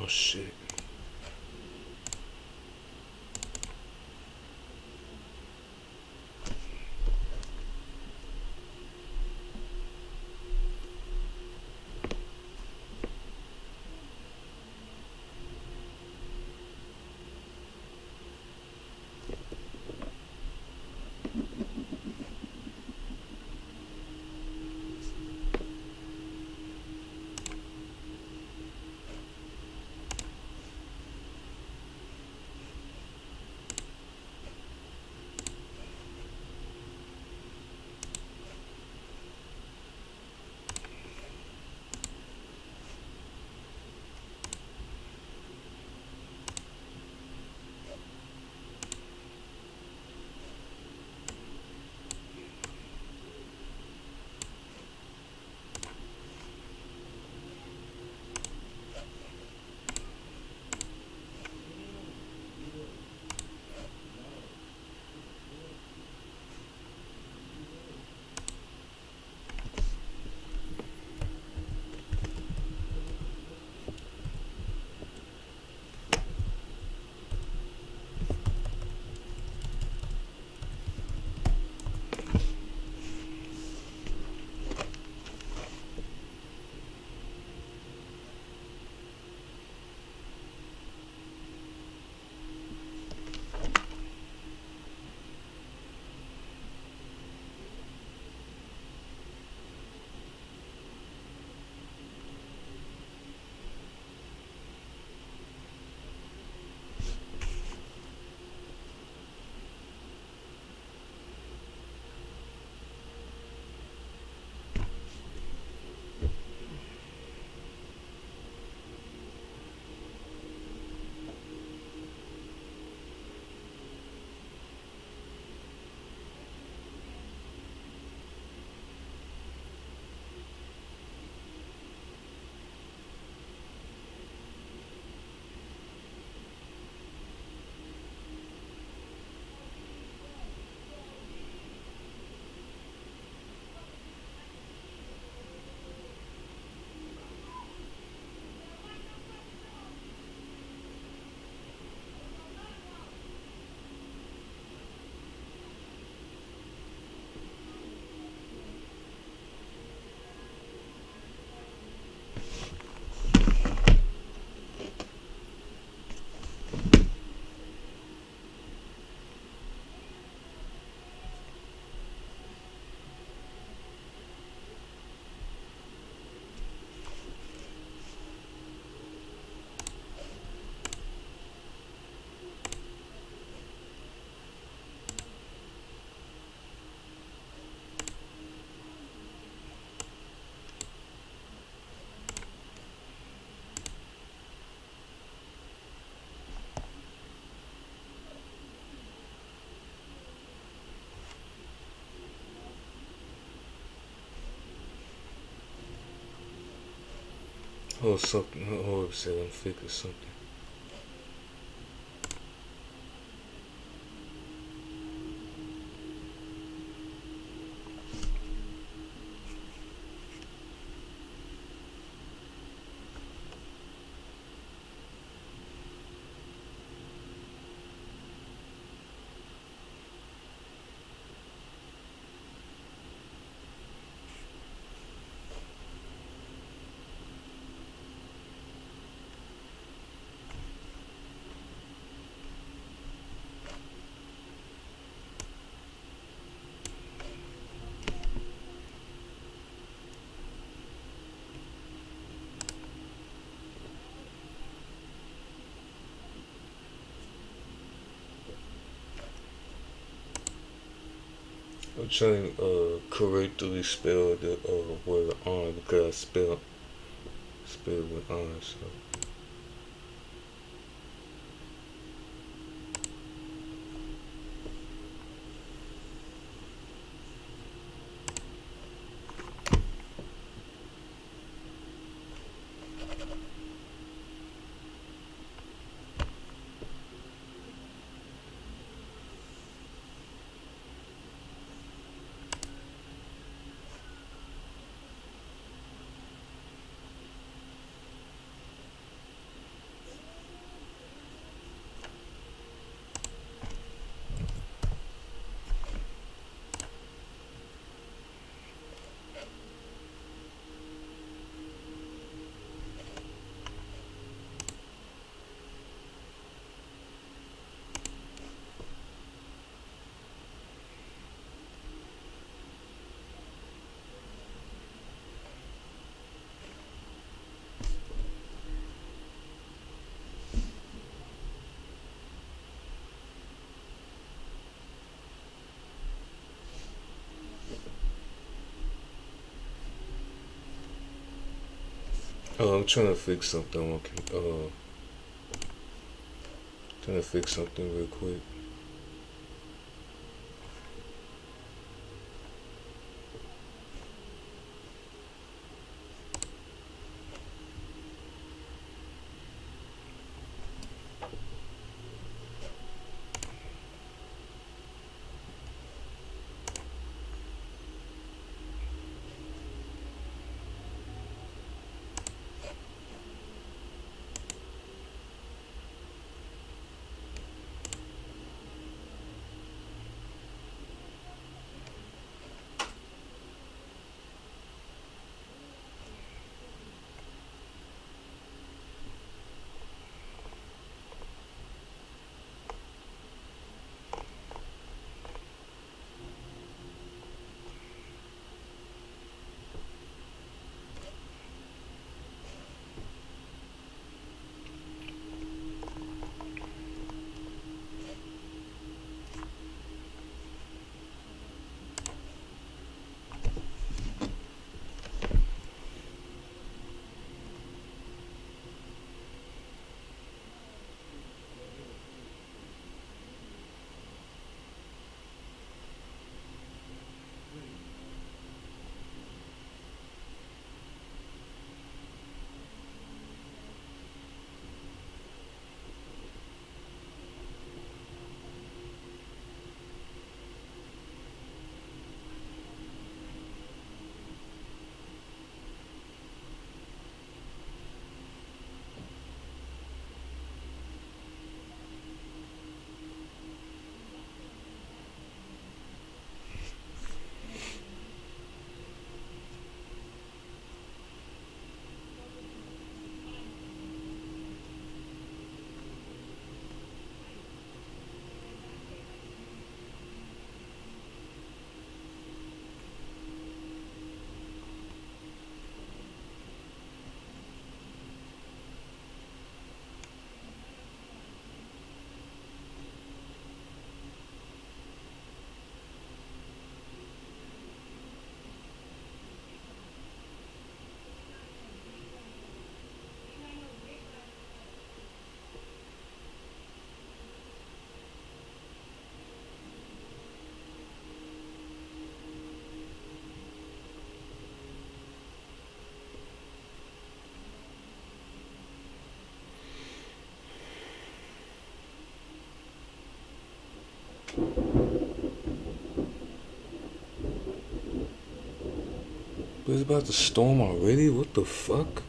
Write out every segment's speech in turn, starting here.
Oh shit. Oh, something. Oh, it said I'm figure something. I'm trying to correctly spell the word on because I spell with on. So I'm trying to fix something. Okay. Trying to fix something real quick. But it's about to storm already? What the fuck?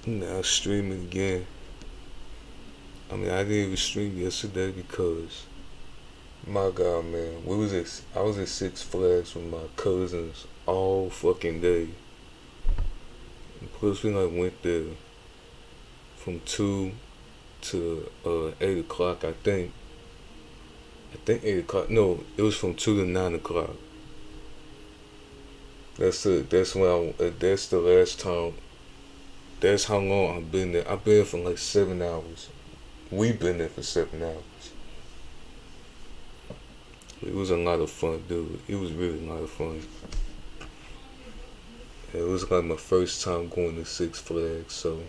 Now streaming again. I mean, I didn't even stream yesterday because my God, man, we was at I was at Six Flags with my cousins all fucking day. And plus, we like went there from 2 to 8 o'clock. I think. I think 8 o'clock. No, it was from 2 to 9 o'clock. That's it. That's when that's the last time. That's how long I've been there. I've been there for like 7 hours. We've been there for 7 hours. It was a lot of fun, dude. It was really a lot of fun. It was like my first time going to Six Flags, so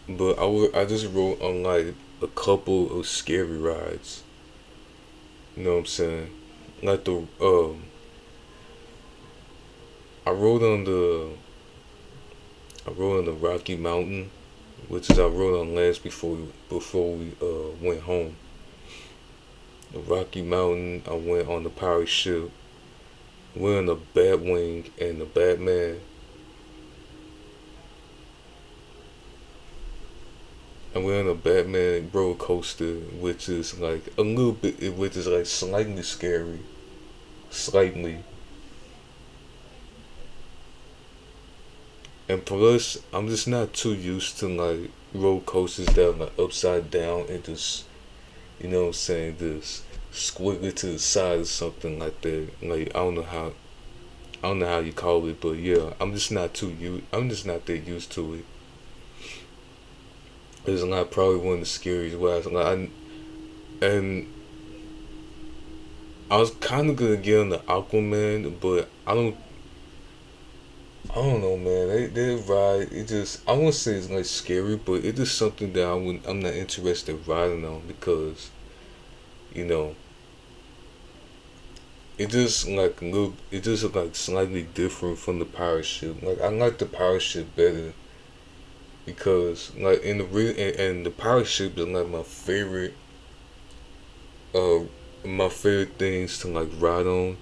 but I just rode on like a couple of scary rides. You know what I'm saying? Like the I rode on the I rode on the Rocky Mountain, which is I rode on last before we went home. The Rocky Mountain. I went on the pirate ship. Went on the Batwing and the Batman. I went on a Batman roller coaster, which is like a little bit, which is like slightly scary, slightly. And plus, I'm just not too used to like roller coasters that are like upside down and just, you know what I'm saying, just squiggle to the side or something like that. Like I don't know how you call it, but yeah, I'm just not that used to it. It's not probably one of the scariest rides. And I was kind of gonna get on the Aquaman, but I don't know, man. They ride. It just I won't say it's like scary, but it's just something that I'm not interested in riding on because you know it just like slightly different from the pirate ship. Like I like the pirate ship better because like in the real and the pirate ship is like uh my favorite things to like ride on.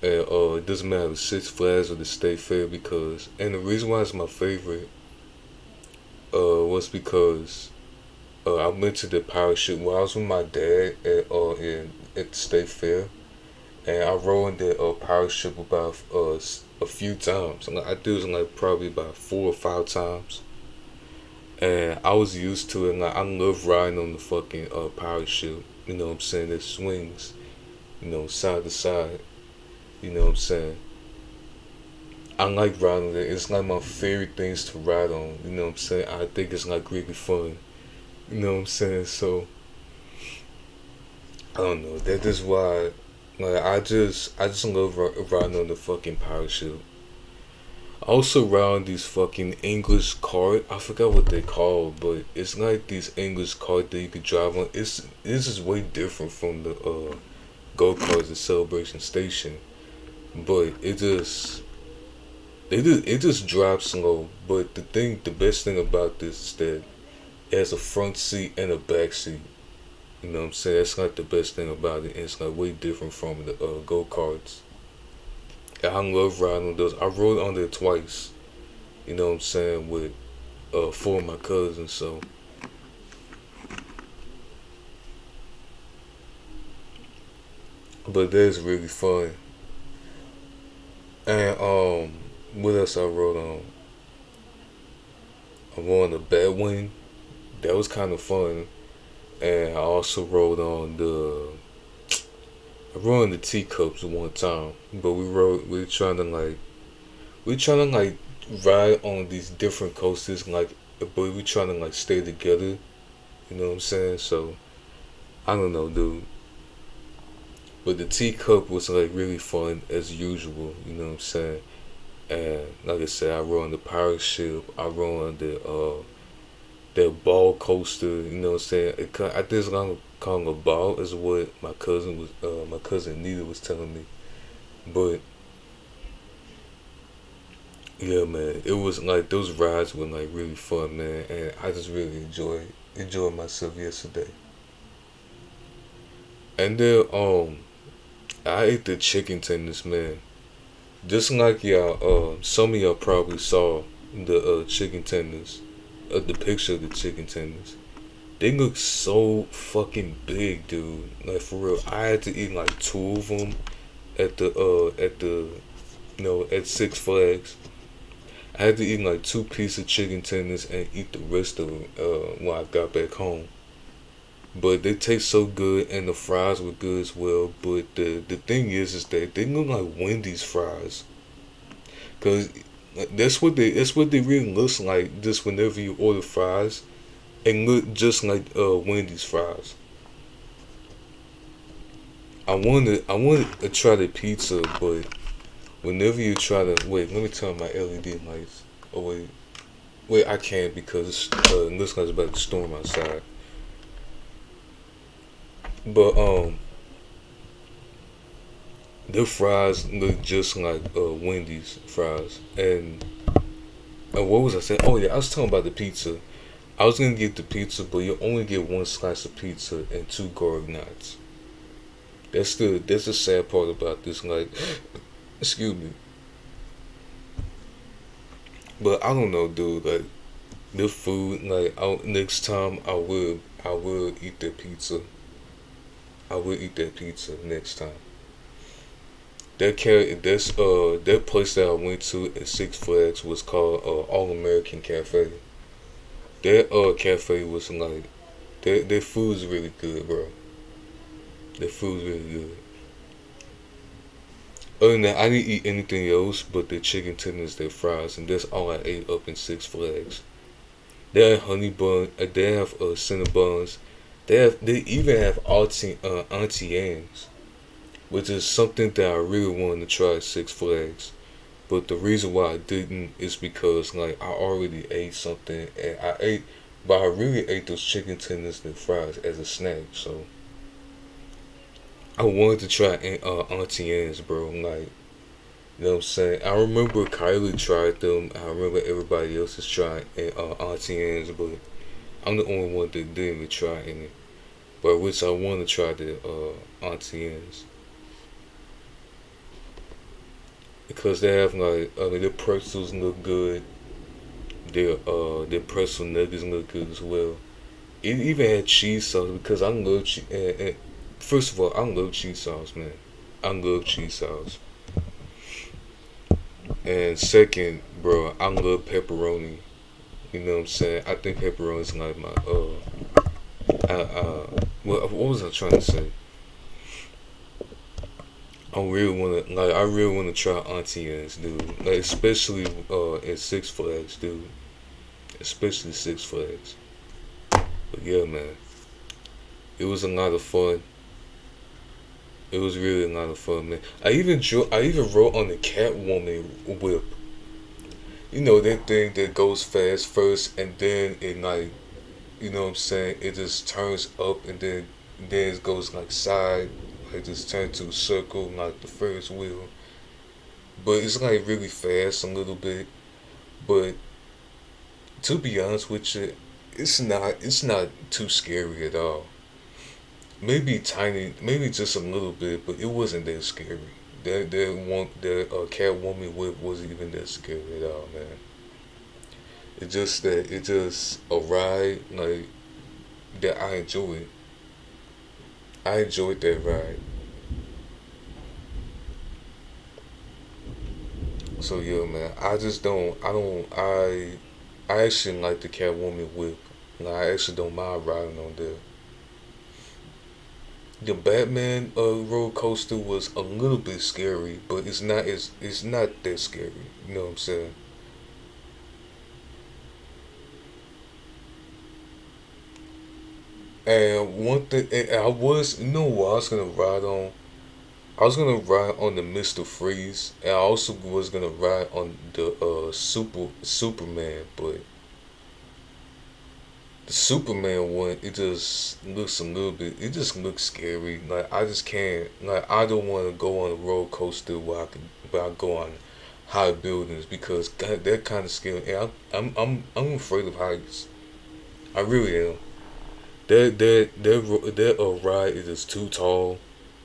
And it doesn't matter if it's Six Flags or the State Fair because and the reason why it's my favorite was because I went to the pirate ship when I was with my dad at the State Fair and I rode the pirate ship about a few times. Like, I did it like probably about 4 or 5 times, and I was used to it. And like, I love riding on the fucking pirate ship. You know what I'm saying? It swings, you know, side to side. You know what I'm saying? I like riding it. It's like my favorite things to ride on. You know what I'm saying? I think it's like really fun. You know what I'm saying? So I don't know. That is why, like, I just love riding on the fucking pirate ship. I also ride on these fucking English cart. I forgot what they call, but it's like these English cart that you could drive on. This is way different from the go karts at Celebration Station, but it just drives slow. But the best thing about this is that it has a front seat and a back seat. You know what I'm saying? That's like the best thing about it. And it's like way different from the go karts. I love riding on those. I rode on there twice. You know what I'm saying with four of my cousins. So, but that's really fun. And what else I rode on? I rode on the Batwing. That was kind of fun. And I also rode on the I rode on the teacups one time, but we were trying to like we trying to like ride on these different coasters like but we trying to like stay together. You know what I'm saying? So I don't know, dude. But the teacup was like really fun as usual. You know what I'm saying? And like I said, I rode on the pirate ship. I rode on the ball coaster. You know what I'm saying? I think it's calling a ball is what my cousin Nita was telling me. But yeah, man, it was like those rides were like really fun, man, and I just really enjoyed myself yesterday. And then I ate the chicken tenders, man. Just like y'all, some of y'all probably saw the chicken tenders, the picture of the chicken tenders. They look so fucking big, dude. Like for real, I had to eat like two of them at the at Six Flags. I had to eat like two pieces of chicken tenders and eat the rest of them when I got back home. But they taste so good, and the fries were good as well. But the thing is that they look like Wendy's fries, cause that's what they really looks like. Just whenever you order fries, and look just like Wendy's fries. I wanted to try the pizza, but whenever you try to wait, let me turn my LED lights. Oh wait, I can't because it looks like it's about to storm outside. But their fries look just like Wendy's fries. And what was I saying? Oh yeah, I was talking about the pizza. I was gonna get the pizza, but you only get one slice of pizza and two garlic knots. That's the sad part about this. Like, excuse me, but I don't know, dude. Like the food, like next time I will eat that pizza. I will eat that pizza next time. That place that I went to at Six Flags was called All American Cafe. That cafe was like their food's really good, bro. Their food's really good. Other than that, I didn't eat anything else but the chicken tenders, their fries, and that's all I ate up in Six Flags. They have honey bun. They have cinnabons. They even have Auntie Anne's, which is something that I really wanted to try at Six Flags. But the reason why I didn't is because like I already ate something, and but I really ate those chicken tenders and fries as a snack. So I wanted to try Auntie Anne's, bro. Like, you know what I'm saying? I remember Kylie tried them. I remember everybody else is trying Auntie Anne's, but I'm the only one that didn't even try any. But which I want to try the Auntie Anne's because they have like I mean their pretzels look good. Their pretzel nuggets look good as well. It even had cheese sauce because I love cheese. And first of all, I love cheese sauce, man. I love cheese sauce. And second, bro, I love pepperoni. You know what I'm saying? I think pepperoni's like my what was I trying to say? I really wanna try Auntie Anne's, dude. Like especially at Six Flags, dude. Especially Six Flags. But yeah, man, it was a lot of fun. It was really a lot of fun, man. I even rode on the Catwoman whip. You know that thing that goes fast first, and then it like you know what I'm saying. It just turns up, and then it goes like side, like just turn to a circle like the Ferris wheel. But it's like really fast a little bit. But to be honest with you, it's not too scary at all. Maybe tiny, maybe just a little bit, but it wasn't that scary. The Catwoman whip wasn't even that scary at all, man. It just a ride like that I enjoyed. I enjoyed that ride. So yeah, man. I actually like the Catwoman whip. Like, I actually don't mind riding on there. The Batman roller coaster was a little bit scary, but it's not that scary. You know what I'm saying? And one thing, and I was you know what I was gonna ride on. I was gonna ride on the Mister Freeze, and I also was gonna ride on the Superman, but the Superman one, it just looks a little bit. It just looks scary. Like I just can't. Like I don't want to go on a roller coaster where I go on high buildings because that kind of scary. And I'm afraid of heights. I really am. That ride is just too tall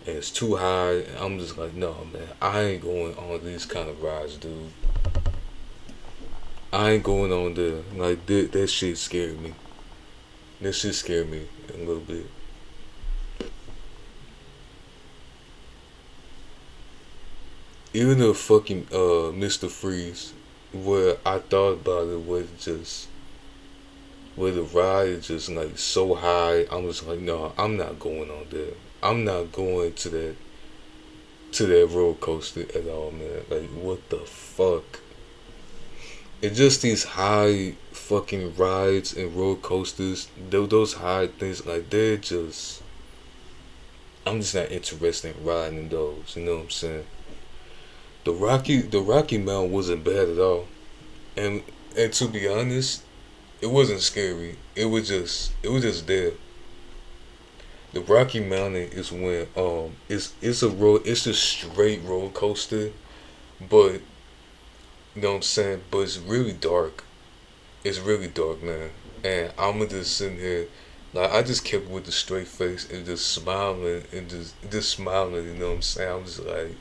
and it's too high. And I'm just like, no, man, I ain't going on these kind of rides, dude. I ain't going on there. Like that shit scared me. That shit scared me a little bit. Even the fucking Mr. Freeze, where I thought about it was just where the ride is just like so high. I'm just like, no, I'm not going on there. I'm not going to that roller coaster at all, man. Like, what the fuck? It's just these high fucking rides and roller coasters. Those high things, like they're just. I'm just not interested in riding in those. You know what I'm saying? The Rocky Mountain wasn't bad at all, and to be honest, it wasn't scary. It was just there. The Rocky Mountain is when it's a straight roller coaster, but you know what I'm saying. But it's really dark. It's really dark, man. And I'm just sitting here, like I just kept with the straight face and just smiling and just smiling. You know what I'm saying? I'm just like,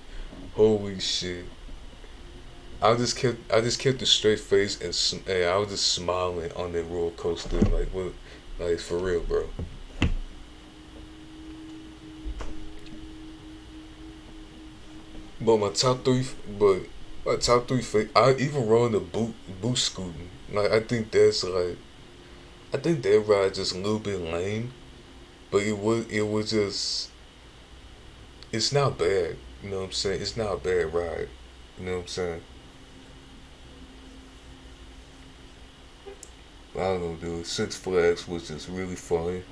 holy shit. I just kept a straight face and I was just smiling on that roller coaster like what like for real, bro. But but my top three I even rode the boot scooting. Like I think that ride just a little bit lame, but it was just it's not bad. You know what I'm saying? It's not a bad ride. You know what I'm saying? I don't know, dude. Six Flags was just really funny.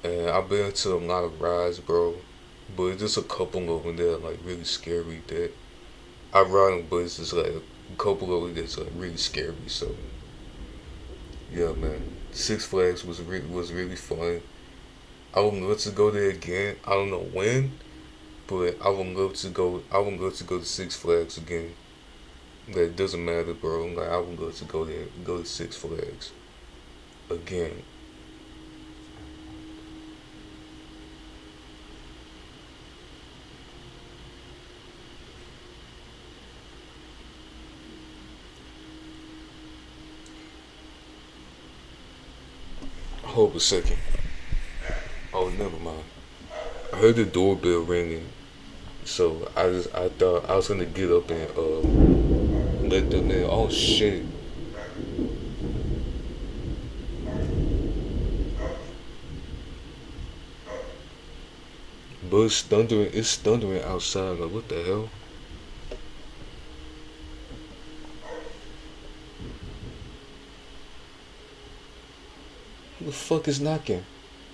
And I've been to a lot of rides, bro. But just a couple of them that are like really scary that I ride them, but it's just like a couple of them that's like really scary. So yeah, man. Six Flags was really fun. I would love to go there again. I don't know when, but I would love to go. I would love to go to Six Flags again. That doesn't matter, bro. Like I would love to go there, go to Six Flags again. Hold a second. Oh, never mind. I heard the doorbell ringing, so I thought I was gonna get up and let them in. Oh shit! But it's thundering. It's thundering outside. Like what the hell? Who the fuck is knocking?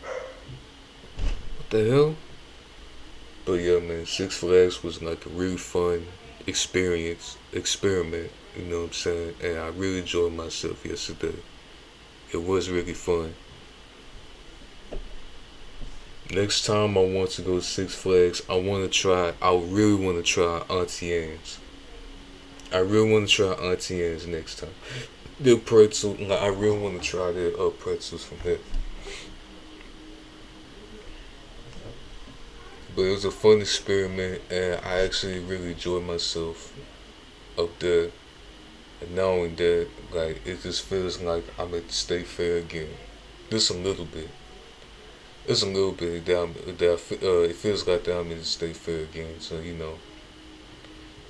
What the hell? But yeah, man, Six Flags was like a really fun experiment. You know what I'm saying? And I really enjoyed myself yesterday. It was really fun. Next time I want to go to Six Flags, I really want to try Auntie Anne's. I really want to try Auntie Anne's next time. The pretzel, like, I really want to try the pretzels from there. But it was a fun experiment, and I actually really enjoyed myself up there. And knowing that, like, it just feels like I'm at the state fair again. Just a little bit. It's a little bit it feels like that I'm in the state fair again. So you know,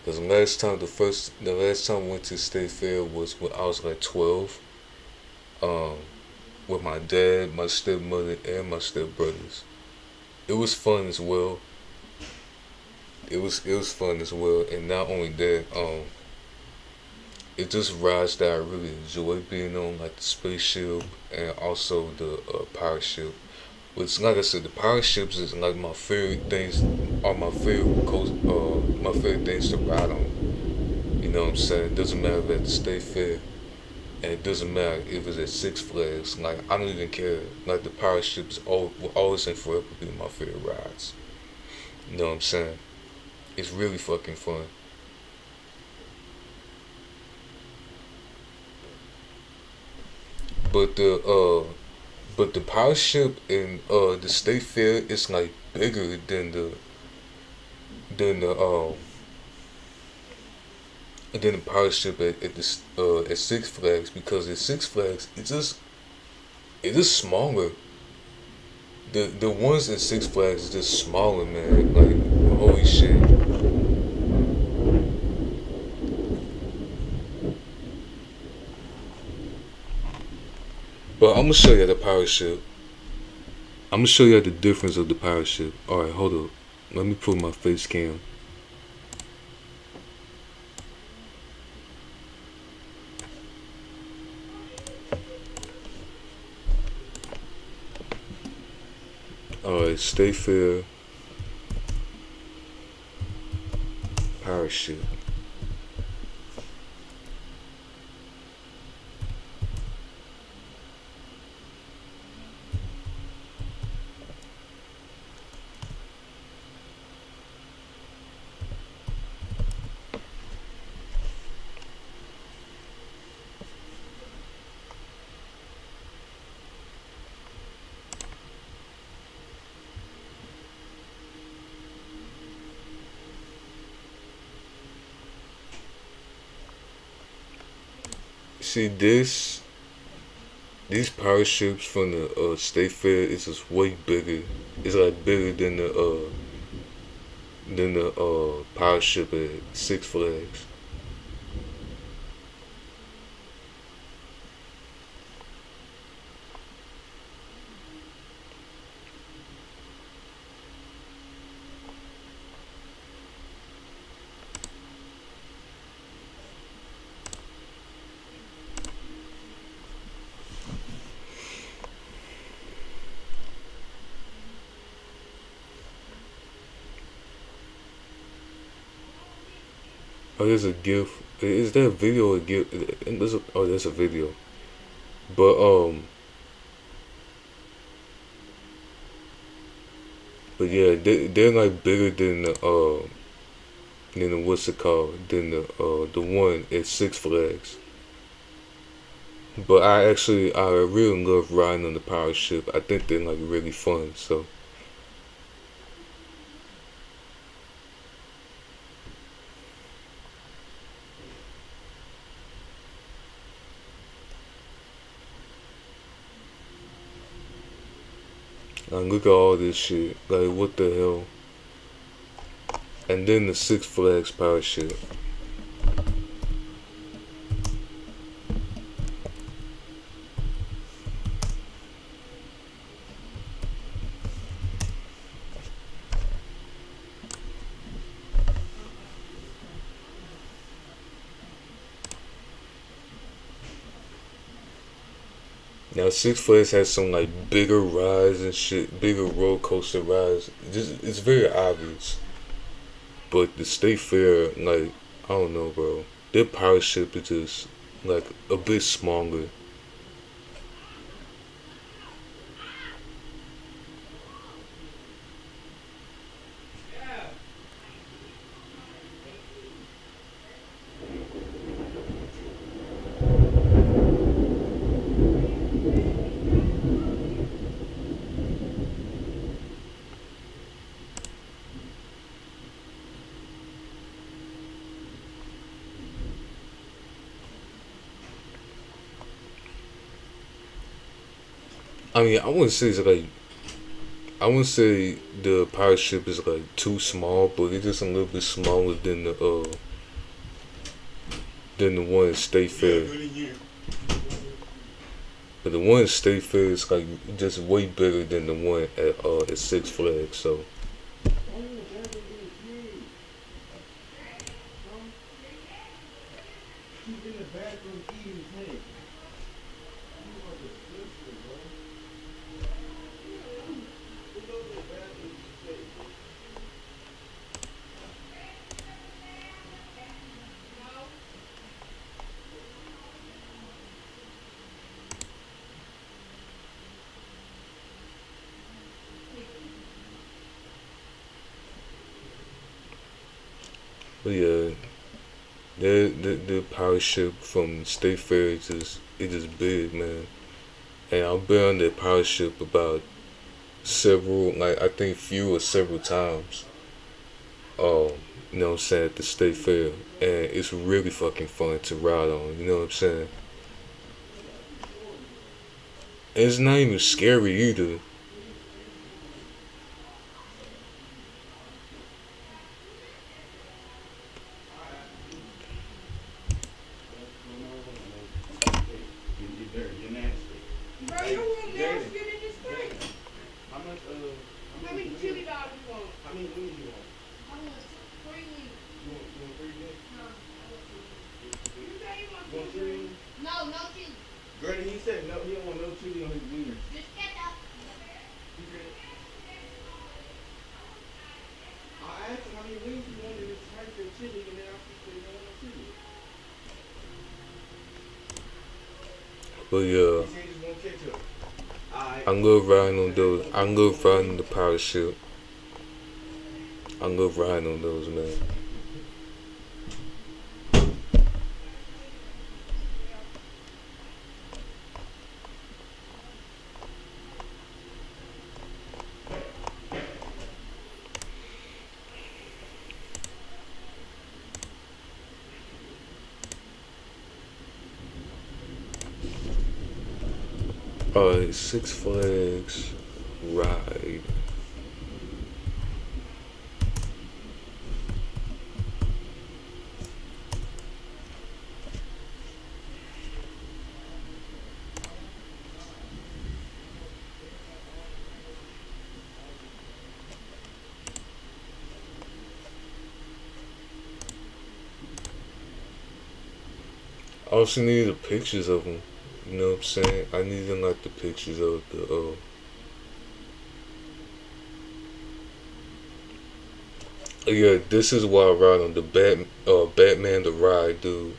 because the last time I went to the state fair was when I was like 12, um, with my dad, my stepmother, and my stepbrothers. It was fun as well. It was fun as well, and not only that, it just rides that I really enjoy being on, like the spaceship and also the pirate ship. Which, like I said, the pirate ships is like my favorite things. Are my favorite my favorite things to ride on. You know what I'm saying? It doesn't matter if it's at the state fair, and it doesn't matter if it's at Six Flags. Like I don't even care. Like the pirate ships will always and forever be my favorite rides. You know what I'm saying? It's really fucking fun. But the But the pirate ship in the state fair is like bigger than the pirate ship at Six Flags, because at Six Flags it is smaller. The ones at Six Flags is just smaller, man. Like holy shit. But I'm gonna show you the pirate ship. I'm gonna show you the difference of the pirate ship. All right, hold up. Let me put my face cam. All right, stay fair. Pirate ship. See these pirate ships from the state fair is just way bigger. It's like bigger than the pirate ship at Six Flags. Oh, there's a gift. Is that a video or a gift? Oh, that's a video. But yeah, they're like bigger than the what's it called, than the one at Six Flags. But I really love riding on the pirate ship. I think they're like really fun. So like look at all this shit. Like what the hell? And then the Six Flags pirate ship. Now Six Flags has some like bigger rides and shit, bigger roller coaster rides. Just it's very obvious. But the state fair, like I don't know, bro. Their pirate ship is just like a bit smaller. I mean, I wouldn't say the pirate ship is like too small, but it's just a little bit smaller than the one at State Fair. But the one at State Fair is like just way bigger than the one at Six Flags. So but yeah, the pirate ship from State Fair is just big, man. and I've been on that pirate ship about several, like I think few or several times. Um, you know what I'm saying, at the state fair, and it's really fucking fun to ride on. You know what I'm saying? And it's not even scary either. But yeah, I love riding on those. I love riding the pirate ship. I love riding on those, man. 6 Flags ride. I also need the pictures of them. You know what I'm saying? I need them like the pictures of the. Yeah, this is why I ride on the Batman the Ride, dude.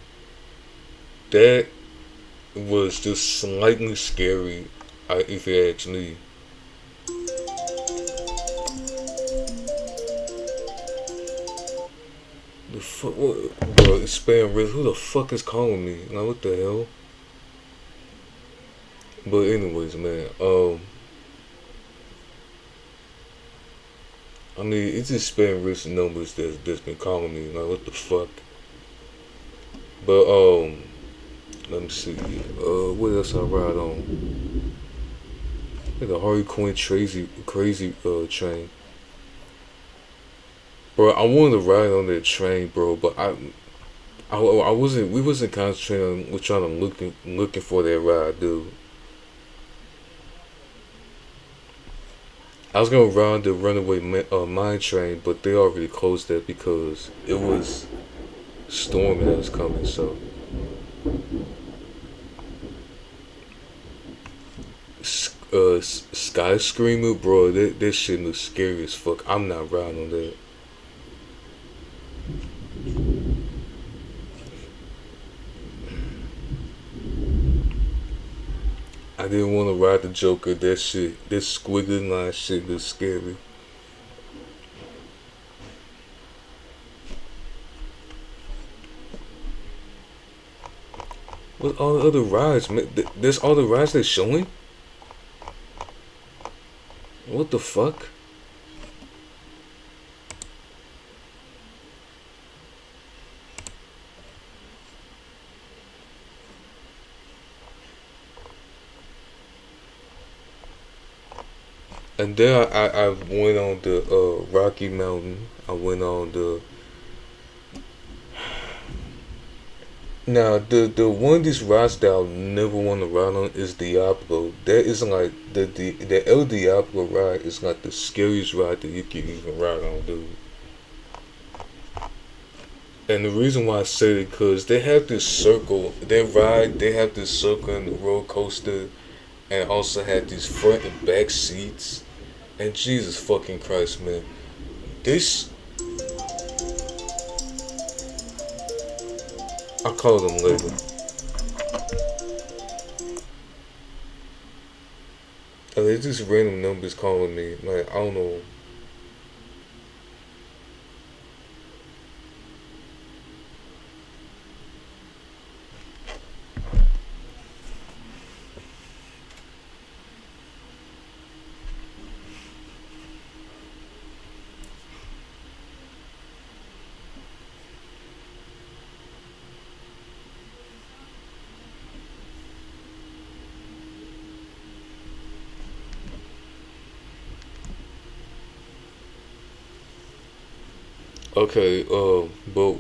That was just slightly scary, if you ask me. The fuck, what, bro? It's spam risk. Who the fuck is calling me? Like, what the hell? But anyways, man. I mean, it's just spam risk numbers that's been calling me. Like, what the fuck? But let me see. What else I ride on? Like a Harley Quinn crazy train. Bro, I wanted to ride on that train, bro, but I wasn't. We wasn't concentrating on. We're trying to looking for that ride, dude. I was gonna ride the Runaway Mine Train, but they already closed that because it was storming that was coming. So, Sky Screamer, bro, that shit looks scary as fuck. I'm not riding on that. I didn't want to ride the Joker. That shit, that squiggly line shit looks scary. What all the other rides, man? That's all the rides they're showing? What the fuck? And then I went on the Rocky Mountain. I went on the now the one of these rides that I'll never want to ride on is Diablo. That is like the El Diablo ride is like the scariest ride that you can even ride on, dude. And the reason why I say it because they have this circle. They ride. They have this circle in the roller coaster, and also had these front and back seats. And Jesus fucking Christ, man, this I call them later. It's just random numbers calling me. Like I don't know. Okay, but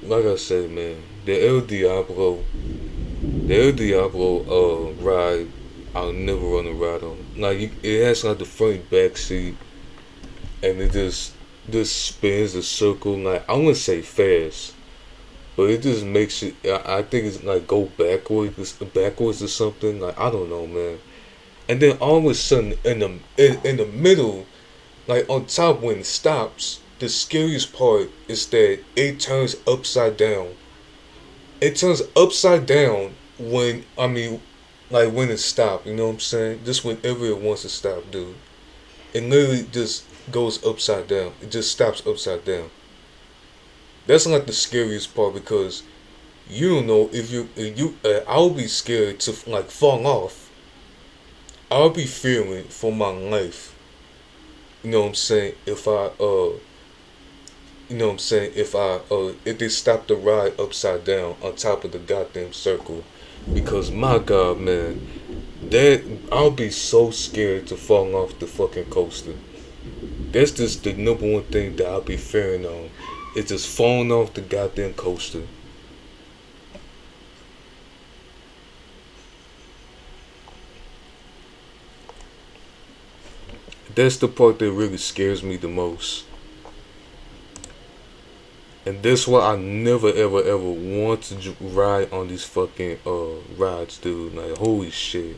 like I said, man, the El Diablo, ride, I'll never run a ride on. Like it has like the front and back seat, and it just spins a circle. Like I wouldn't say fast, but it just makes it. I think it's like go backwards or something. Like I don't know, man. And then all of a sudden, in the middle, like on top when it stops, the scariest part is that it turns upside down. It turns upside down when like when it stops. You know what I'm saying? Just whenever it wants to stop, dude. It literally just goes upside down. It just stops upside down. That's like the scariest part because you don't know if you. I'll be scared to like fall off. I'll be fearing for my life. You know what I'm saying? You know what I'm saying? If they stop the ride upside down on top of the goddamn circle, because my God, man, that I'll be so scared to fall off the fucking coaster. That's just the number one thing that I'll be fearing on. It's just falling off the goddamn coaster. That's the part that really scares me the most. And that's why I never ever ever want to ride on these fucking rides, dude. Like holy shit.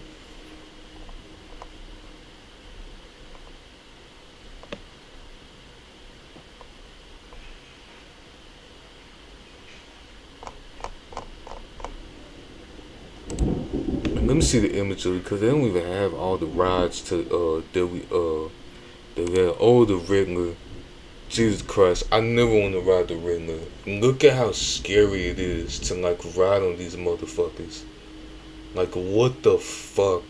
And let me see the image of it because they don't even have all the rides to that we had. Oh, the Riddler. Jesus Christ, I never want to ride the Riddler. Look at how scary it is to like ride on these motherfuckers. Like what the fuck?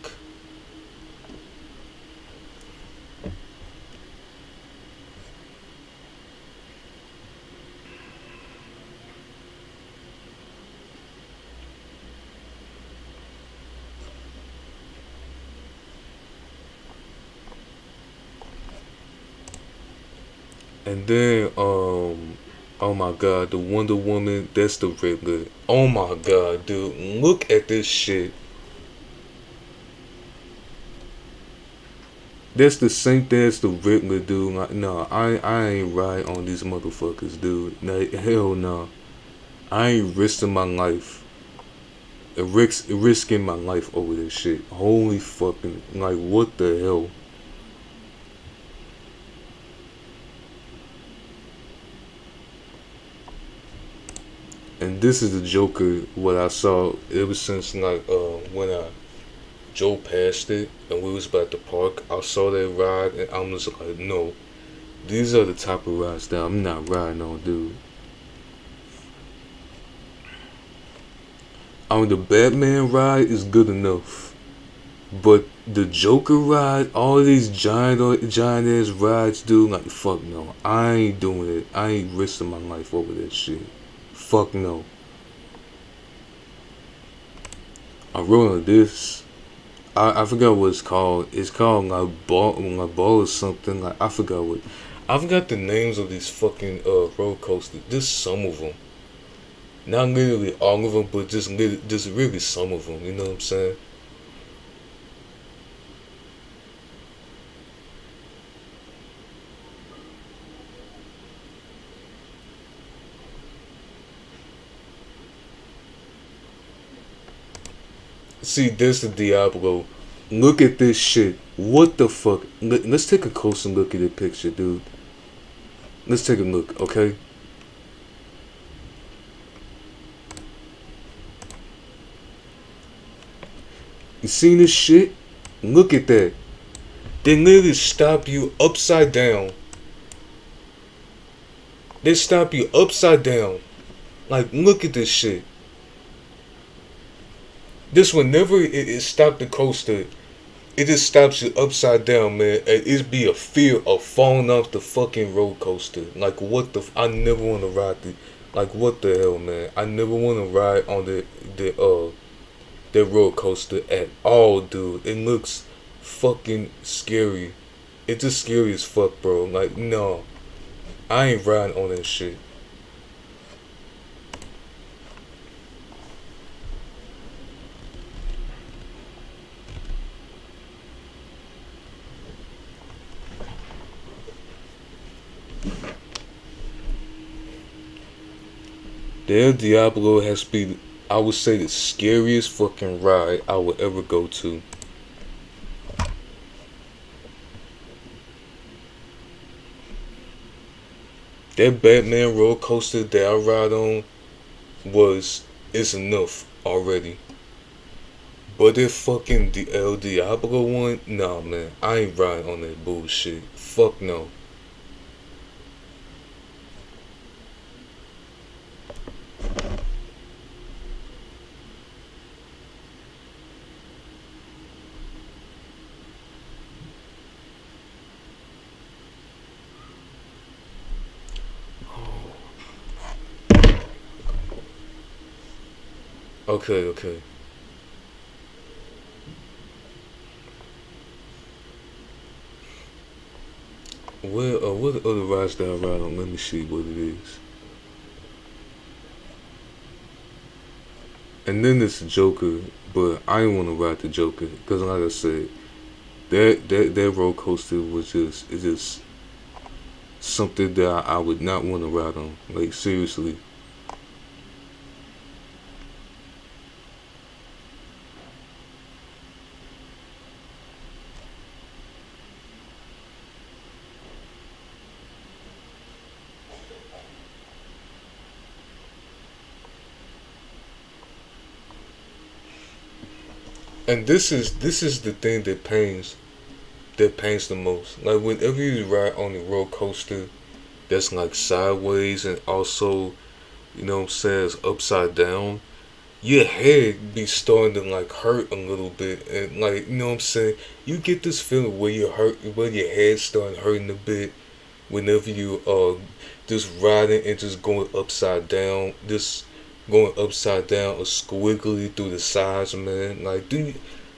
And then oh my god, the Wonder Woman, that's the Riddler. Oh my god, dude, look at this shit. That's the same thing as the Riddler, dude. Like, nah, I ain't ride on these motherfuckers, dude. Nah, hell no. Nah. I ain't risking my life. Risking my life over this shit. Holy fucking, like, what the hell? And this is the Joker, what I saw ever since, like, when I drove past it and we was about to park. I saw that ride and I'm just like, no. These are the type of rides that I'm not riding on, dude. I mean, the Batman ride is good enough. But the Joker ride, all these giant ass rides, dude, like fuck no. I ain't doing it. I ain't risking my life over that shit. Fuck no. I wrote on this. I forgot what it's called. It's called like ball or something. Like I forgot the names of these fucking roller coasters. Just some of them. Not literally all of them, but just really some of them. You know what I'm saying? See, there's the Diablo. Look at this shit. What the fuck? Let's take a closer look at the picture, dude. Let's take a look, okay? You seen this shit? Look at that. They literally stop you upside down. They stop you upside down. Like, look at this shit. This whenever it stopped the coaster, it just stops you upside down, man. And it be a fear of falling off the fucking roller coaster. Like what the? I never want to ride the. Like what the hell, man? I never want to ride on the roller coaster at all, dude. It looks fucking scary. It's just scary as fuck, bro. Like no. I ain't riding on that shit. The El Diablo has to be, I would say, the scariest fucking ride I would ever go to. That Batman roller coaster that I ride on was is enough already. But that fucking El Diablo one, nah man, I ain't riding on that bullshit. Fuck no. Okay, okay. What other rides that I ride on? Let me see what it is. And then it's Joker, but I didn't want to ride the Joker because, like I said, that roller coaster was just it's just something that I would not want to ride on. Like seriously. And this is the thing that pains the most. Like whenever you ride on a roller coaster that's like sideways and also, you know what I'm saying, it's upside down, your head be starting to like hurt a little bit and like you know what I'm saying? You get this feeling where your head starting hurting a bit whenever you just riding and just going upside down, just going upside down or squiggly through the sides, man. Like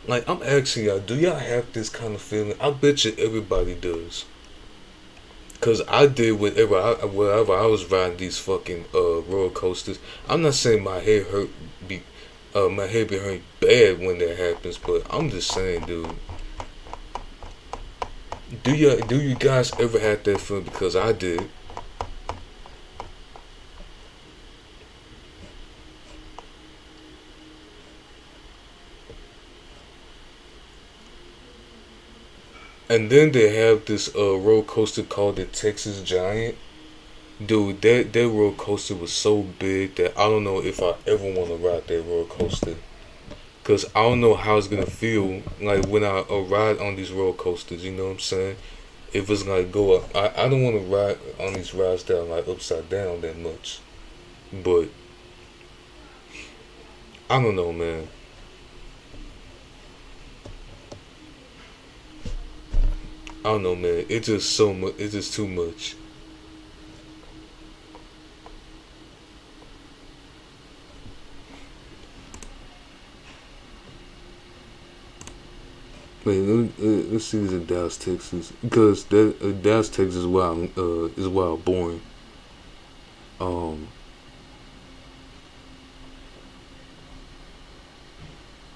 like I'm asking y'all, do y'all have this kind of feeling? I bet you everybody does. Cause I did wherever I was riding these fucking roller coasters. I'm not saying be my head be hurting bad when that happens, but I'm just saying, dude. Do you guys ever had that feeling? Because I did. And then they have this roller coaster called the Texas Giant. Dude, that roller coaster was so big that I don't know if I ever want to ride that roller coaster. Cause I don't know how it's gonna feel like when I ride on these roller coasters. You know what I'm saying? If it's like go up, I don't want to ride on these rides that are like upside down that much. But I don't know, man. I don't know, man. It's just so much. It's just too much. Wait, let's see this in Dallas, Texas, because that Dallas, Texas is wild boring. Um,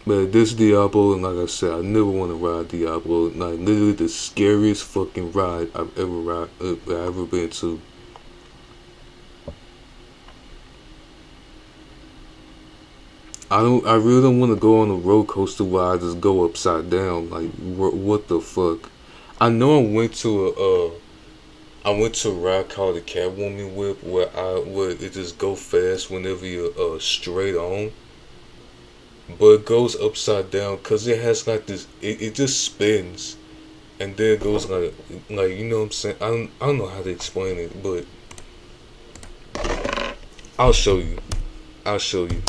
but this Diablo, and like I said, I never want to ride Diablo. Like literally the scariest fucking ride I've ever been to. I really don't want to go on a roller coaster where I just go upside down. Like what the fuck? I know I went to a ride called the Catwoman Whip where it just go fast whenever you're straight on, but it goes upside down because it has like this. It just spins and then it goes like you know what I'm saying. I don't know how to explain it, but I'll show you. I'll show you.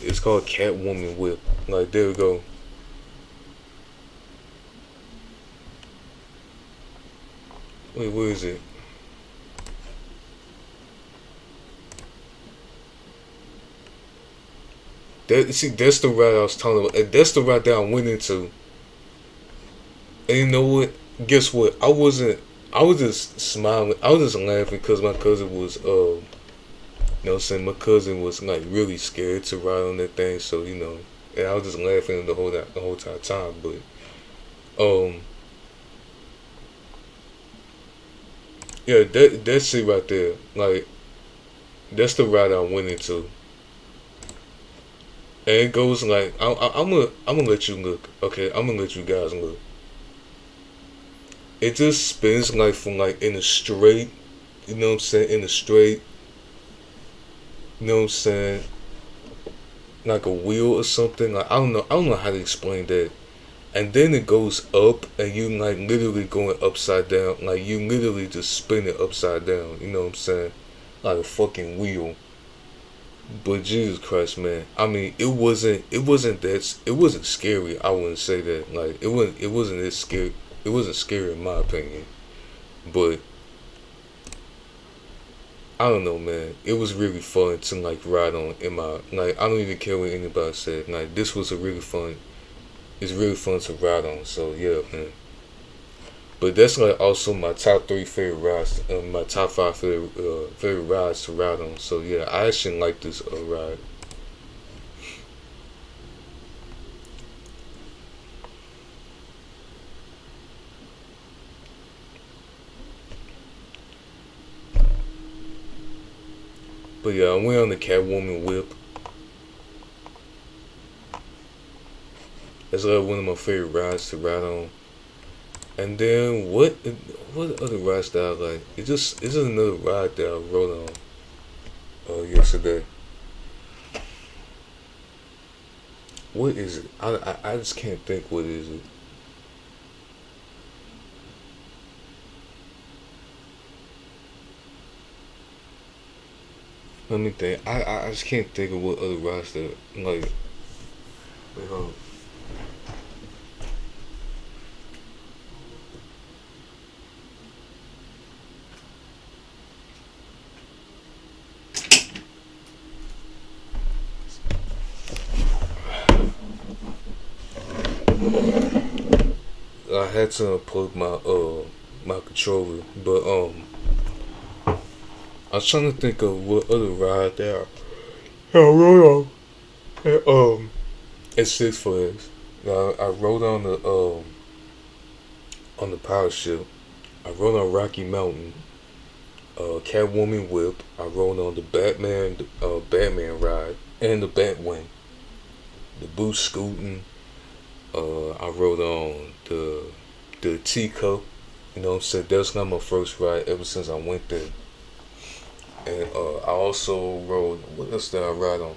It's called Catwoman Whip. Like there we go. Wait, where is it? That's the route I was talking about. And that's the route that I went into. And you know what? Guess what? I was just smiling. I was just laughing because my cousin was, you know what I'm saying? My cousin was like really scared to ride on that thing. So, you know, and I was just laughing the whole entire time. But, um, yeah, that's it right there. Like, that's the route I went into. And it goes like, I'm gonna let you look. Okay, I'm gonna let you guys look. It just spins like from like in a straight, you know what I'm saying? In a straight, you know what I'm saying? Like a wheel or something. Like I don't know how to explain that. And then it goes up, and you like literally going upside down. Like you literally just spin it upside down. You know what I'm saying? Like a fucking wheel. But Jesus Christ, man. I mean, it wasn't scary. I wouldn't say that. Like it wasn't as scary. It wasn't scary in my opinion. But I don't know, man. It was really fun to like ride on in my like. I don't even care what anybody said. Like this was a really fun. It's really fun to ride on. So yeah, man. But that's like also my top three favorite rides. My top five favorite rides to ride on. So yeah, I actually like this ride. But yeah, I went on the Catwoman whip. That's like one of my favorite rides to ride on. And then what other rides that I like? It's just another ride that I rode on yesterday. What is it? I just can't think what is it. Let me think. I just can't think of what other rides that like. Wait, hold on. I had to unplug my controller, but I was trying to think of what other ride there. I rode on at Six Flags. I rode on the power ship. I rode on Rocky Mountain. Catwoman whip. I rode on the Batman ride and the Batwing. The boost scooting. I rode on the teacup. You know what I'm saying? That was not my first ride ever since I went there. And I also rode. What else did I ride on?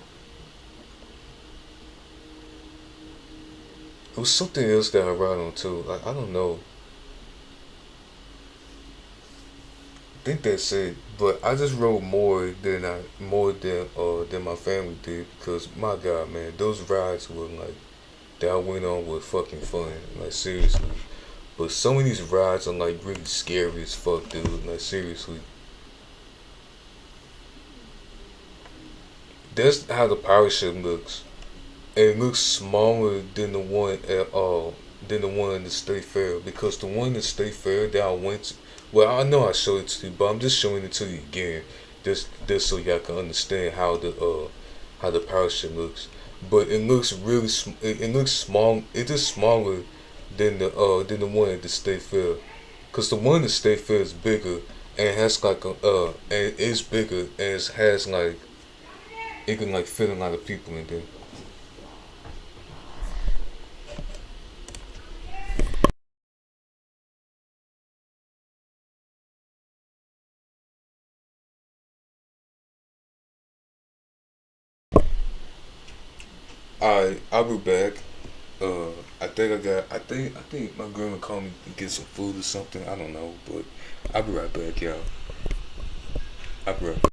It was something else that I ride on too. Like I don't know. I think that's it. But I just rode more than my family did because my God, man, those rides were like that I went on was fucking fun. Like seriously. But some of these rides are like really scary as fuck, dude. Like seriously. That's how the pirate ship looks. And it looks smaller than the one at than the one in the state fair because the one in the state fair that I went to, well I know I showed it to you, but I'm just showing it to you again, just so y'all can understand how the pirate ship looks. But it looks it looks small. It is smaller than the one at the state fair, cause the one at the state fair is bigger and has like and it's bigger and it has like it can like fit a lot of people in there. I'll be back. I think my grandma called me to get some food or something. I don't know, but I'll be right back, y'all. I'll be right back.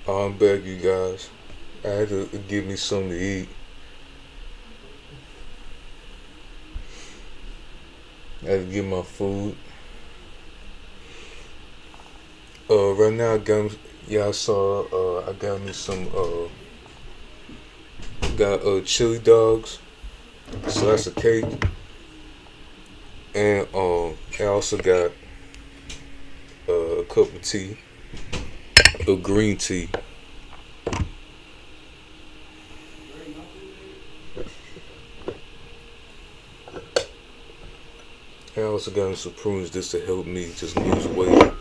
I'm back, you guys. I had to give me something to eat. I had to get my food. Right now I got y'all saw. I got me some. Got chili dogs, slice of cake, and I also got a cup of tea, a green tea. I also got me some prunes just to help me just lose weight.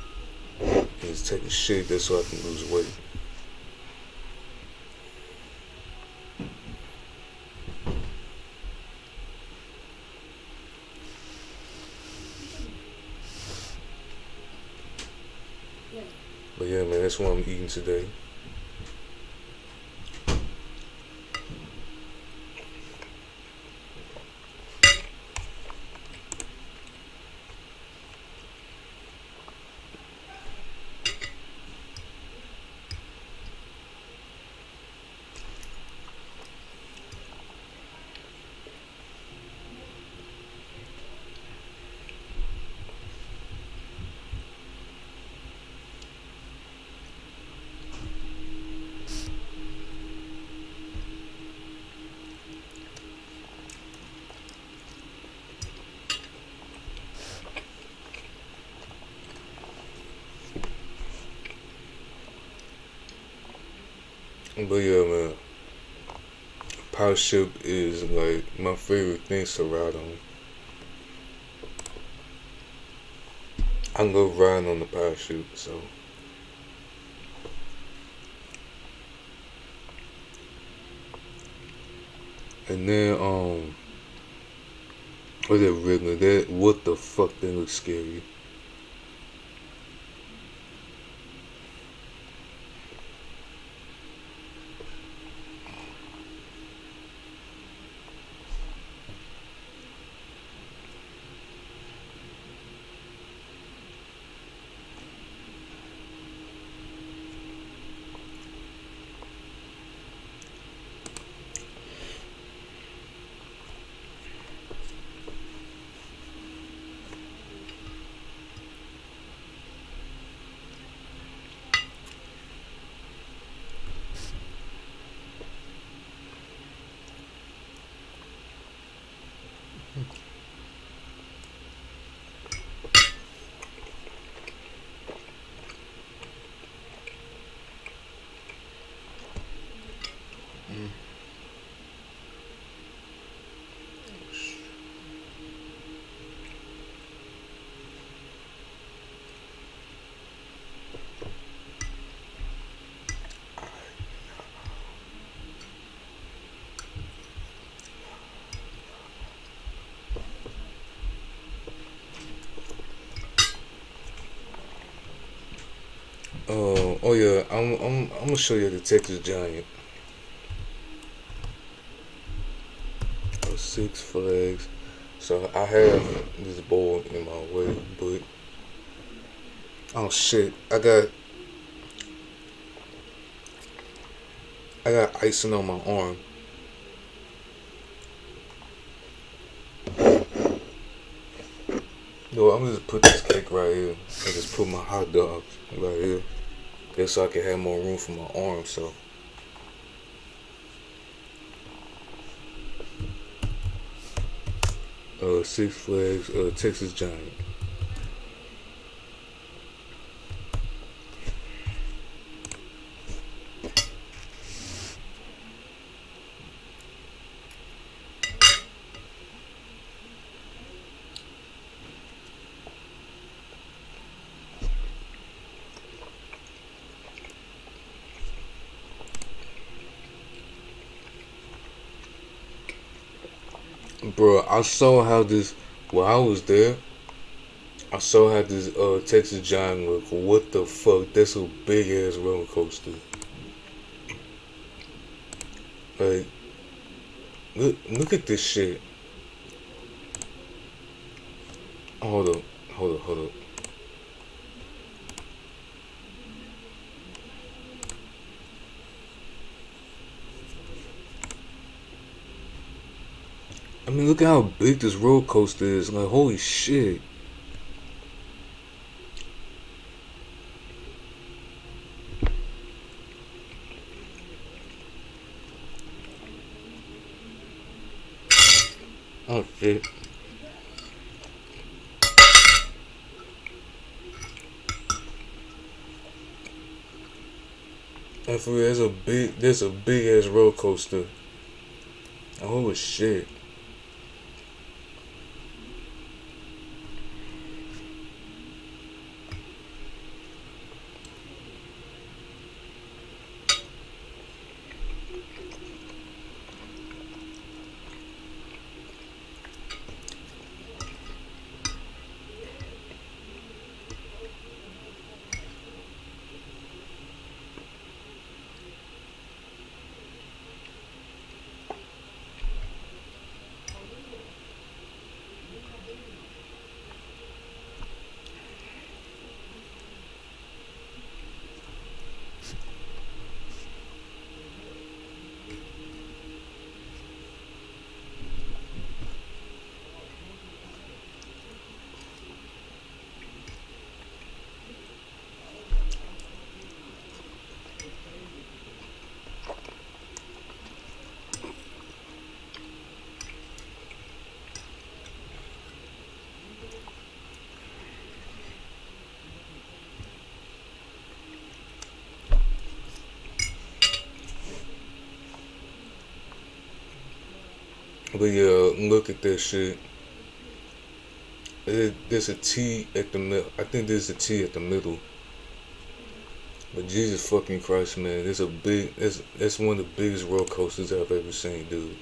And just take a shit just so I can lose weight. But yeah, man, that's what I'm eating today. But yeah, man, power ship is like my favorite things to ride on. I love riding on the parachute, so. And then what that regular that what the fuck that looks scary. Oh yeah, I'm gonna show you the Texas Giant. Six Flags. So I have this board in my way, but oh shit, I got icing on my arm. Yo, I'm gonna just put this cake right here and just put my hot dogs right here, just so I can have more room for my arm. So. Six Flags, Texas Giant. Bro, I saw how this, while I was there, I saw how this Texas Giant look. What the fuck? That's a big ass roller coaster. Like, look at this shit. Hold up, hold up. I mean, look at how big this roller coaster is. Like, holy shit. Oh shit. And for real, there's a big ass roller coaster. Holy shit. But yeah, look at this shit. There's a T at the middle. I think there's a T at the middle. But Jesus fucking Christ, man, that's one of the biggest roller coasters I've ever seen, dude.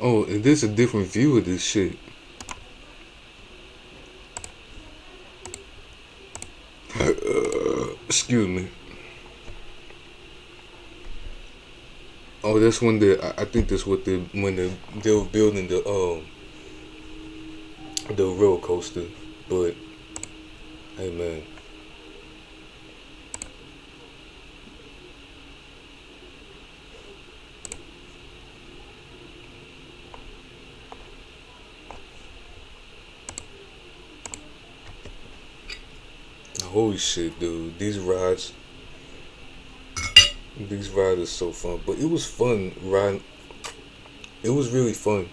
Oh, and there's a different view of this shit. Excuse me. Oh, that's when I think that's what they were building the roller coaster. But hey, man. Holy shit, dude. These rides are so fun. But it was fun riding. It was really fun.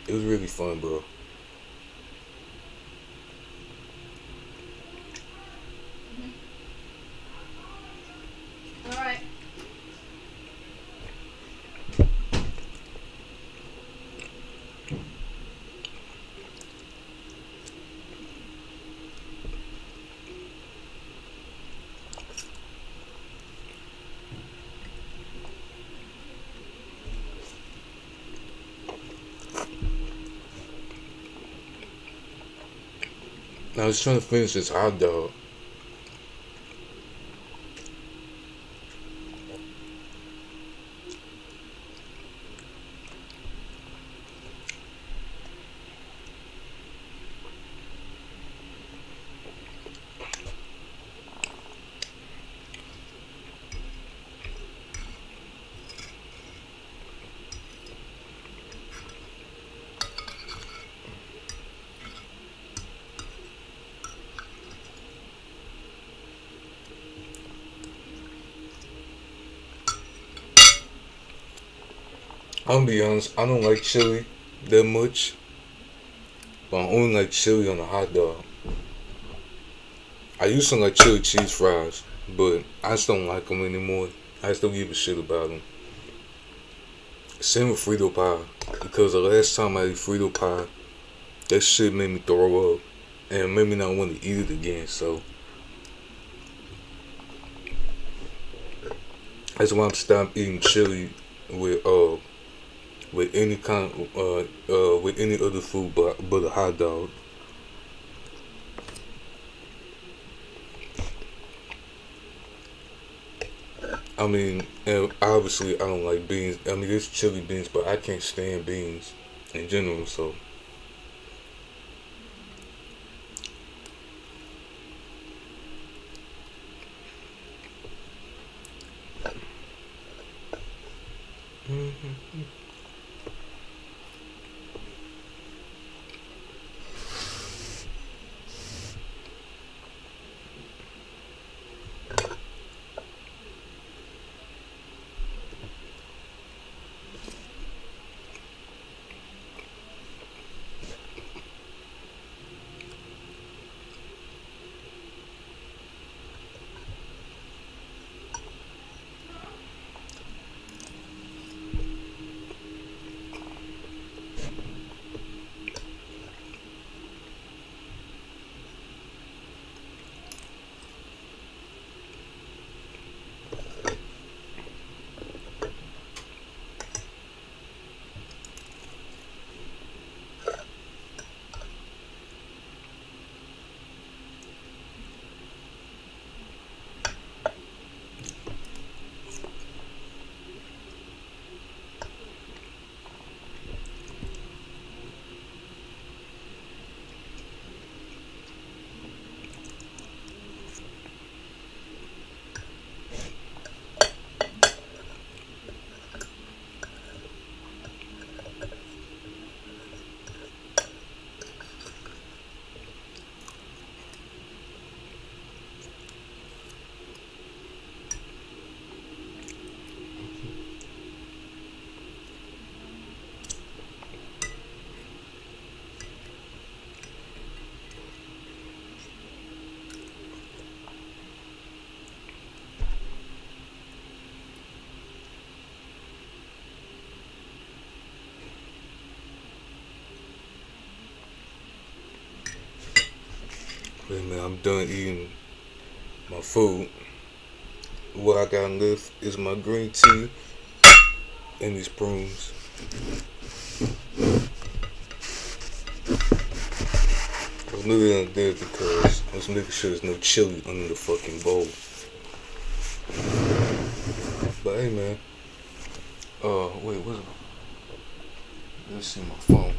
It was really fun, bro. All right. I was trying to finish this hot dog. I'm gonna be honest, I don't like chili that much, but I only like chili on a hot dog. I used to like chili cheese fries, but I just don't like them anymore. I just don't give a shit about them. Same with Frito pie, because the last time I ate Frito pie, that shit made me throw up, and made me not want to eat it again. So that's why I'm stopped eating chili with with any kind with any other food but a hot dog. I mean, and obviously I don't like beans. I mean, there's chili beans, but I can't stand beans in general. So, hmm wait a minute, I'm done eating my food. What I got left is my green tea and these prunes. I was literally there because I was making sure there's no chili under the fucking bowl. But hey, man. Wait, what's it? Let's see my phone.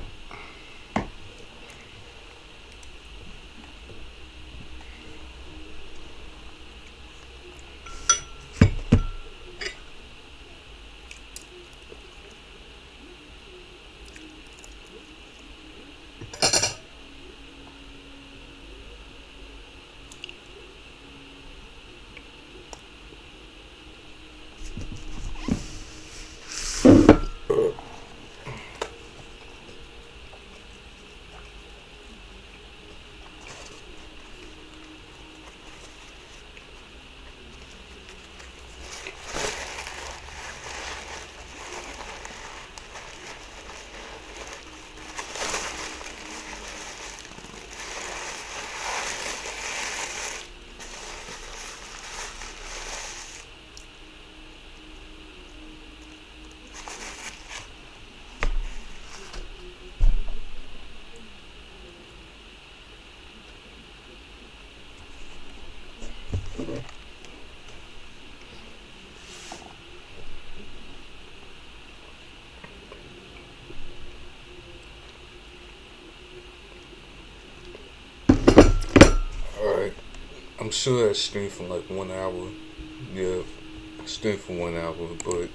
Alright. I'm sure I streamed for like 1 hour. Yeah, I streamed for 1 hour, but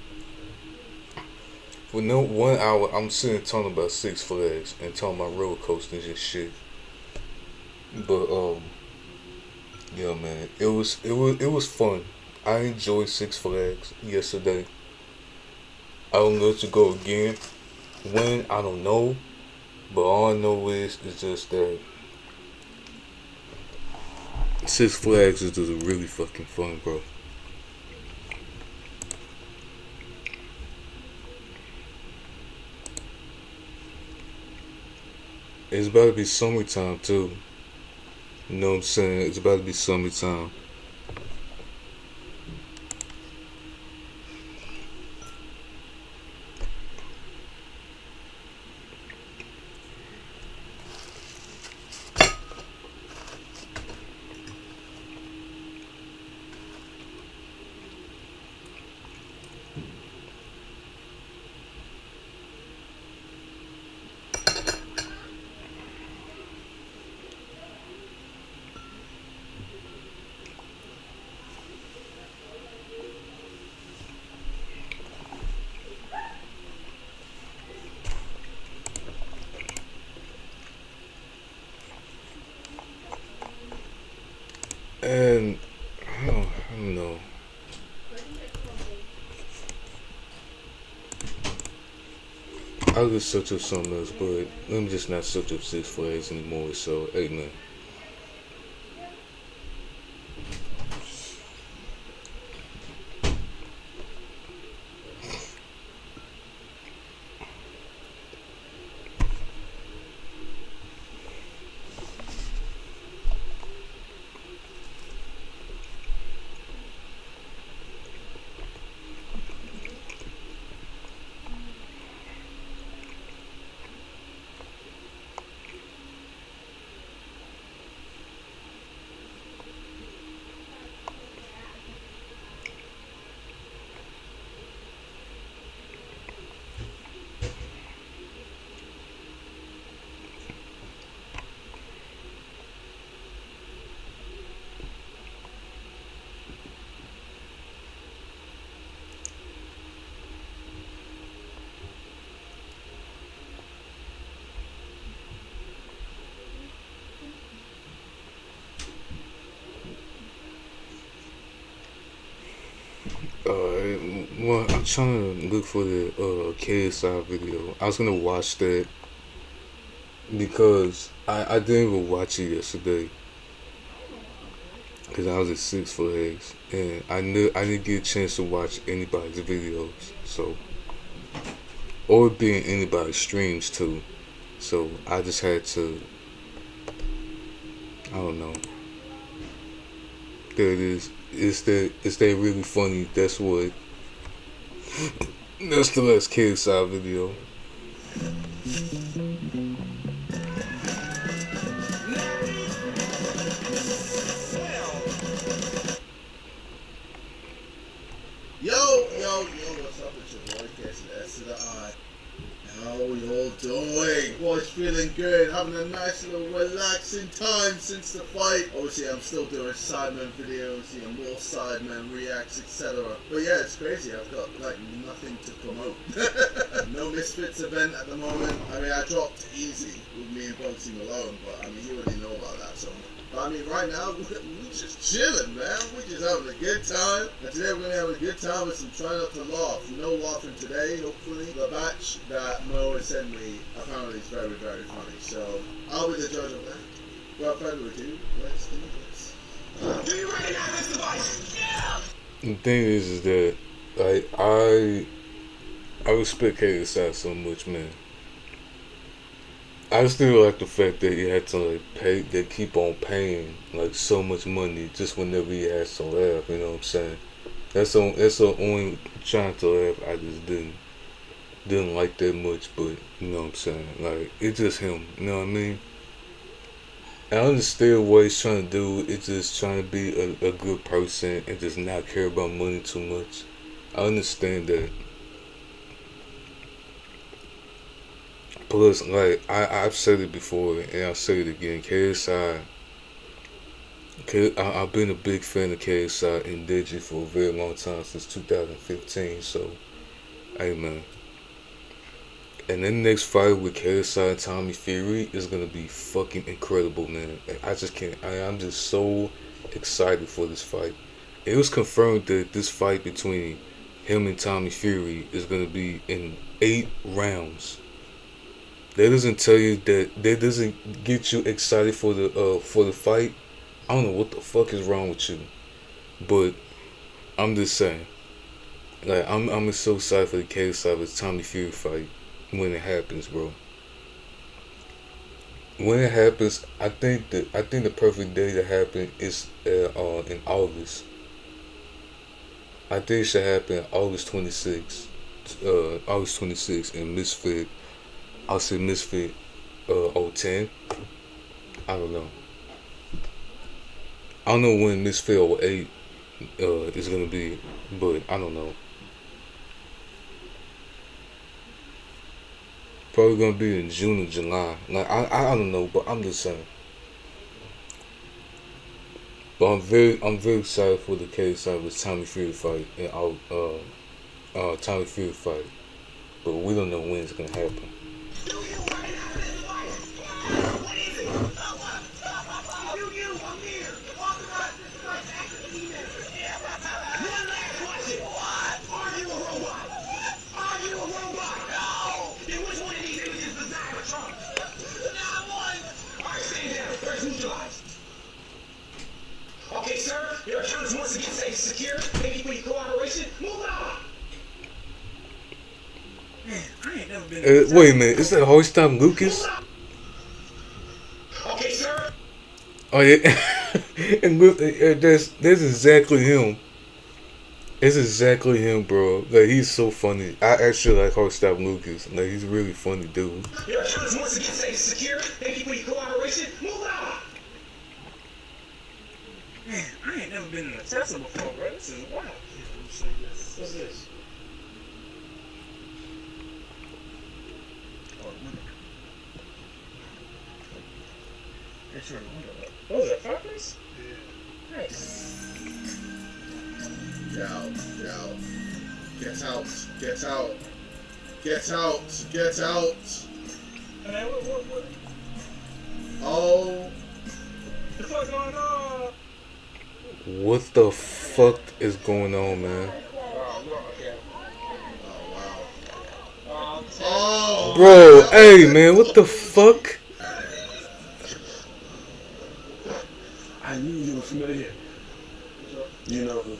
for no 1 hour, I'm sitting talking about Six Flags and talking about roller coasters and shit. But yeah, man, it was fun. I enjoyed Six Flags yesterday. I don't know to go again. When I don't know, but all I know is just that Six Flags is just really fucking fun, bro. It's about to be summertime too. You know what I'm saying? It's about to be summertime. I could search up something else, but let me just not search up Six Flags anymore. So, hey man. Well, I'm trying to look for the KSI video. I was gonna watch that because I didn't even watch it yesterday because I was at Six Flags and I didn't get a chance to watch anybody's videos. So, or being anybody's streams too. So I just had to. I don't know. There it is. Is that really funny? That's what. That's the last KSI video. Yo, what's up? It's your boy, Casey, S to the I. How we all doing? Boys feeling good, having a nice little relaxing time since the fight. Obviously, I'm still doing Sidemen videos, more Sidemen reacts, etc. But yeah, it's crazy, I've got like nothing to promote. No Misfits event at the moment. I mean, I dropped Easy with me and Bugsy Malone, but I mean, you already know about that song. But I mean, right now, we're just chilling, man. We're just having a good time. And today we're going to have a good time with some try not to laugh. No laughing today, hopefully. The batch that Mo has sent me apparently is very, very funny. So, I'll be the judge of that. Without further ado, let's do this. Do you recognize this device? Yeah! The thing is that like I respect KSI so much, man. I still like the fact that he had to like pay, they keep on paying like so much money just whenever he has to laugh. You know what I'm saying? That's the only trying to laugh I just didn't like that much. But you know what I'm saying? Like it's just him. You know what I mean? I understand what he's trying to do. It's just trying to be a good person and just not care about money too much. I understand that. Plus, like I've said it before and I'll say it again. I've been a big fan of KSI and Digi for a very long time, since 2015. So, hey man. And then the next fight with KSI and Tommy Fury is gonna be fucking incredible, man. I just can't. I'm just so excited for this fight. It was confirmed that this fight between him and Tommy Fury is gonna be in 8 rounds. That doesn't tell you that doesn't get you excited for the fight. I don't know what the fuck is wrong with you, but I'm just saying, like I'm so excited for the KSI vs Tommy Fury fight when it happens, bro. When it happens, I think the perfect day to happen is in August. I think it should happen August 26th. August 26th in Misfit. I'll say Misfit 010. I don't know. I don't know when Misfit 08 is gonna be, but I don't know. Probably gonna be in June or July. Like I don't know, but I'm just saying. But I'm very excited for the KSI with Tommy Fury fight and Tommy Fury fight. But we don't know when it's gonna happen. Do you recognize this device? What is it? Do you, Amir, authorize this device to access emails? One last question. What? Are you a robot? Are you a robot? No! Then which one Wait a minute, is that Hardstop Lucas? Okay, sir. Oh yeah, and look, that's exactly him. It's exactly him, bro. Like he's so funny. I actually like Hardstop Lucas. Like he's a really funny dude. Your account is once again safe and secure. Thank you for your cooperation. Move out. Man, I ain't never been in a Tesla before, bro. This is wild. What's this? Those are fuckers? Yeah. Nice. Get out. Get out. Get out. Get out. Get out. Man, what Oh. the fuck's going on? What the fuck is going on, man? Oh. Bro, hey man, what the fuck? I knew you were familiar. You know who?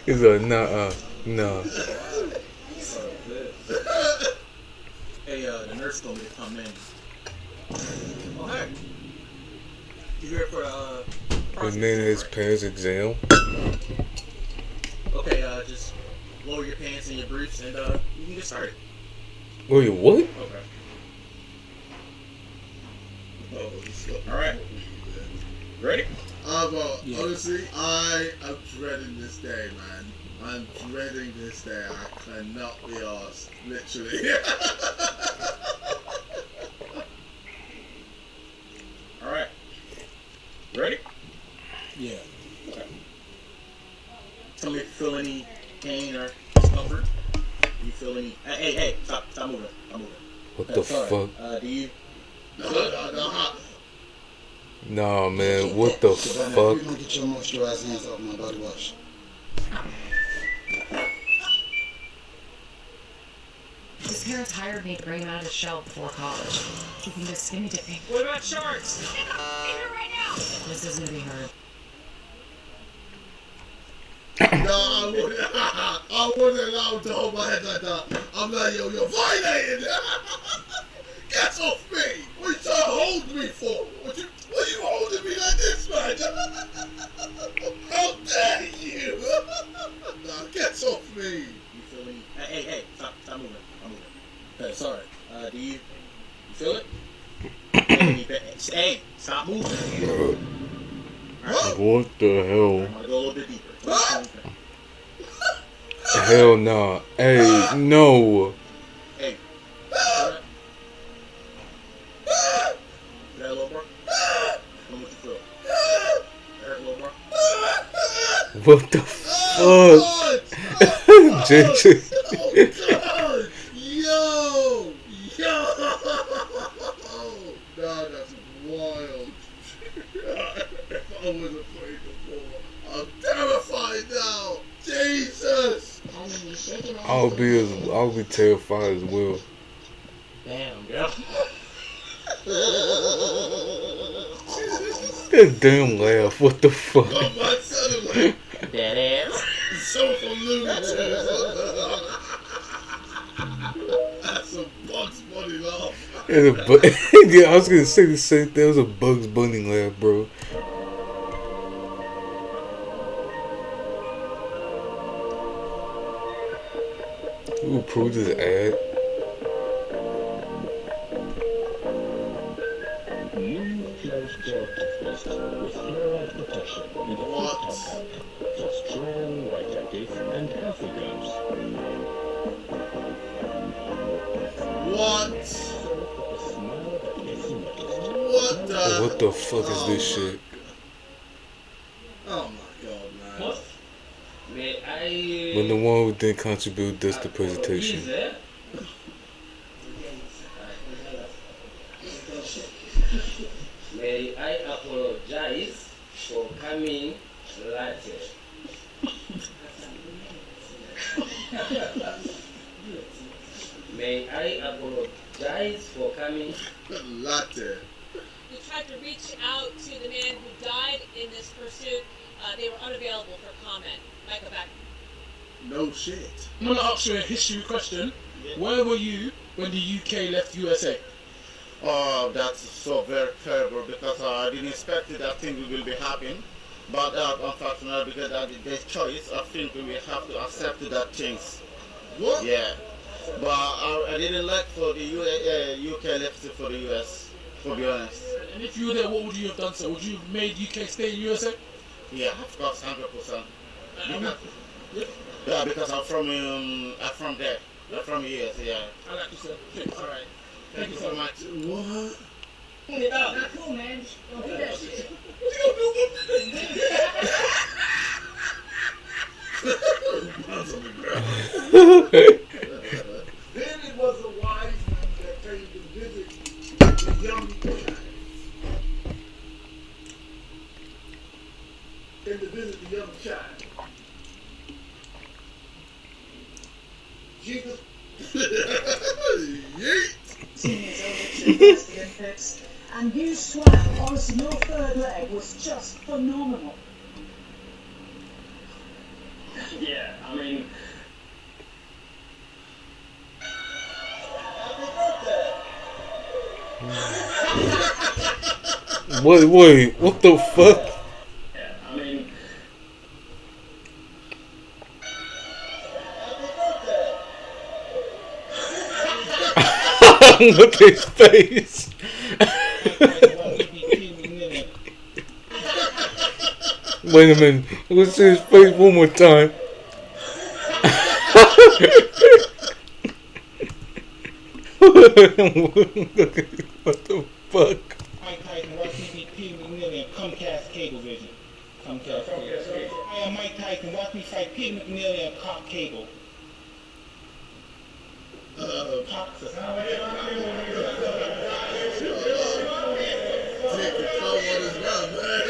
He's like, nah. Hey, the nurse told me to come in. Oh, hey. You here for, His name is parents' exam. Okay, just lower your pants and your briefs and, you can get started. Wait, what? Okay. Alright. Ready? Yeah. Honestly, I am dreading this day, man. I'm dreading this day. I cannot be arsed. Literally. Alright. Ready? Yeah. Okay. Tell me if you feel any pain or discomfort. Do you feel any... Hey, stop moving. Stop moving. What the Sorry. fuck? Do you... No. Nah, man, what the If you fuck? don't get your moisturized hands off my body wash. His parents hired me to bring him out of his shell before college. He can do skinny dipping. What about sharks? This isn't gonna be hard. No, I wouldn't allow him to hold my head like that. I'm like, yo, you're violating. Get off me! What are you trying to hold me for? What you holding me like this, man? How dare you? Nah, get off me! You feel me? Hey, stop moving. I'm moving. Okay, sorry. Do you feel it? Hey, stop moving. Alright, What the hell? I'm gonna go a little bit deeper. Hell nah. Hey, no. Hey. That a little more? Let me feel. That hurt a little more? What the fuck? JJ. Oh God! Yo! Nah, that's wild. If I was afraid before, I'm terrified now. Jesus! I'll be terrified as well. Damn, girl. That damn laugh. What the fuck? Oh, my son, like, Dead ass. so from Looney Tunes. That's a Bugs Bunny laugh. Yeah, I was gonna say the same thing. It was a Bugs Bunny laugh, bro. Who approved this ad? New closed door toothpaste with fluoride protection and a What? top coat for strong white teeth and healthy gums. What? So for a smile that gets you noticed. What the? What the fuck is this shit? Oh my God, man. What? May I... When the one who didn't contribute does the presentation. May I apologize for coming late? May I apologize for coming? Latte. We tried to reach out to the man who died in this pursuit. They were unavailable for comment. Michael back. No shit. I'm gonna ask you a history question. Where were you when the UK left USA? Oh, that's so very terrible because I didn't expect that thing will be happening. But unfortunately, because that is the choice, I think we will have to accept that things. What? Yeah. But I didn't like for the UK left for the US, to be honest. And if you were there, what would you have done, sir? Would you have made UK stay in USA? Yeah, of course, 100%. Yeah. Because I'm from there. I'm from US, yeah. I like you, sir. Thanks. All right. Thank you so much. What? Not cool, man. Don't do that shit. Hands on the ground. Then it was a wise man that came to visit the young child. Came to visit the young child. Jesus. Yeet. Years old at University and Fix, and you swam. Honestly, your third leg was just phenomenal. Yeah, I mean, Wait, what the fuck? yeah, I mean, Look at his face. Wait a minute. Let's see his face one more time. What the fuck? Mike Tyson, watch me beat Peter McNeely on Comcast Cablevision. Comcast Cable. I am Mike Tyson, watch me fight Peter McNeely on Cox Cable. Cox. Take the cover on his mouth, man.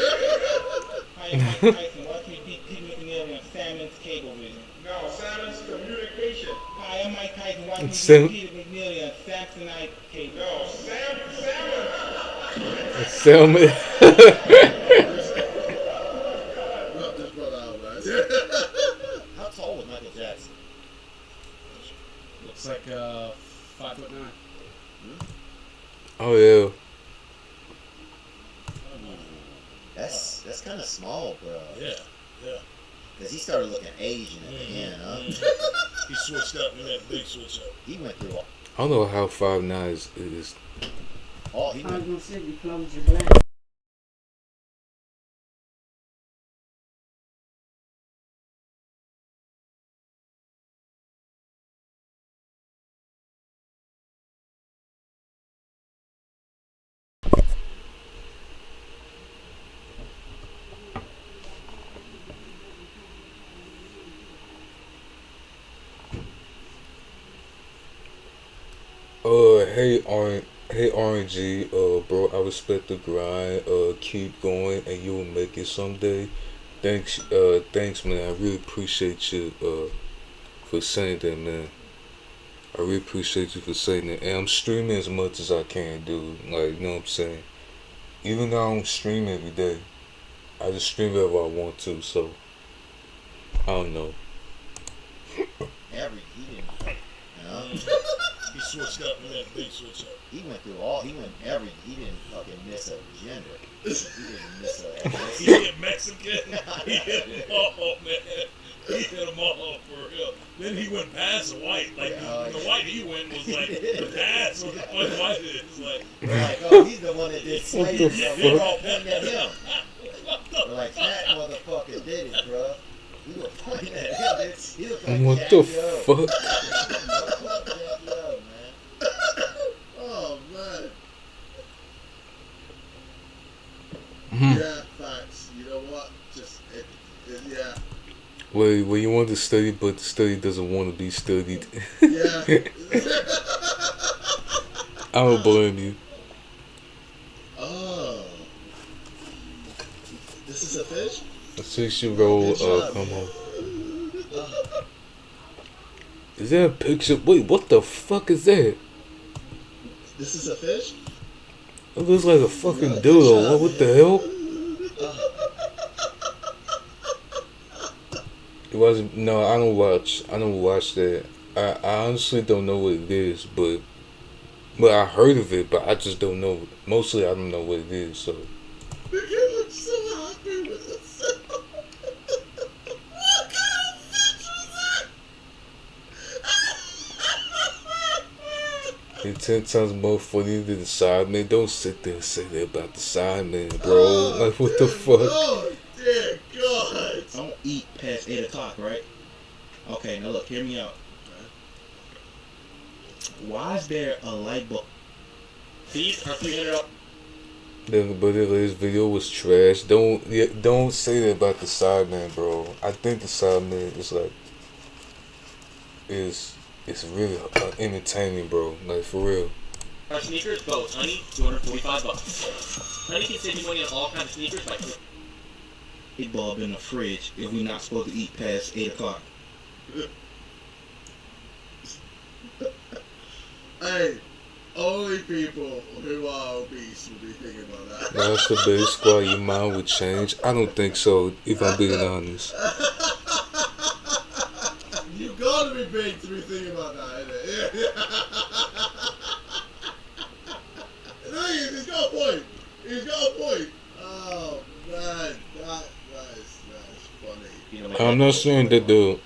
I am Mike Tyson, watch me beat Peter McNeely on Salmon's Cablevision. No, Salmon's communication. I am Mike Tyson, watch me Sam- beat Peter McNeely on Samsonite Cable. No, Salmon. Salmon. Help this brother out, man. How tall was Michael Jackson? Looks like 5'9". Oh yeah. That's kind of small, bro. Yeah. Because he started looking Asian at the end, huh? He switched up. He had a big switch up. He went through I don't know how 5'9" is. all. He I was went. gonna say, you close your black. Hey RNG, bro, I respect the grind. Keep going, and you'll make it someday. Thanks, man. I really appreciate you, for saying that, man. I really appreciate you for saying that. And I'm streaming as much as I can, dude. Like, you know what I'm saying? Even though I don't stream every day, I just stream whenever I want to. So, I don't know. He didn't. You know? He switched up. He had a big switch up. He went through all. He didn't fucking miss a gender. He didn't miss a. He hit Mexican. He hit them all, man. He hit them all for real. Then he went past the white. Like the white he went was like the pass what the fuck white is. Like, oh, he's the one that did What slavery. the Bro. fuck? We're all pointing at him. We're like, that motherfucker did it, bro. We were pointing at him. He looked like What Jackie the O. fuck? Jackie O, man. Oh, man. Mhm. Yeah, facts. You know what? Just, yeah. Well, you want to study, but the study doesn't want to be studied. Yeah. I don't blame you. Oh. This is a fish? A 6-year-old, come home. Is that a picture? Wait, what the fuck is that? This is a fish? It looks like a fucking dildo. What the hell? It wasn't. No, I don't watch. I don't watch that. I honestly don't know what it is, but I heard of it, but I just don't know. Mostly, I don't know what it is. So. The kid looks so happy with himself. What kind of bitch was that? It's 10 times more funny than the Sidemen. Don't sit there and say that about the Sidemen, bro. Like, what the fuck? Oh, dear God. I don't eat past 8 o'clock, right? Okay, now look, hear me out. Why is there a light bulb? These are 300 up. But his video was trash. Don't say that about the Sidemen, bro. I think the Sidemen is like it's really entertaining, bro. Like for real. Our sneakers, both, honey, $245. Honey can save you money on all kinds of sneakers by Light bulb in the fridge if we're not supposed to eat past 8 o'clock. Hey, only people who are obese will be thinking about that. That's the big squad. Your mind would change. I don't think so. If I'm being honest. You gotta be big to be thinking about that, innit? The thing is, he's got a point. He's got a point. Oh man, that's funny. I'm not saying that the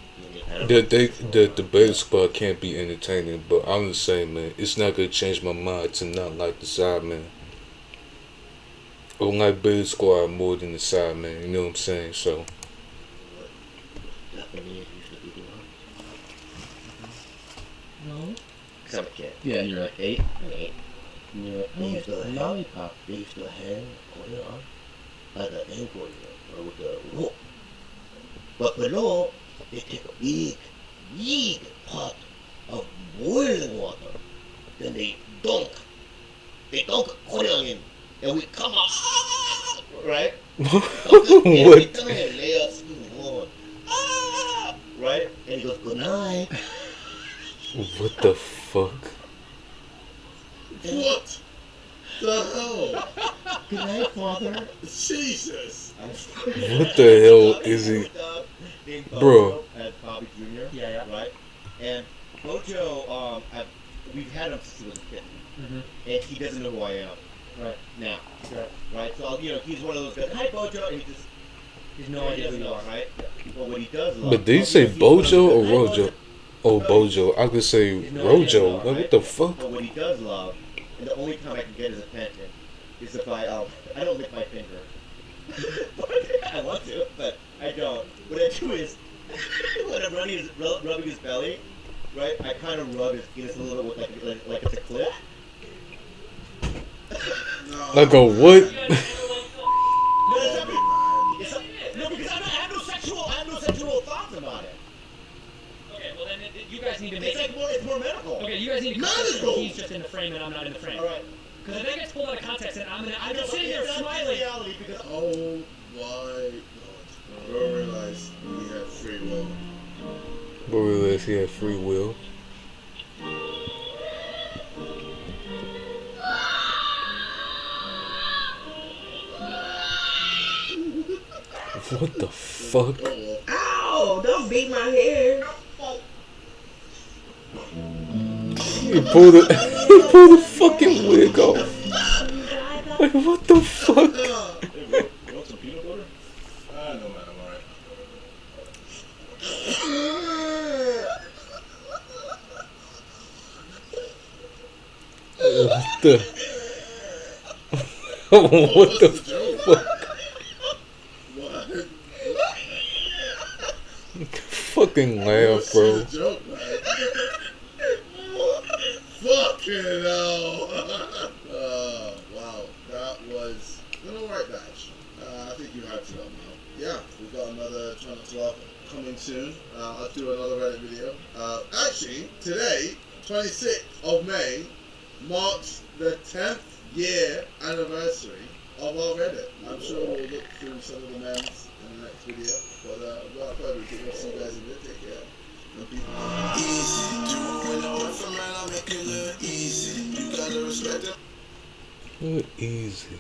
beta squad can't be entertaining, but I'm just saying, man, it's not gonna change my mind to not like the Sidemen. I don't like beta squad more than the Sidemen. You know what I'm saying? So. No. Because I'm a kid. Yeah, you're like 8. I'm 8. Yeah, They used to have lollipop. They used to have on your arm like an ankle with the rope. But below, they take a big pot of boiling water. Then they dunk coriander in, and we come out, right? What? We come here and lay us on, right? And he goes, good night. What the fuck? What the hell? Good night, Father. Jesus. What the hell is he? Bro. At Bobby Jr. Yeah. Right? And Bojo, we've had him since he was a kid. And he doesn't know who I am. Right. Now. Right? So, he's one of those guys, hi Bojo, and he has no idea who you are, right? But what he does love. But did you say Bojo or Rojo? Oh, Bojo. I could say Rojo. Like, what the fuck? But what he does love, and the only time I can get his attention, is if I don't lick my finger. I want to, but I don't. What I do is, when I'm rubbing his belly, right, I kind of rub his penis a little bit with like it's a clip. Like a what? No, because I have no sexual thoughts about it. Okay, well then you guys need to make it's more medical. Okay, you guys need to medical. He's just in the frame and I'm not in the frame. All right. Because if that gets pulled out of context, then I'm just sitting here smiling. Reality because Oh my God. Bro realized he had free will. But realized he had free will. What the fuck? Ow! Don't beat my hair. He pulled the fucking wig off. Like, what the fuck? You want some peanut butter? No, man, I'm alright. What the? What the fuck? Fucking laugh, bro. Joke, man. Fucking hell. Wow. That was an alright batch. I think you hyped it up now. Yeah, we've got another 10 o'clock coming soon. I'll do another Reddit video. Actually, today, 26th of May, marks the 10th year anniversary of our Reddit. I'm sure we'll look through some of the memes in the next video. But without further ado, we'll see you guys in a bit. Take care. Easy, doing away from man, I make it look easy. You gotta respect it. What easy?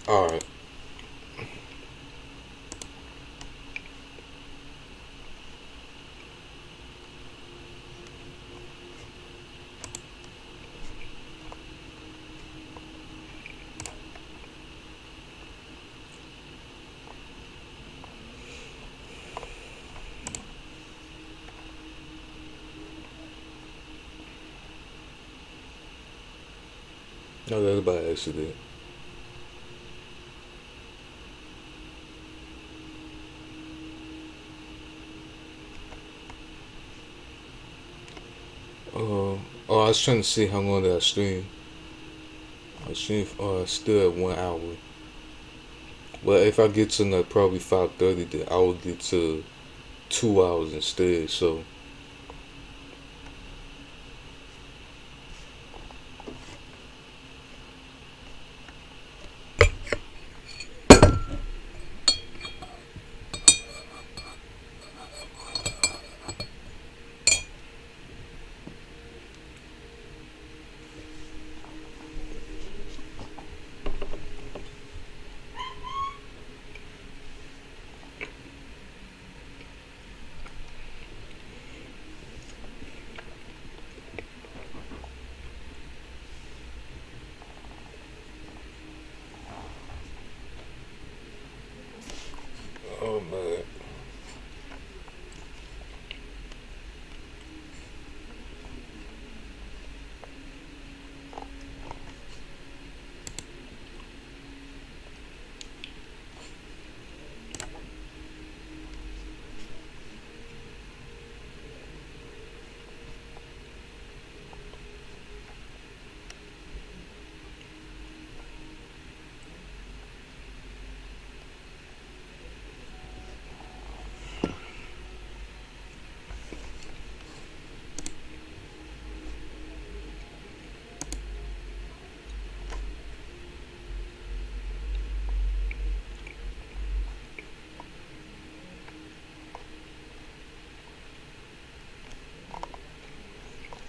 Alright. No, that's by accident. Oh, I was trying to see how long did I stream. I stream still at 1 hour. Well, if I get to like probably 5:30, then I will get to 2 hours instead. So oh man.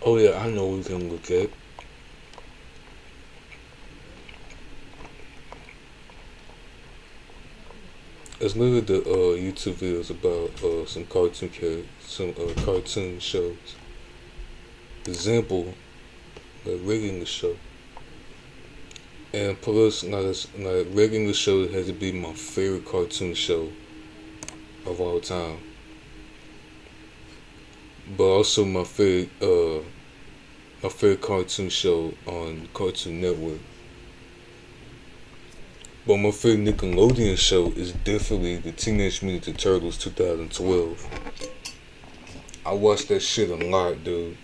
Oh yeah, I know what we can look at. Let's look at the YouTube videos about some cartoon shows. Example, like regular show. And plus, like regular show has to be my favorite cartoon show of all time. But also my favorite cartoon show on Cartoon Network. But my favorite Nickelodeon show is definitely the Teenage Mutant Ninja Turtles 2012. I watched that shit a lot, dude.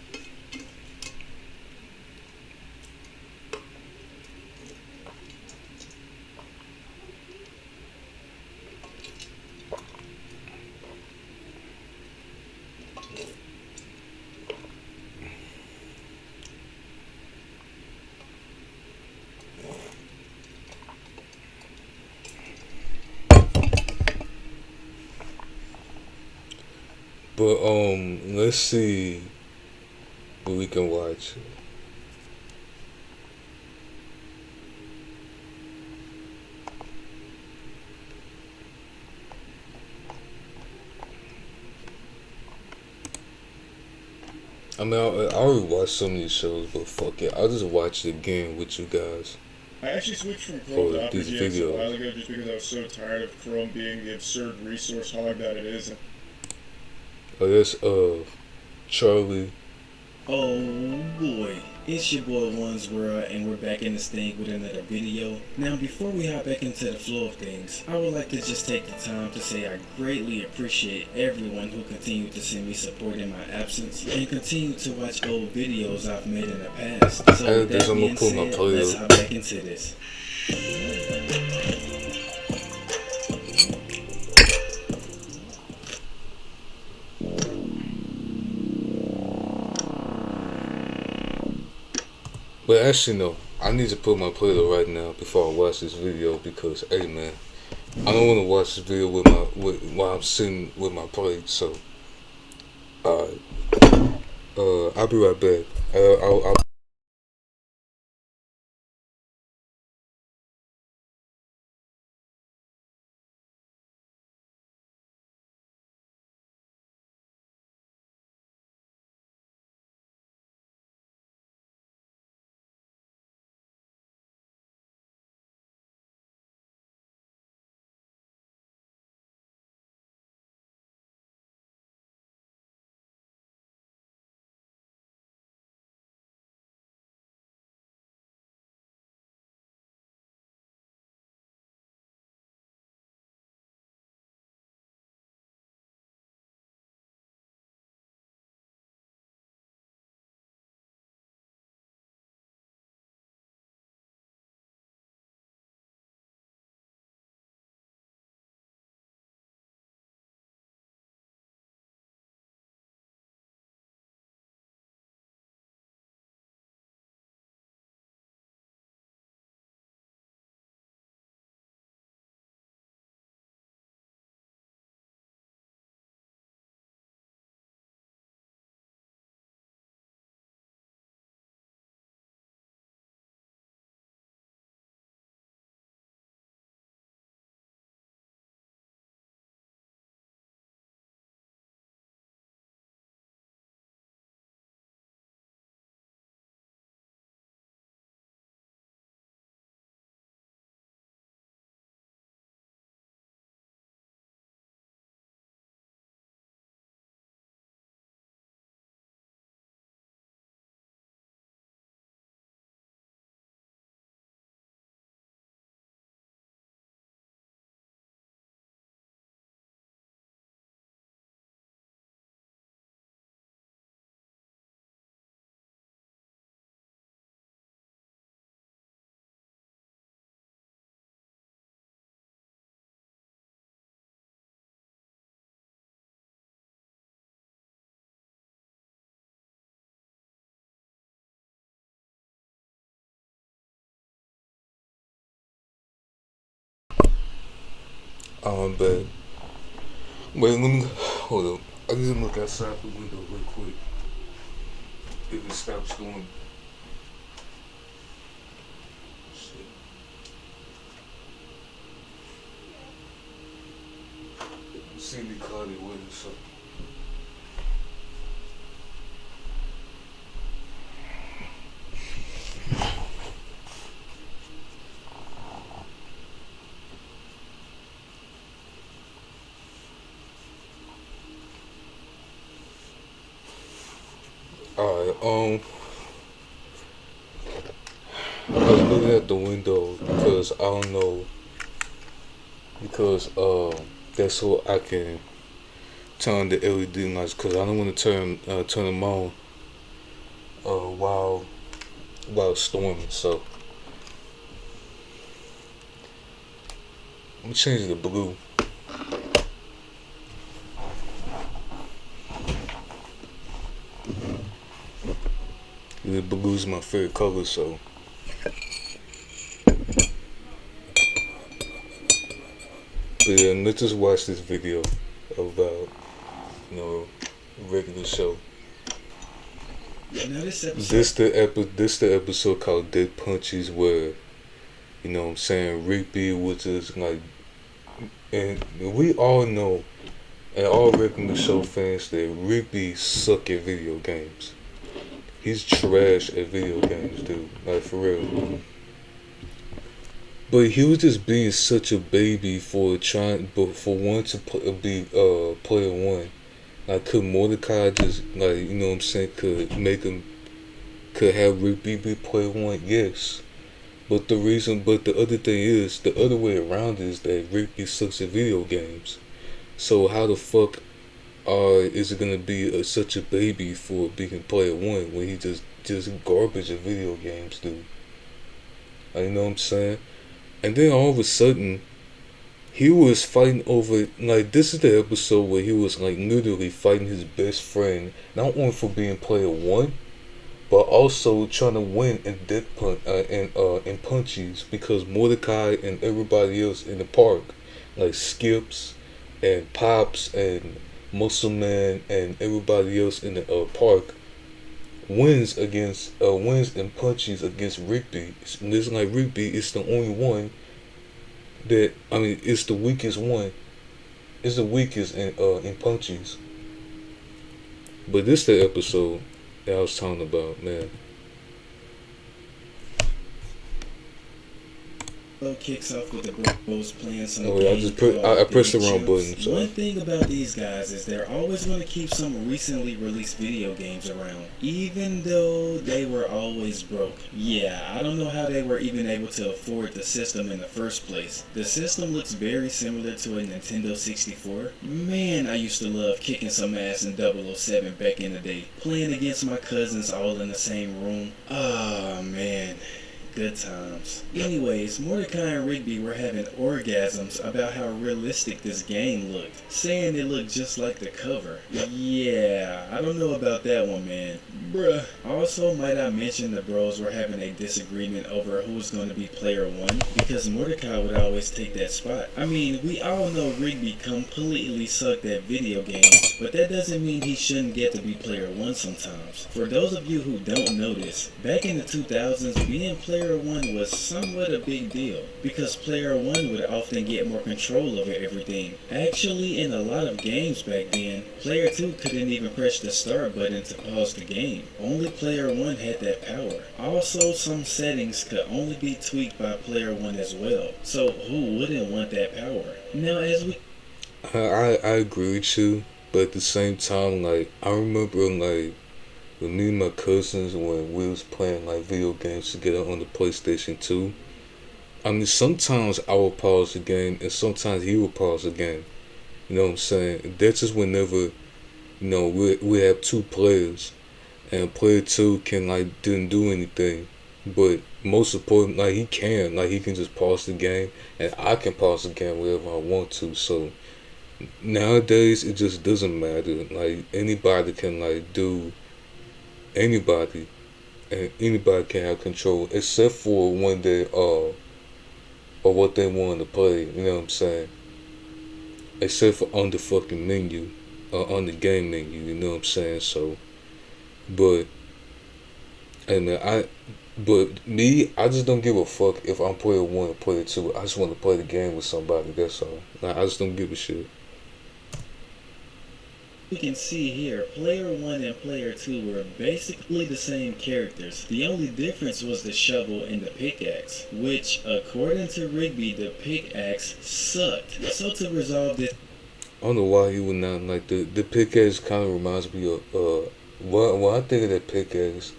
But let's see what we can watch. I mean, I already watched some of these shows, but fuck it, I'll just watch it again with you guys. I actually switched from Chrome to these OpenGX a while videos. ago just because I was so tired of Chrome being the absurd resource hog that it is. Oh, that's Charlie. Oh boy, it's your boy One's World, and we're back in this thing with another video. Now, before we hop back into the flow of things, I would like to just take the time to say I greatly appreciate everyone who continued to send me support in my absence and continue to watch old videos I've made in the past. So with that being said, let's hop back into this. But actually, no. I need to put my playlist right now before I watch this video because, hey man, I don't want to watch this video while I'm sitting with my plate. So, I'll be right back. I'll But wait, let me hold up. I need to look outside the window real quick. If it stops going. Shit. See the cloudy weather, so. Alright, I was looking at the window because I don't know, because that's so I can turn the LED lights, because I don't want to turn them on while it's storming. So I'm changing the blue. The blue is my favorite color, so. But yeah, let's just watch this video about, regular show. Now this episode. This the episode called Dead Punches, where, I'm saying, Rigby was just like, and we all know, and all regular show fans, that Rigby suck at video games. He's trash at video games, dude. Like, for real. But he was just being such a baby for one to be player one. Like, could Mordecai just, like, could have Rigby be player one? Yes. But the other thing is, the other way around is that Rigby sucks at video games. So how the fuck is it gonna be such a baby for being player one when he just garbage at video games, dude? Like, you know what I'm saying? And then all of a sudden, he was fighting over, like, this is the episode where he was, like, literally fighting his best friend, not only for being player one, but also trying to win in in punches, because Mordecai and everybody else in the park, like Skips and Pops and Muscle Man and everybody else in the park, wins in punches against Rigby. It's like Rigby is the only one it's the weakest one. It's the weakest in punches. But this the episode that I was talking about, man. Kicks off with the bros playing some I pressed the wrong button. So. One thing about these guys is they're always going to keep some recently released video games around, even though they were always broke. Yeah, I don't know how they were even able to afford the system in the first place. The system looks very similar to a Nintendo 64. Man, I used to love kicking some ass in 007 back in the day, playing against my cousins all in the same room. Oh man. Good times. Anyways, Mordecai and Rigby were having orgasms about how realistic this game looked, saying it looked just like the cover. Yeah, I don't know about that one, man. Bruh. Also, might I mention the bros were having a disagreement over who was going to be player one, because Mordecai would always take that spot. I mean, we all know Rigby completely sucked at video games, but that doesn't mean he shouldn't get to be player one sometimes. For those of you who don't know this, back in the 2000s, being player one was somewhat a big deal, because player one would often get more control over everything. Actually, in a lot of games back then, player two couldn't even press the start button to pause the game. Only player one had that power. Also, some settings could only be tweaked by player one as well, so who wouldn't want that power? Now, as we I agree with you, but at the same time, like, I remember, like, with me and my cousins, when we was playing, like, video games together on the PlayStation 2, I mean, sometimes I would pause the game, and sometimes he would pause the game. You know what I'm saying? That's just whenever, we have two players, and player two didn't do anything. But most important, he can just pause the game, and I can pause the game wherever I want to. So nowadays, it just doesn't matter. Like, anybody can, do anybody, and anybody can have control, except for when they or what they want to play. You know what I'm saying? except for on the fucking menu, on the game menu. You know what I'm saying? So, but and but me, I just don't give a fuck if I'm player one or player two. I just want to play the game with somebody. That's all. Like, I just don't give a shit. You can see here, Player 1 and Player 2 were basically the same characters. The only difference was the shovel and the pickaxe, which, according to Rigby, the pickaxe sucked. So to resolve this, I don't know why he would not like the pickaxe. Kind of reminds me of when I think of that pickaxe,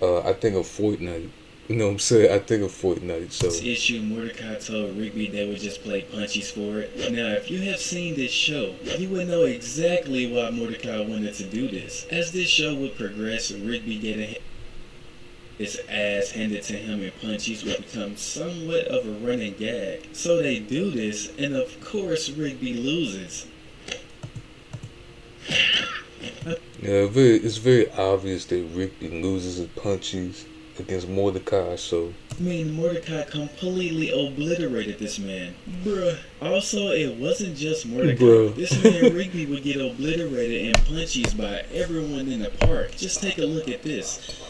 I think of Fortnite. You know what I'm saying? I think of Fortnite. So issue, Mordecai told Rigby they would just play punchies for it. Now, if you have seen this show, you would know exactly why Mordecai wanted to do this. As this show would progress, Rigby getting his ass handed to him in punchies would become somewhat of a running gag. So they do this, and of course Rigby loses. yeah, it's very obvious that Rigby loses his punchies against Mordecai. So I mean, Mordecai completely obliterated this man. Bruh. Also, it wasn't just Mordecai. Bruh. This man Rigby would get obliterated in punchies by everyone in the park. Just take a look at this.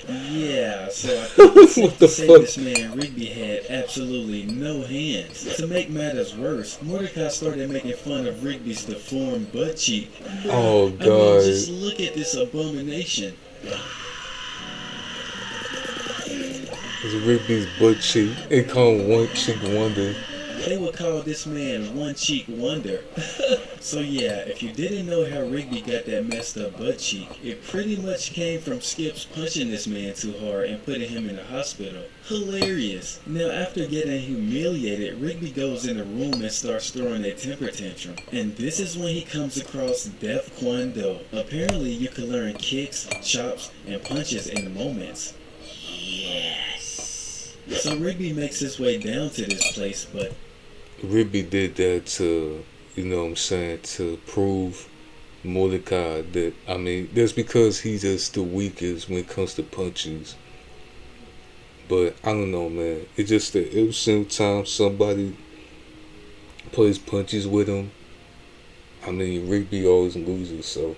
Yeah, so I think it's safe to say this man Rigby had absolutely no hands. To make matters worse, Mordecai started making fun of Rigby's deformed butt cheek. Oh I god. mean, just look at this abomination. It's Rigby's butt cheek. They call him One Cheek Wonder. They would call this man One Cheek Wonder. So yeah, if you didn't know how Rigby got that messed up butt cheek, it pretty much came from Skips punching this man too hard and putting him in the hospital. Hilarious. Now after getting humiliated, Rigby goes in the room and starts throwing a temper tantrum. And this is when he comes across Def Kwon Do. Apparently you can learn kicks, chops, and punches in moments. Yes. So Rigby makes his way down to this place, but Rigby did that to, you know what I'm saying, to prove Mordecai that, I mean, that's because he's just the weakest when it comes to punches. But I don't know, man. It just that every single time somebody plays punches with him, I mean, Rigby always loses, so.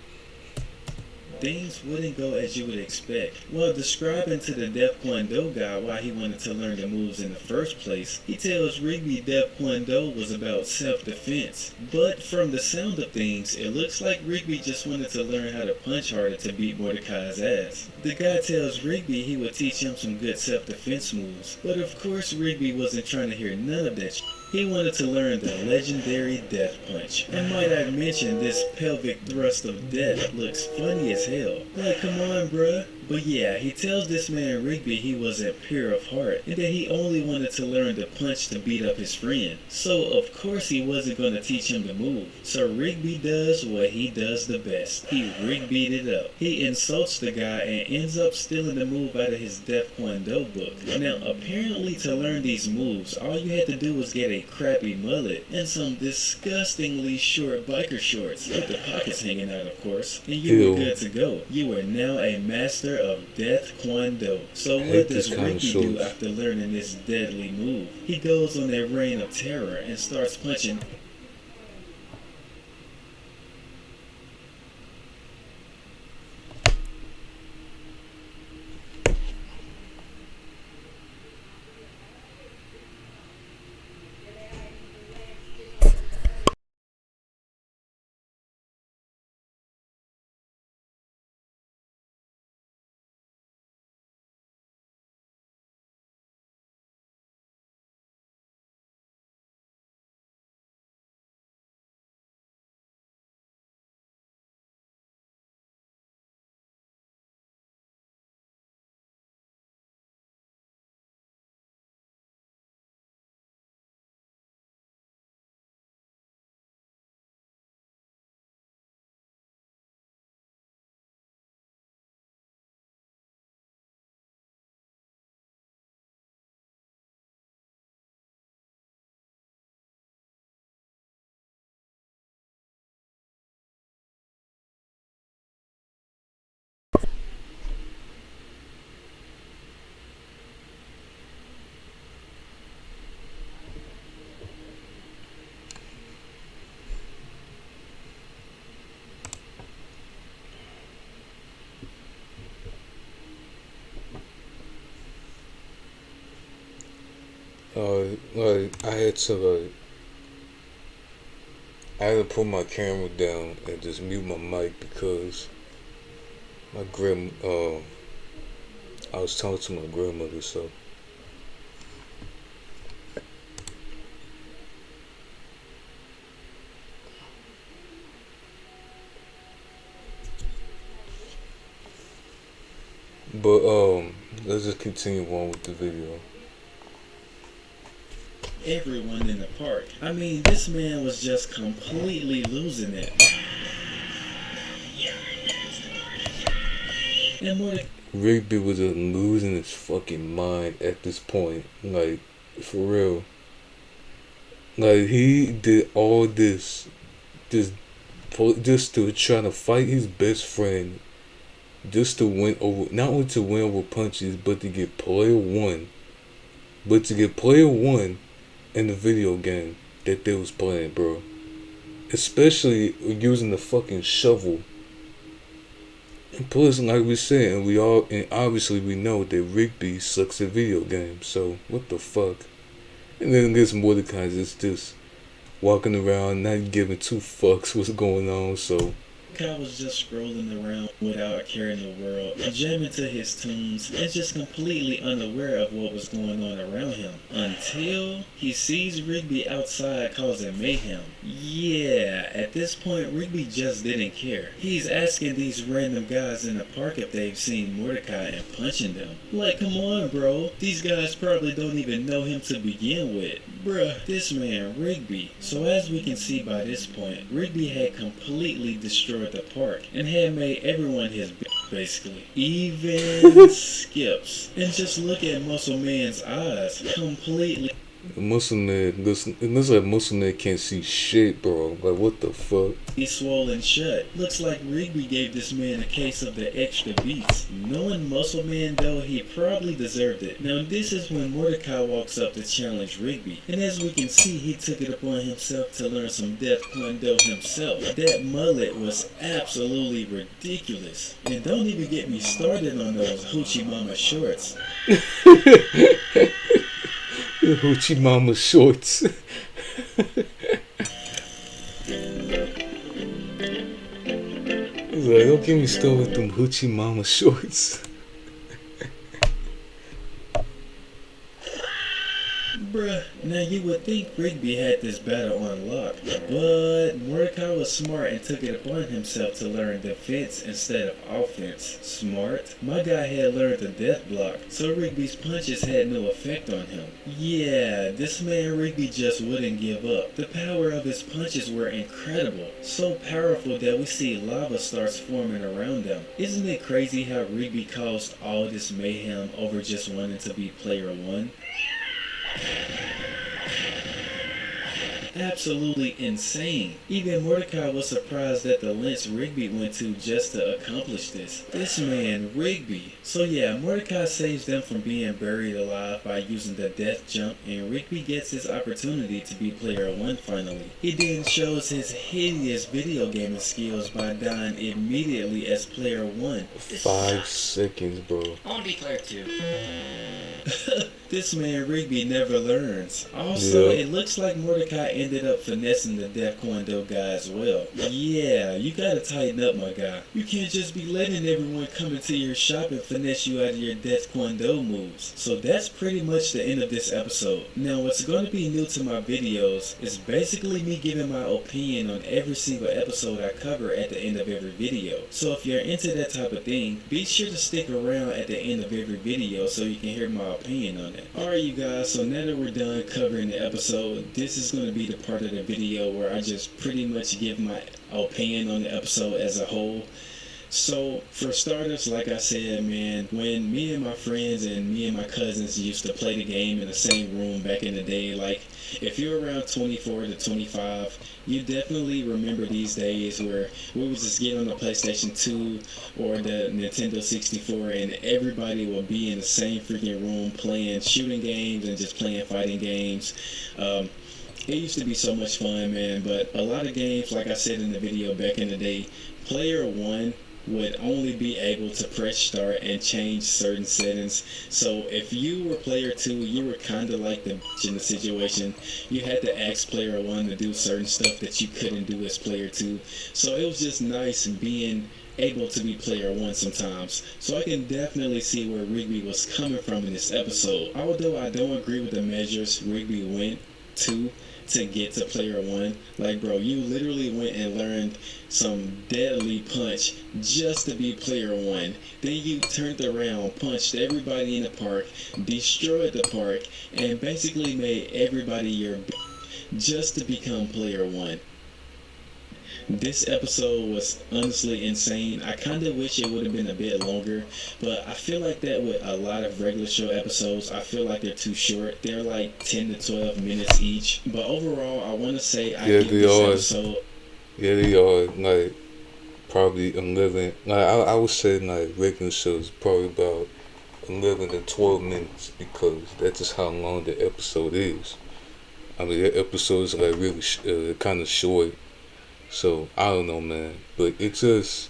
things wouldn't go as you would expect. While describing to the Def Kwon Do guy why he wanted to learn the moves in the first place, he tells Rigby Def Kwon Do was about self-defense. But from the sound of things, it looks like Rigby just wanted to learn how to punch harder to beat Mordecai's ass. The guy tells Rigby he would teach him some good self-defense moves, but of course Rigby wasn't trying to hear none of that shit. He wanted to learn the legendary Death Punch. And might I mention, this pelvic thrust of death looks funny as hell. Like, come on, bruh. But yeah, he tells this man Rigby he wasn't pure of heart, and that he only wanted to learn the punch to beat up his friend. So of course he wasn't going to teach him the move. So Rigby does what he does the best. He Rigby'd it up. He insults the guy and ends up stealing the move out of his Def Kwon Do book. Now apparently to learn these moves, all you had to do was get a crappy mullet and some disgustingly short biker shorts, with the pockets hanging out of course, and you were good to go. You are now a master of Death Kwon Do. So what does Rigby do after learning this deadly move? He goes on a reign of terror and starts punching like I had to put my camera down and just mute my mic because my I was talking to my grandmother, so. But let's just continue on with the video. Everyone in the park. I mean, this man was just completely losing it. And what? Rigby was just losing his fucking mind at this point. Like, for real. Like, he did all this just to try to fight his best friend, just to win over, not only to win over punches, but to get player one. But to get player one in the video game that they was playing, bro. Especially using the fucking shovel. And plus, like we said, and obviously we know that Rigby sucks at video games, so what the fuck? And then there's Mordecai just walking around, not giving two fucks what's going on, so. I was just scrolling around without a care in the world, jamming to his tunes, and just completely unaware of what was going on around him. Until he sees Rigby outside causing mayhem. Yeah, at this point Rigby just didn't care. He's asking these random guys in the park if they've seen Mordecai and punching them. Like, come on, bro. These guys probably don't even know him to begin with. Bruh, this man, Rigby. So as we can see by this point, Rigby had completely destroyed the park and had made everyone his bitch, basically. Even Skips. And just look at Muscle Man's eyes. Completely. Muscle Man, it looks like Muscle Man can't see shit, bro. Like, what the fuck? He's swollen shut. Looks like Rigby gave this man a case of the extra beats. Knowing Muscle Man though, he probably deserved it. Now this is when Mordecai walks up to challenge Rigby. And as we can see, he took it upon himself to learn some Death Kwon-Do himself. That mullet was absolutely ridiculous. And don't even get me started on those Hoochie Mama shorts. Hoochie Mama shorts. He's like, don't get me started with them Hoochie Mama shorts. Bruh, now you would think Rigby had this battle on lock, but Mordecai was smart and took it upon himself to learn defense instead of offense. Smart? My guy had learned the death block, so Rigby's punches had no effect on him. Yeah, this man Rigby just wouldn't give up. The power of his punches were incredible, so powerful that we see lava starts forming around them. Isn't it crazy how Rigby caused all this mayhem over just wanting to be player one? Absolutely insane. Even Mordecai was surprised at the lengths Rigby went to just to accomplish this. This man, Rigby. So yeah, Mordecai saves them from being buried alive by using the death jump, and Rigby gets his opportunity to be player one finally. He then shows his hideous video gaming skills by dying immediately as player one. 5 seconds, bro. I want to be player two. This man Rigby never learns. Also, It looks like Mordecai ended up finessing the Death Kwon-Do guy as well. Yeah, you gotta tighten up, my guy. You can't just be letting everyone come into your shop and finesse you out of your Death Kwon-Do moves. So that's pretty much the end of this episode. Now, what's going to be new to my videos is basically me giving my opinion on every single episode I cover at the end of every video. So if you're into that type of thing, be sure to stick around at the end of every video so you can hear my opinion on it. Alright you guys, so now that we're done covering the episode, this is going to be the part of the video where I just pretty much give my opinion on the episode as a whole. So, for starters, like I said, man, when me and my friends and me and my cousins used to play the game in the same room back in the day, like, if you're around 24 to 25, you definitely remember these days where we would just get on the PlayStation 2 or the Nintendo 64 and everybody would be in the same freaking room playing shooting games and just playing fighting games. It used to be so much fun, man, but a lot of games, like I said in the video back in the day, player one would only be able to press start and change certain settings. So if you were player 2, you were kind of like the bitch in the situation. You had to ask player 1 to do certain stuff that you couldn't do as player 2. So it was just nice being able to be player 1 sometimes. So I can definitely see where Rigby was coming from in this episode. Although I don't agree with the measures Rigby went to get to player 1. Like, bro, you literally went and learned some deadly punch just to be player 1. Then you turned around, punched everybody in the park, destroyed the park, and basically made everybody your just to become player 1. This episode was honestly insane. I kind of wish it would have been a bit longer, but I feel like that with a lot of regular show episodes, I feel like they're too short. They're like 10 to 12 minutes each. But overall, I want to say I give this episode... Yeah, they are, like, probably 11. Like, I would say, like, regular shows probably about 11 to 12 minutes because that's just how long the episode is. I mean, the episode is, like, really kind of short. So I don't know, man, but it's just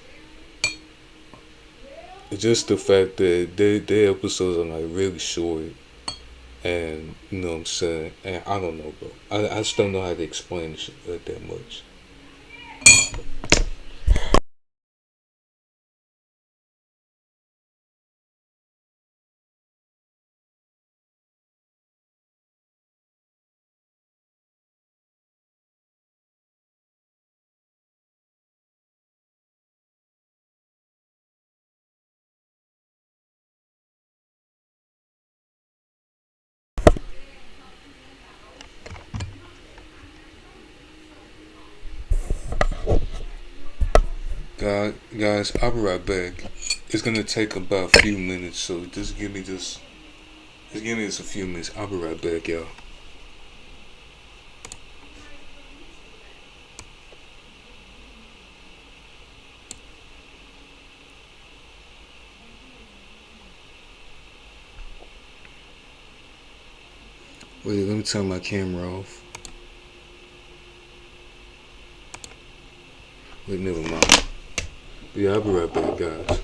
the fact that their episodes are like really short, and you know what I'm saying. And I don't know, bro. I just don't know how to explain this shit that much. Guys, I'll be right back. It's gonna take about a few minutes, so just give me just a few minutes. I'll be right back, y'all. Wait, let me turn my camera off. Wait, never mind. Yeah, I'll be right back, guys.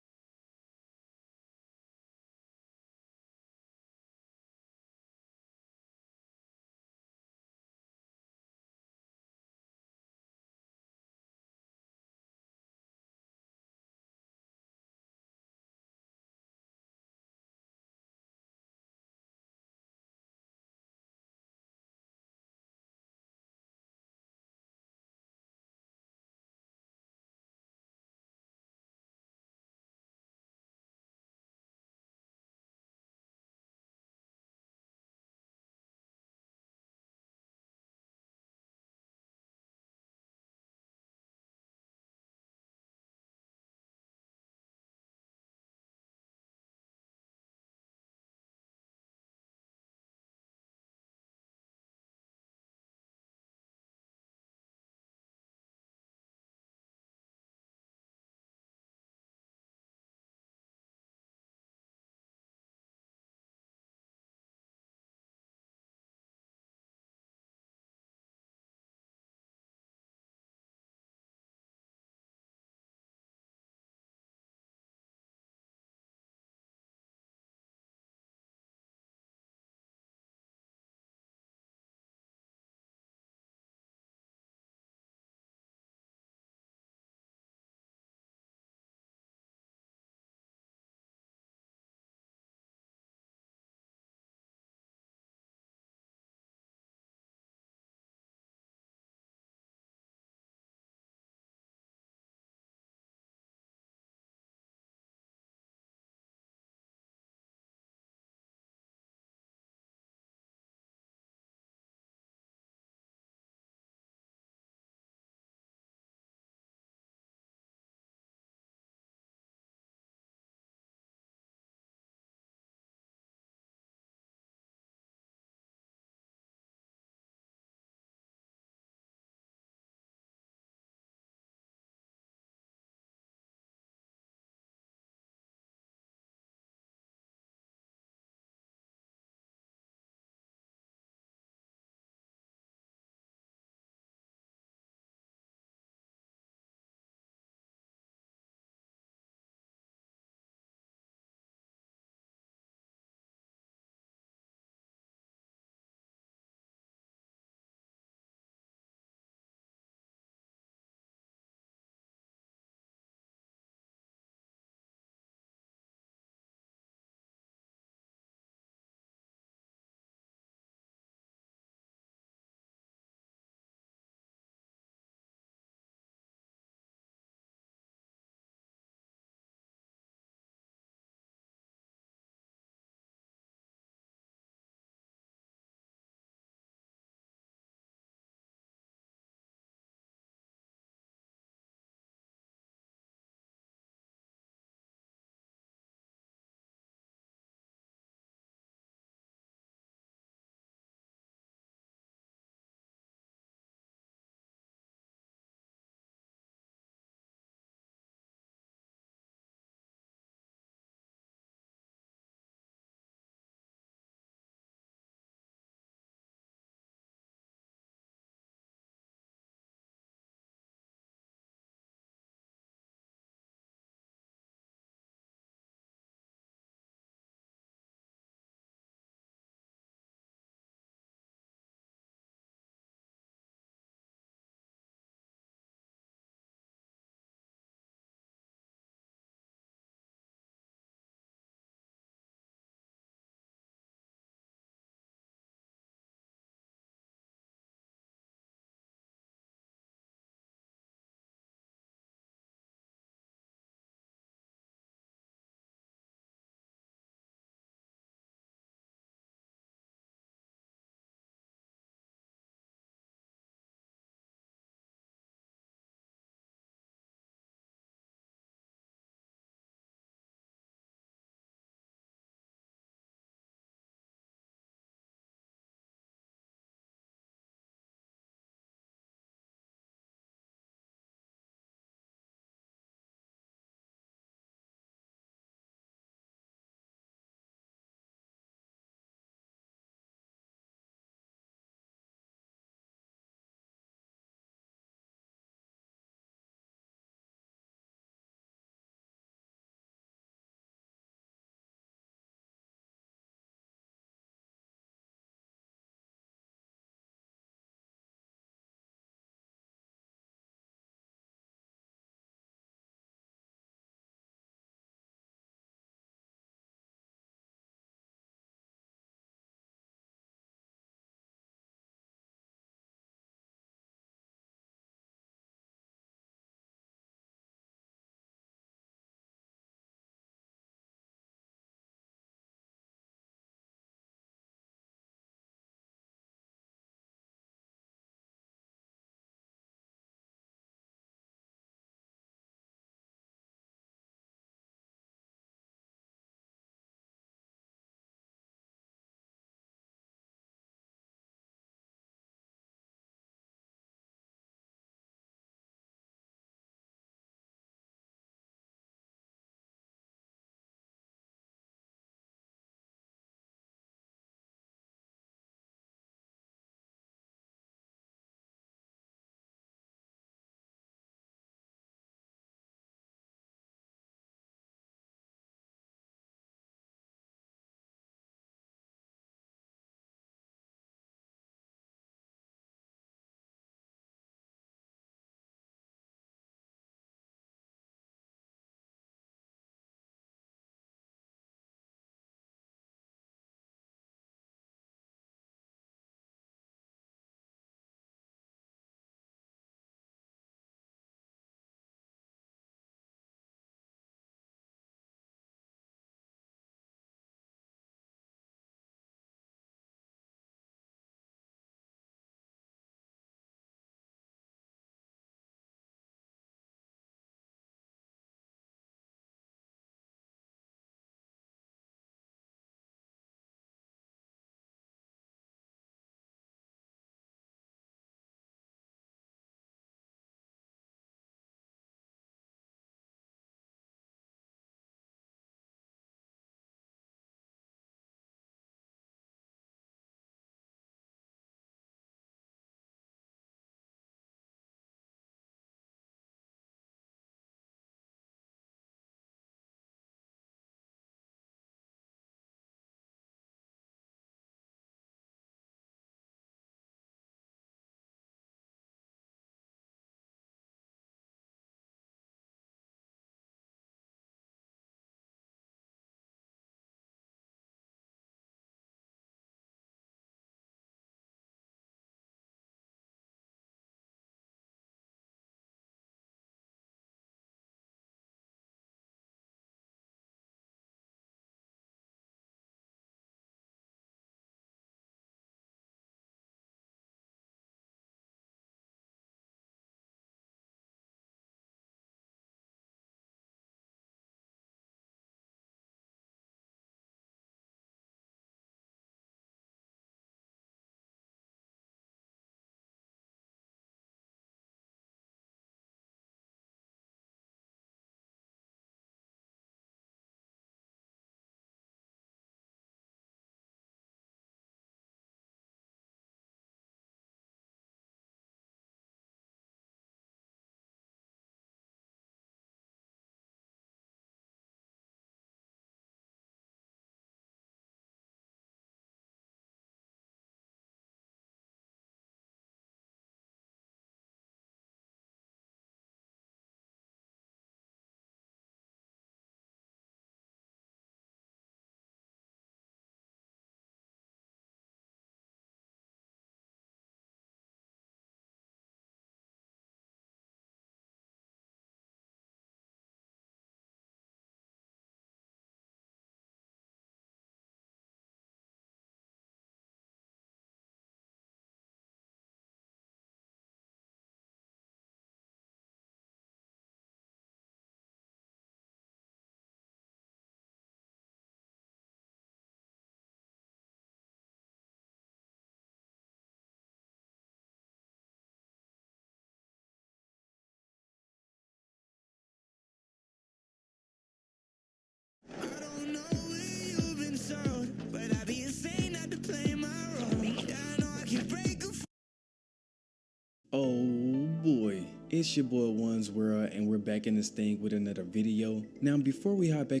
Oh boy, it's your boy One's World, and we're back in this thing with another video. Now, before we hop back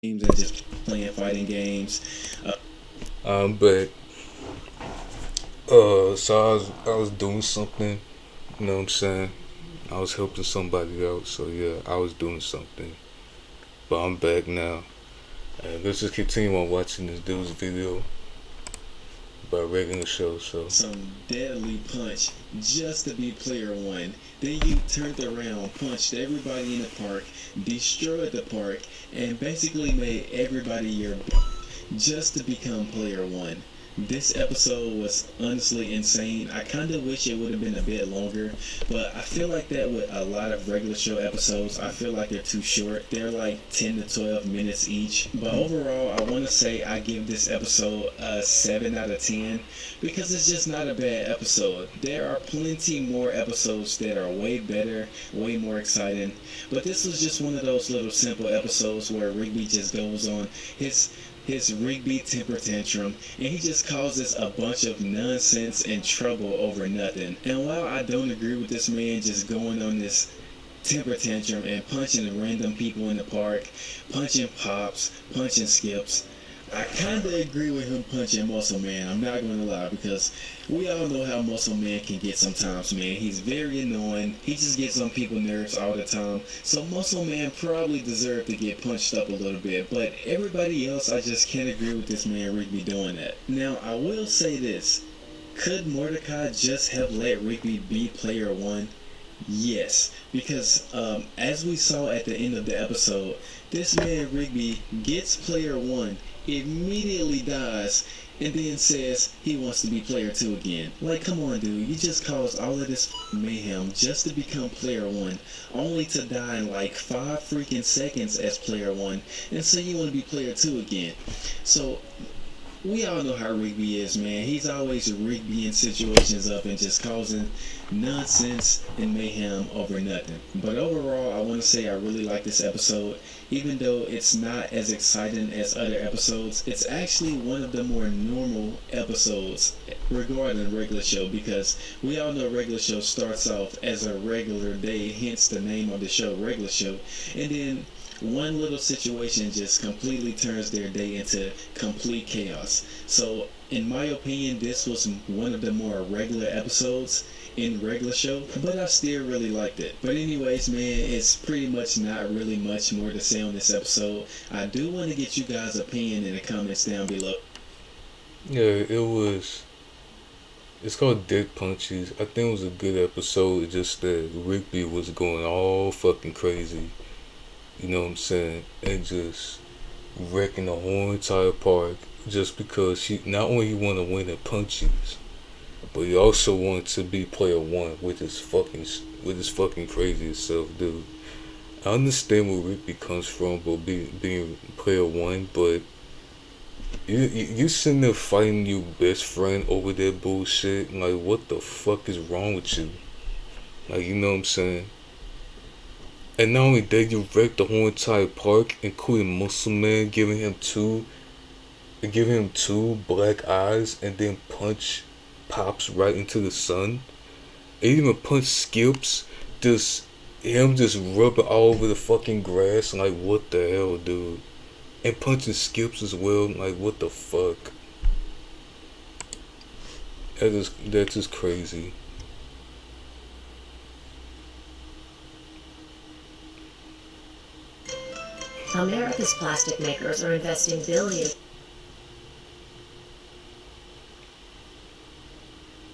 games and just playing fighting games, I'm back. So I was doing something, you know what I'm saying? I was helping somebody out, so yeah, I was doing something. But I'm back now. And let's just continue on watching this dude's video about regular show, so. Some deadly punch just to be player one. Then you turned around, punched everybody in the park, destroyed the park, and basically made everybody your just to become player one. This episode was honestly insane. I kind of wish it would have been a bit longer, but I feel like that with a lot of regular show episodes, I feel like they're too short. They're like 10 to 12 minutes each. But overall, I want to say I give this episode a 7 out of 10 because it's just not a bad episode. There are plenty more episodes that are way better, way more exciting, but this was just one of those little simple episodes where Rigby just goes on his Rigby temper tantrum, and he just causes a bunch of nonsense and trouble over nothing. And while I don't agree with this man just going on this temper tantrum and punching random people in the park, punching Pops, punching Skips, I kind of agree with him punching Muscle Man. I'm not going to lie, because we all know how Muscle Man can get sometimes, man. He's very annoying. He just gets on people's nerves all the time. So Muscle Man probably deserved to get punched up a little bit. But everybody else, I just can't agree with this man Rigby doing that. Now, I will say this. Could Mordecai just have let Rigby be player one? Yes, because as we saw at the end of the episode, this man Rigby gets player one, immediately dies, and then says he wants to be player two again. Like, come on, dude, you just caused all of this mayhem just to become player one, only to die in like 5 freaking seconds as player one, and so you want to be player two again. So we all know how Rigby is, man. He's always Rigbying situations up and just causing nonsense and mayhem over nothing. But overall, I want to say I really like this episode. Even though it's not as exciting as other episodes, it's actually one of the more normal episodes regarding regular show, because we all know regular show starts off as a regular day, hence the name of the show, regular show, and then one little situation just completely turns their day into complete chaos. So in my opinion, this was one of the more regular episodes in regular show, but I still really liked it. But anyways, man, it's pretty much not really much more to say on this episode. I do want to get you guys' opinion in the comments down below. Yeah, it's called Dick Punches. I think it was a good episode. It's just that Rigby was going all fucking crazy. You know what I'm saying? And just wrecking the whole entire park just because he not only want to win at punches, but he also wanted to be player one, which is fucking crazy itself, dude. I understand where Rigby comes from, but being player one, but you sitting there fighting your best friend over that bullshit. Like, what the fuck is wrong with you? Like, you know what I'm saying? And not only that, you wrecked the whole entire park, including Muscle Man, giving him two black eyes, and then punch Pops right into the sun. And even punch Skips, him just rubbing all over the fucking grass. Like, what the hell, dude? And punching Skips as well. Like, what the fuck? That's just crazy. America's plastic makers are investing billions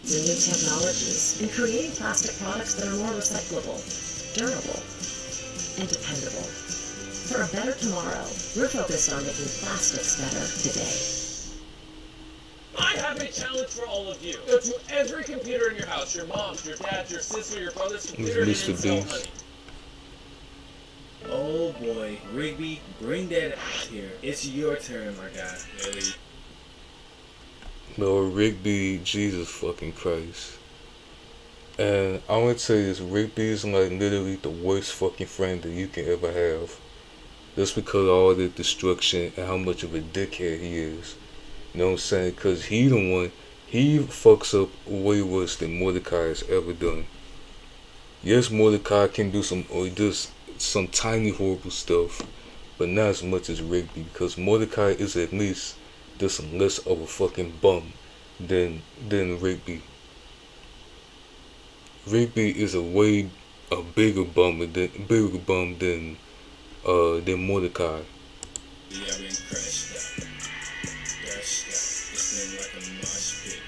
in new technologies and creating plastic products that are more recyclable, durable, and dependable. For a better tomorrow, we're focused on making plastics better today. I have a challenge for all of you. Go to every computer in your house, your mom's, your dad's, your sister, your brother's computer, and install Honey. Oh boy, Rigby, bring that out here. It's your turn, my guy. No, Rigby, Jesus fucking Christ. And I want to tell you this, Rigby is like literally the worst fucking friend that you can ever have. Just because of all the destruction and how much of a dickhead he is. You know what I'm saying? Cause he fucks up way worse than Mordecai has ever done. Yes, Mordecai can do some tiny horrible stuff, but not as much as Rigby, because Mordecai is at least just less of a fucking bum than Rigby. Rigby is a bigger bum than Mordecai. Yeah, I've been crashed out. It's been like a mosh pit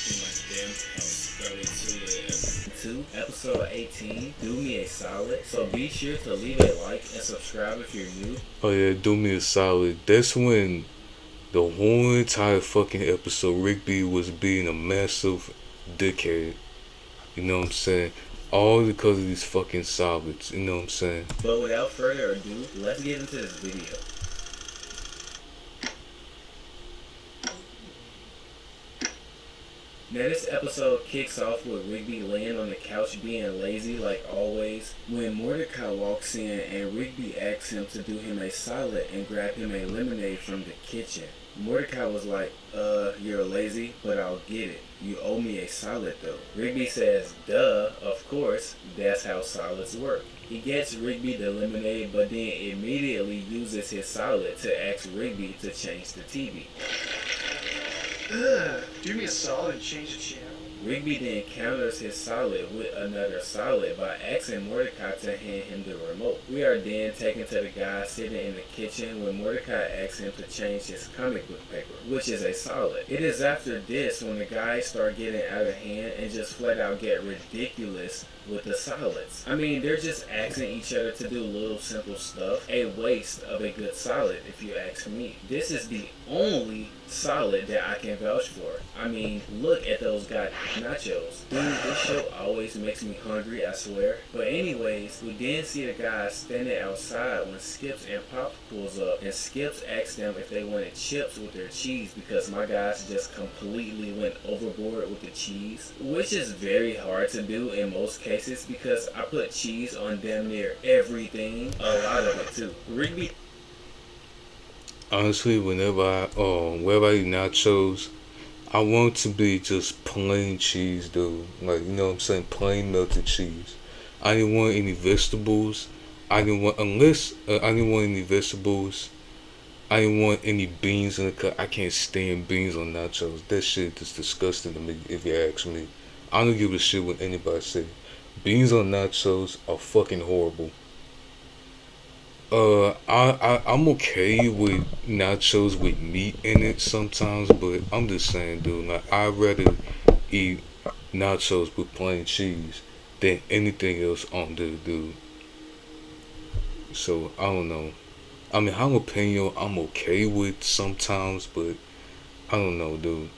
in my damn house. Got into episode 18. Do me a solid. So be sure to leave a like and subscribe if you're new. Oh yeah, do me a solid. That's when the whole entire fucking episode Rigby was being a massive dickhead. You know what I'm saying? All because of these fucking solids. You know what I'm saying? But without further ado, let's get into this video. Now this episode kicks off with Rigby laying on the couch being lazy like always when Mordecai walks in and Rigby asks him to do him a solid and grab him a lemonade from the kitchen. Mordecai was like, you're lazy, but I'll get it. You owe me a solid though. Rigby says, duh, of course, that's how solids work. He gets Rigby the lemonade, but then immediately uses his solid to ask Rigby to change the TV. Do me a solid and change the channel. Rigby then counters his solid with another solid by asking Mordecai to hand him the remote. We are then taken to the guy sitting in the kitchen when Mordecai asks him to change his comic book paper, which is a solid. It is after this when the guys start getting out of hand and just flat out get ridiculous with the solids. I mean, they're just asking each other to do little simple stuff. A waste of a good solid, if you ask me. This is the only solid that I can vouch for. I mean, look at those goddamn nachos. Dude, this show always makes me hungry, I swear. But anyways, we then see the guys standing outside when Skips and Pops pulls up, and Skips asks them if they wanted chips with their cheese because my guys just completely went overboard with the cheese, which is very hard to do in most cases because I put cheese on damn near everything, a lot of it too. Rigby. Honestly, whenever I eat nachos, I want to be just plain cheese, dude. Like, you know what I'm saying? Plain melted cheese. I didn't want any vegetables. I didn't want any vegetables. I didn't want any beans in the cut. I can't stand beans on nachos. That shit is disgusting to me, if you ask me. I don't give a shit what anybody say. Beans on nachos are fucking horrible. I'm okay with nachos with meat in it sometimes, but I'm just saying, dude, like, I'd rather eat nachos with plain cheese than anything else on there, dude. So, I don't know. I mean, jalapeno I'm okay with sometimes, but I don't know, dude.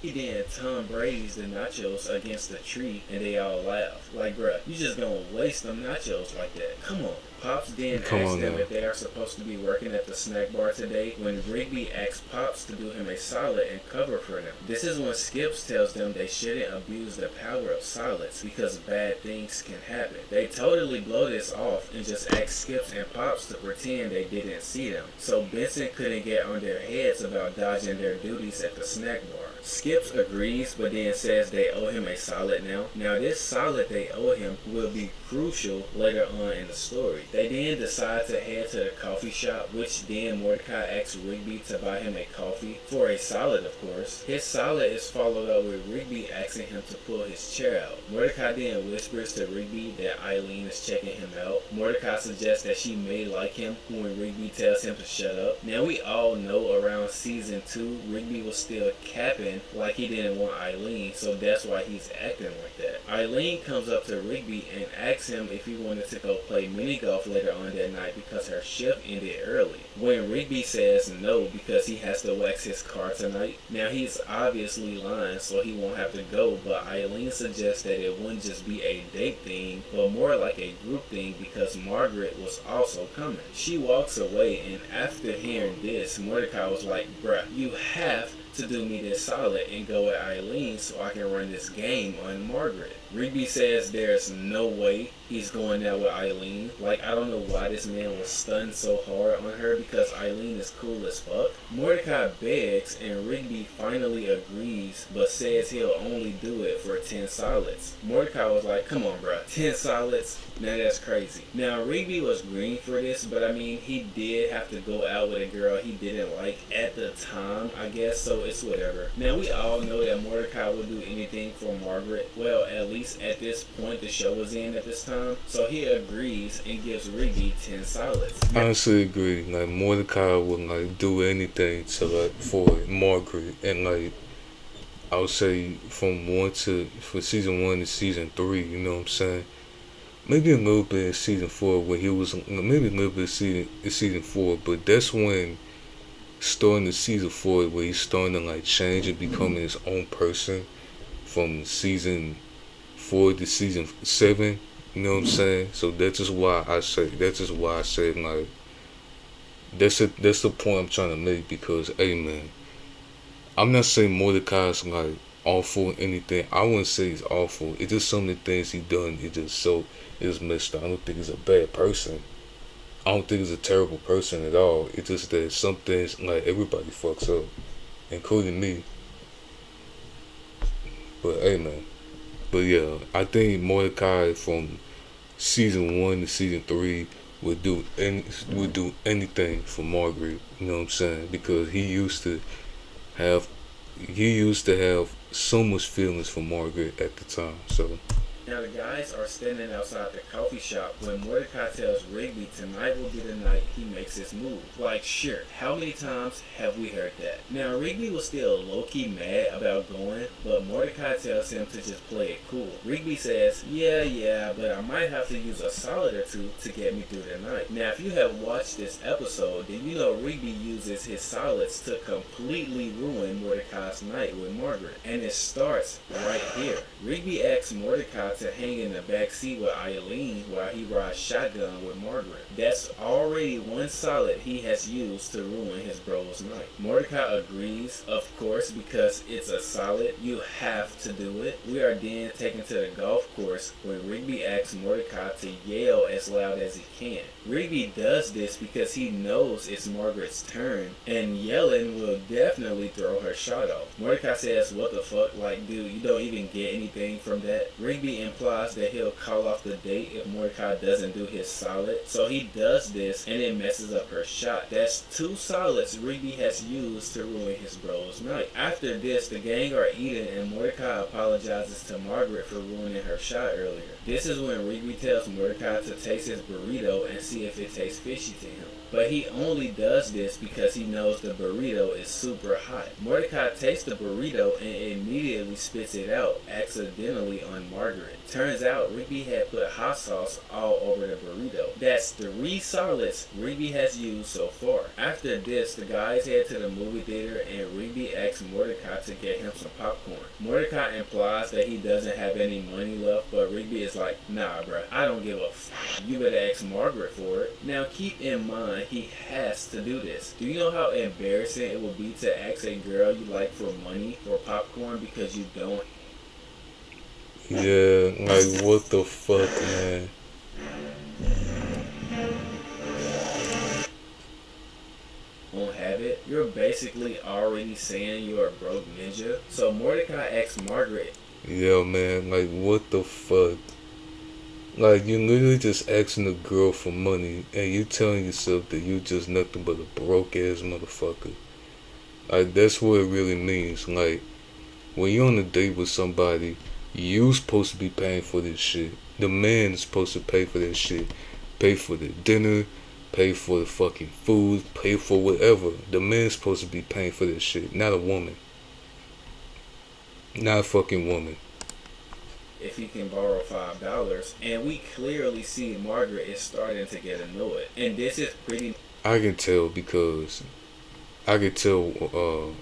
Then Tom Brady's the nachos against the tree and they all laugh. Like, bruh, you just gonna waste them nachos like that. Come on. Pops then asks them if they are supposed to be working at the snack bar today when Rigby asks Pops to do him a solid and cover for them. This is when Skips tells them they shouldn't abuse the power of solids because bad things can happen. They totally blow this off and just ask Skips and Pops to pretend they didn't see them. So Benson couldn't get on their heads about dodging their duties at the snack bar. Skips agrees, but then says they owe him a solid now. Now this solid they owe him will be crucial later on in the story. They then decide to head to the coffee shop, which then Mordecai asks Rigby to buy him a coffee, for a solid of course. His solid is followed up with Rigby asking him to pull his chair out. Mordecai then whispers to Rigby that Eileen is checking him out. Mordecai suggests that she may like him when Rigby tells him to shut up. Now we all know around season 2, Rigby was still capping like he didn't want Eileen, so that's why he's acting like that. Eileen comes up to Rigby and asks him if he wanted to go play mini golf later on that night because her shift ended early. When Rigby says no because he has to wax his car tonight. Now he's obviously lying so he won't have to go, but Eileen suggests that it wouldn't just be a date thing but more like a group thing because Margaret was also coming. She walks away and after hearing this, Mordecai was like, bruh, you have to do me this solid and go with Eileen so I can run this game on Margaret. Rigby says there's no way he's going out with Eileen. Like, I I don't know why this man was stunned so hard on her because Eileen is cool as fuck. Mordecai begs and Rigby finally agrees but says he'll only do it for 10 solids. Mordecai was like, come on bruh, 10 solids? Now that's crazy. Now Rigby was green for this, but I mean he did have to go out with a girl he didn't like at the time, I guess, so it's whatever. Now we all know that Mordecai would do anything for Margaret. Well, at least at this point the show was in at this time. So he agrees and gives Rigby 10 solids. I honestly agree. Like Mordecai would like do anything to like for Margaret, and like I would say from season 1 to season 3, you know what I'm saying? Maybe a little bit in season 4 where he was, maybe a little bit in season 4, but that's when starting the season 4 where he's starting to like change and becoming his own person from season 4 to season 7. You know what I'm saying? So that's just why I say like that's the point I'm trying to make, because hey man, I'm not saying Mordecai's like awful or anything. I wouldn't say he's awful. It's just some of the things he done it's messed up. I don't think he's a bad person. I don't think he's a terrible person at all. It's just that some things like everybody fucks up, including me. But hey man. But yeah, I think Mordecai from season 1 to season 3 would do anything for Margaret. You know what I'm saying? Because he used to have so much feelings for Margaret at the time. So now the guys are standing outside the coffee shop when Mordecai tells Rigby tonight will be the night he makes his move. Like, sure, how many times have we heard that? Now Rigby was still low-key mad about going, but Mordecai tells him to just play it cool. Rigby says, yeah, but I might have to use a solid or two to get me through the night. Now if you have watched this episode, then you know Rigby uses his solids to completely ruin Mordecai's night with Margaret. And it starts right here. Rigby asks Mordecai to hang in the back seat with Eileen while he rides shotgun with Margaret. That's already one solid he has used to ruin his bro's night. Mordecai agrees, of course, because it's a solid. You have to do it. We are then taken to the golf course where Rigby asks Mordecai to yell as loud as he can. Rigby does this because he knows it's Margaret's turn, and yelling will definitely throw her shot off. Mordecai says, what the fuck, like dude, you don't even get anything from that. Rigby implies that he'll call off the date if Mordecai doesn't do his solid, so he does this and it messes up her shot. That's 2 solids Rigby has used to ruin his bro's night. After this, the gang are eating and Mordecai apologizes to Margaret for ruining her shot earlier. This is when Rigby tells Mordecai to taste his burrito and see if it tastes fishy to him. But he only does this because he knows the burrito is super hot. Mordecai tastes the burrito and immediately spits it out, accidentally on Margaret. Turns out Rigby had put hot sauce all over the burrito. That's 3 solids Rigby has used so far. After this, the guys head to the movie theater and Rigby asks Mordecai to get him some popcorn. Mordecai implies that he doesn't have any money left, but Rigby is like, nah bruh, I don't give a f***. You better ask Margaret for it. Now keep in mind, he has to do this. Do you know how embarrassing it would be to ask a girl you like for money for popcorn because you don't? yeah, like what the fuck, man? Won't have it? You're basically already saying you're a broke ninja. So Mordecai asks Margaret, Yeah, man, like what the fuck? Like you literally just asking a girl for money and you telling yourself that you just nothing but a broke ass motherfucker. Like that's what it really means. Like when you're on a date with somebody, you supposed to be paying for this shit. The man is supposed to pay for this shit. Pay for the dinner, pay for the fucking food, pay for whatever. The man's supposed to be paying for this shit, not a woman. Not a fucking woman. if he can borrow $5, and we clearly see Margaret is starting to get annoyed. And this is pretty... I can tell because I could tell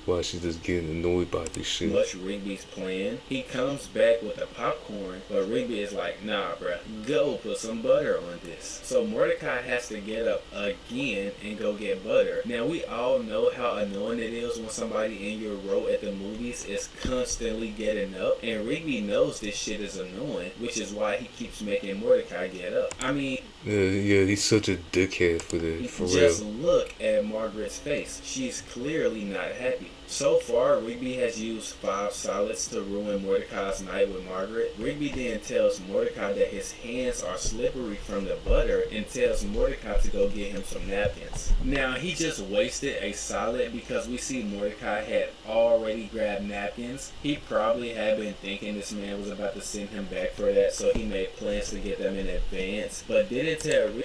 why she's just getting annoyed by this shit. Much Rigby's plan, he comes back with the popcorn, but Rigby is like, nah, bruh, go put some butter on this. So Mordecai has to get up again and go get butter. Now, we all know how annoying it is when somebody in your row at the movies is constantly getting up, and Rigby knows this shit is annoying, which is why he keeps making Mordecai get up. I mean, yeah, he's such a dickhead for that, for real. Just look at Margaret's face. She's clearly not happy. So far, Rigby has used 5 solids to ruin Mordecai's night with Margaret. Rigby then tells Mordecai that his hands are slippery from the butter and tells Mordecai to go get him some napkins. Now, he just wasted a solid because we see Mordecai had already grabbed napkins. He probably had been thinking this man was about to send him back for that, so he made plans to get them in advance, but didn't tell Rigby.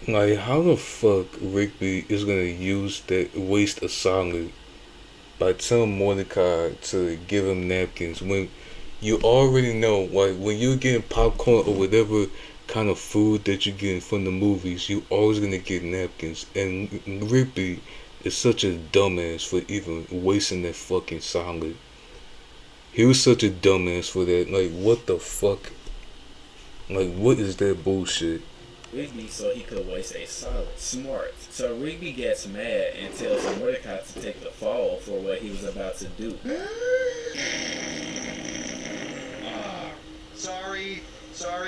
Like, how the fuck Rigby is gonna use that, waste a solid by telling Mordecai to give him napkins when you already know, like, when you're getting popcorn or whatever kind of food that you're getting from the movies, you always gonna get napkins. And Rigby is such a dumbass for even wasting that fucking solid. He was such a dumbass for that. Like, what the fuck? Like, what is that bullshit? Rigby so he could waste a solid. Smart. So Rigby gets mad and tells Mordecai to take the fall for what he was about to do. Sorry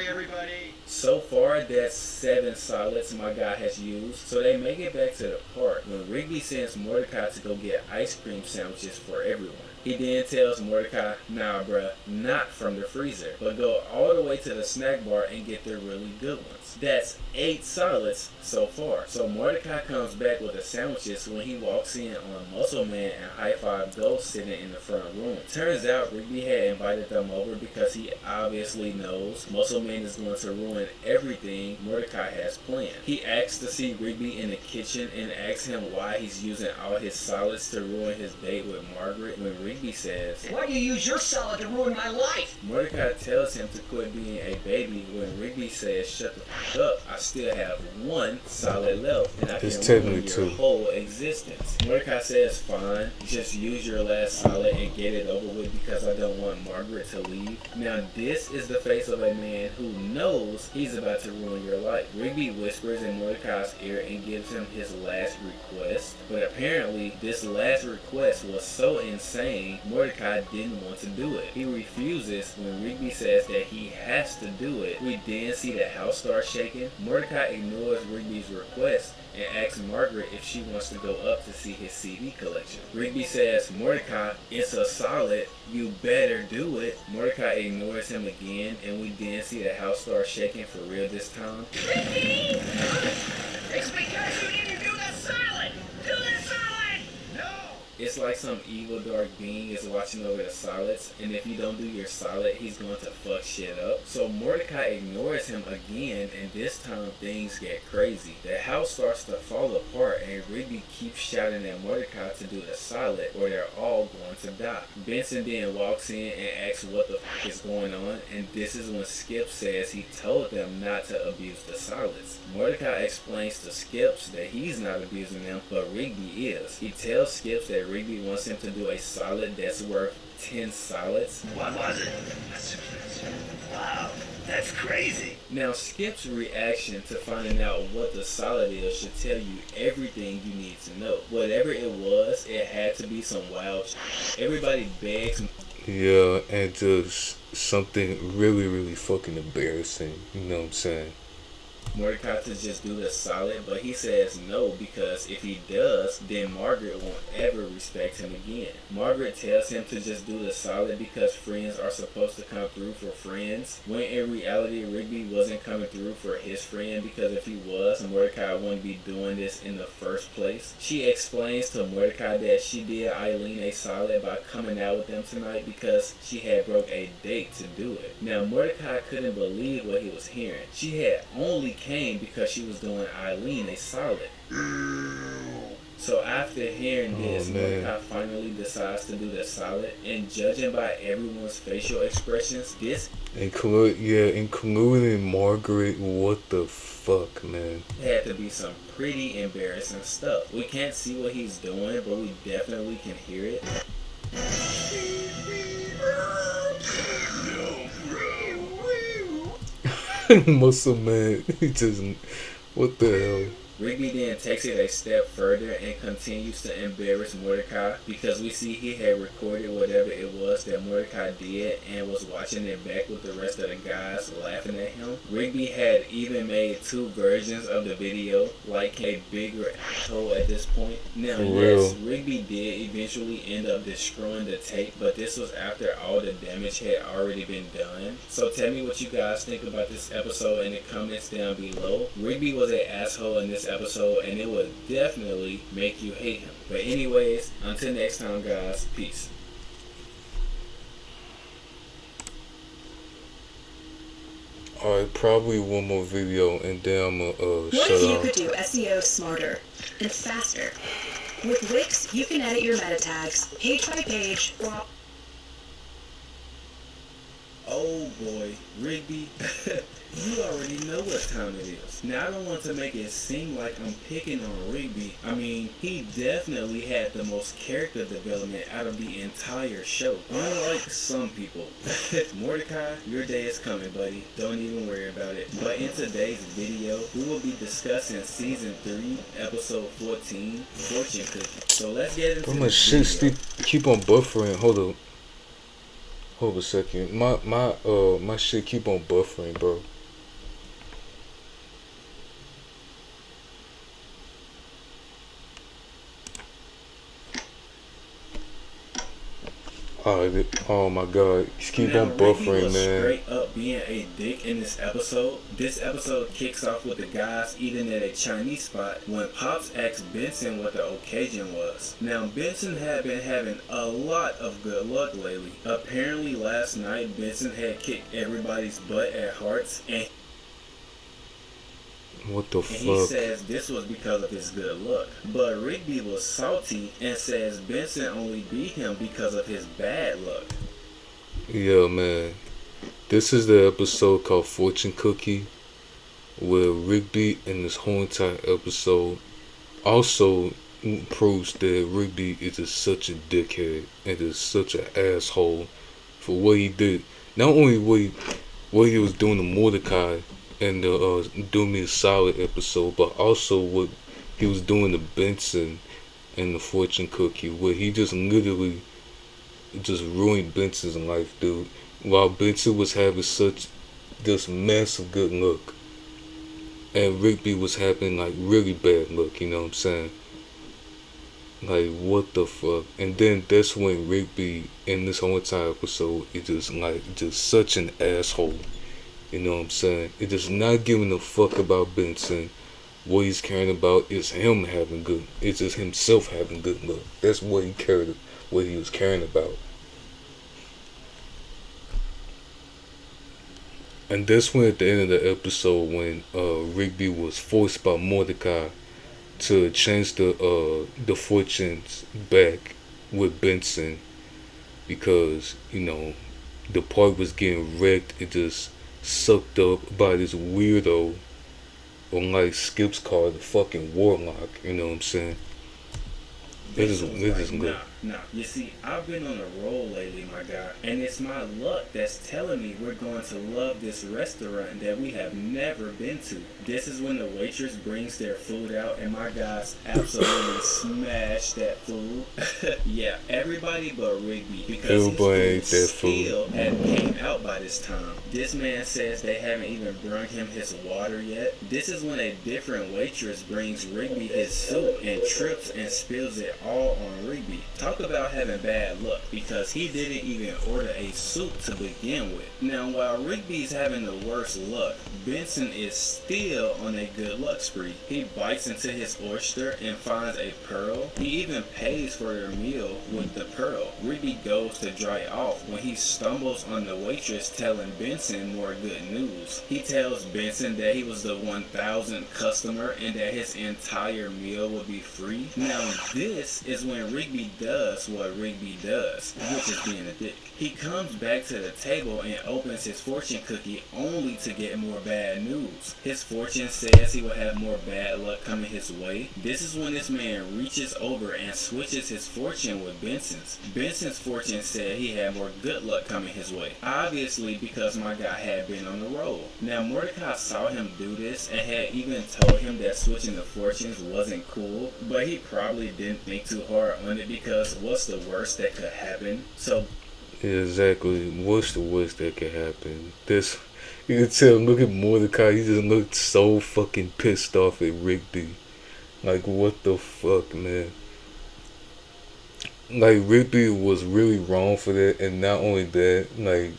everybody. So far, that's 7 solids my guy has used. So they make it back to the park when Rigby sends Mordecai to go get ice cream sandwiches for everyone. He then tells Mordecai, nah bruh, not from the freezer, but go all the way to the snack bar and get the really good ones. That's 8 solids so far. So Mordecai comes back with the sandwiches when he walks in on Muscle Man and High Five Ghost sitting in the front room. Turns out Rigby had invited them over because he obviously knows Muscle Man is going to ruin everything Mordecai has planned. He asks to see Rigby in the kitchen and asks him why he's using all his solids to ruin his date with Margaret when Rigby says, Why do you use your salad to ruin my life? Mordecai tells him to quit being a baby when Rigby says, shut the fuck up, I still have 1 solid left and I can ruin your whole existence. Mordecai says, fine, just use your last solid and get it over with because I don't want Margaret to leave. Now this is the face of a man who knows he's about to ruin your life. Rigby whispers in Mordecai's ear and gives him his last request, but apparently this last request was so insane Mordecai didn't want to do it. He refuses when Rigby says that he has to do it. We then see the house start shaking. Mordecai ignores Rigby's request and asks Margaret if she wants to go up to see his CD collection. Rigby says, Mordecai, it's a solid, you better do it. Mordecai ignores him again, and we then see the house start shaking for real this time. It's because you didn't do the salad! Do the salad! No! It's like some evil dark being is watching over the solids, and if you don't do your solid, he's going to fuck shit up. So Mordecai ignores him again, and this time things get crazy. The house starts to fall apart, and Rigby keeps shouting at Mordecai to do the solid, or they're all going to die. Benson then walks in and asks what the fuck is going on, and this is when Skip says he told them not to abuse the solids. Mordecai explains to Skips that he's not abusing them, but Rigby is. He tells Skips that Rigby wants him to do a solid that's worth 10 solids. What was it? Wow, that's crazy. Now, Skip's reaction to finding out what the solid is should tell you everything you need to know. Whatever it was, it had to be some wild shit. Everybody begs. Yeah, and just something really, really fucking embarrassing. You know what I'm saying? Mordecai to just do the solid, but he says no because if he does, then Margaret won't ever respect him again. Margaret tells him to just do the solid because friends are supposed to come through for friends, when in reality Rigby wasn't coming through for his friend because if he was, Mordecai wouldn't be doing this in the first place. She explains to Mordecai that she did Eileen a solid by coming out with them tonight because she had broke a date to do it. Now Mordecai couldn't believe what he was hearing. She had only came because she was doing Eileen a solid. So after hearing this, man. Mordecai finally decides to do the salad, and judging by everyone's facial expressions, this including Margaret. What the fuck, man? had to be some pretty embarrassing stuff. We can't see what he's doing, but we definitely can hear it. Muscle man, he just, what the hell? Rigby then takes it a step further and continues to embarrass Mordecai because we see he had recorded whatever it was that Mordecai did and was watching it back with the rest of the guys laughing at him. Rigby had even made 2 versions of the video, like a bigger asshole at this point. Now, yes, Rigby did eventually end up destroying the tape, but this was after all the damage had already been done. So tell me what you guys think about this episode in the comments down below. Rigby was an asshole in this episode, and it would definitely make you hate him. But anyways, until next time, guys, peace. Alright, probably one more video and then I'm gonna What shut if you off. could do SEO smarter and faster? With Wix, you can edit your meta tags page by page. Oh boy, Rigby, you already know what time it is. Now, I don't want to make it seem like I'm picking on Rigby. I mean, he definitely had the most character development out of the entire show, unlike some people. Mordecai, your day is coming, buddy. Don't even worry about it. But in today's video, we will be discussing Season 3, Episode 14, Fortune Cookie. So let's get into Bro, my this shit video. still keep on buffering. Hold a second. My shit keep on buffering, bro. Oh my god, just keep Now, on Rigby buffering, was man. straight up being a dick in this episode. This episode kicks off with the guys eating at a Chinese spot when Pops asks Benson what the occasion was. Now, Benson had been having a lot of good luck lately. Apparently last night Benson had kicked everybody's butt at Hearts, and What the he fuck? says this was because of his good luck. But Rigby was salty and says Benson only beat him because of his bad luck. Yeah, man. This is the episode called Fortune Cookie, where Rigby in this whole entire episode also proves that Rigby is just such a dickhead and is such an asshole for what he did. Not only what he was doing to Mordecai and the Do Me a Solid episode, but also what he was doing to Benson in the Fortune Cookie, where he just literally just ruined Benson's life, dude. While Benson was having such just massive good luck, and Rigby was having like really bad luck, you know what I'm saying? Like, what the fuck? And then that's when Rigby in this whole entire episode is just such an asshole. You know what I'm saying? It just not giving a fuck about Benson. What he's caring about is him having good. It's just himself having good luck. That's what he was caring about. And that's when at the end of the episode when Rigby was forced by Mordecai to change the fortunes back with Benson because, you know, the park was getting wrecked. It just sucked up by this weirdo on like Skip's car, the fucking warlock, you know what I'm saying? This is good. Nah, you see, I've been on a roll lately, my guy, and it's my luck that's telling me we're going to love this restaurant that we have never been to. This is when the waitress brings their food out, and my guys absolutely smash that food. Yeah, everybody but Rigby, because Everybody ate his that food food. still hadn't came out by this time. This man says they haven't even brought him his water yet. This is when a different waitress brings Rigby his soup and trips and spills it all on Rigby. Talk about having bad luck, because he didn't even order a suit to begin with. Now, while Rigby's having the worst luck, Benson is still on a good luck spree. He bites into his oyster and finds a pearl. He even pays for their meal with the pearl. Rigby goes to dry off when he stumbles on the waitress telling Benson more good news. He tells Benson that he was the 1,000th customer and that his entire meal will be free. Now this is when Rigby does what Rigby does, which is being a dick. He comes back to the table and opens his fortune cookie only to get more bad news. His fortune says he will have more bad luck coming his way. This is when this man reaches over and switches his fortune with Benson's. Benson's fortune said he had more good luck coming his way, obviously because my guy had been on the roll. Now Mordecai saw him do this and had even told him that switching the fortunes wasn't cool, but he probably didn't think too hard on it because what's the worst that could happen? So exactly, what's the worst that could happen? This, you can tell, look at Mordecai, he just looked so fucking pissed off at Rigby. Like, what the fuck, man? Like, Rigby was really wrong for that, and not only that, like,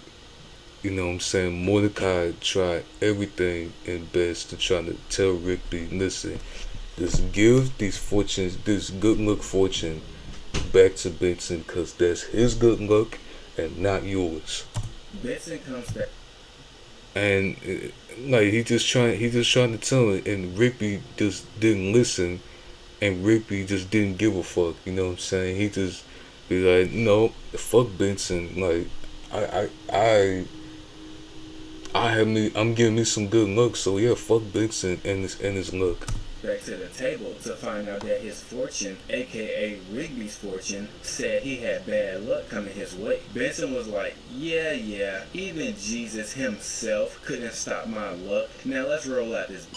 you know what I'm saying, Mordecai tried everything in best to try to tell Rigby, listen, just give these fortunes, this good luck fortune back to Benson, because that's his good luck and not yours. Benson comes back. And like he just trying to tell it, and Rigby just didn't listen, and Rigby just didn't give a fuck. You know what I'm saying? He just be like, no, fuck Benson. Like I'm giving me some good luck, so yeah, fuck Benson and his luck. Back to the table to find out that his fortune, aka Rigby's fortune, said he had bad luck coming his way. Benson was like, yeah, even Jesus himself couldn't stop my luck. Now let's roll out this.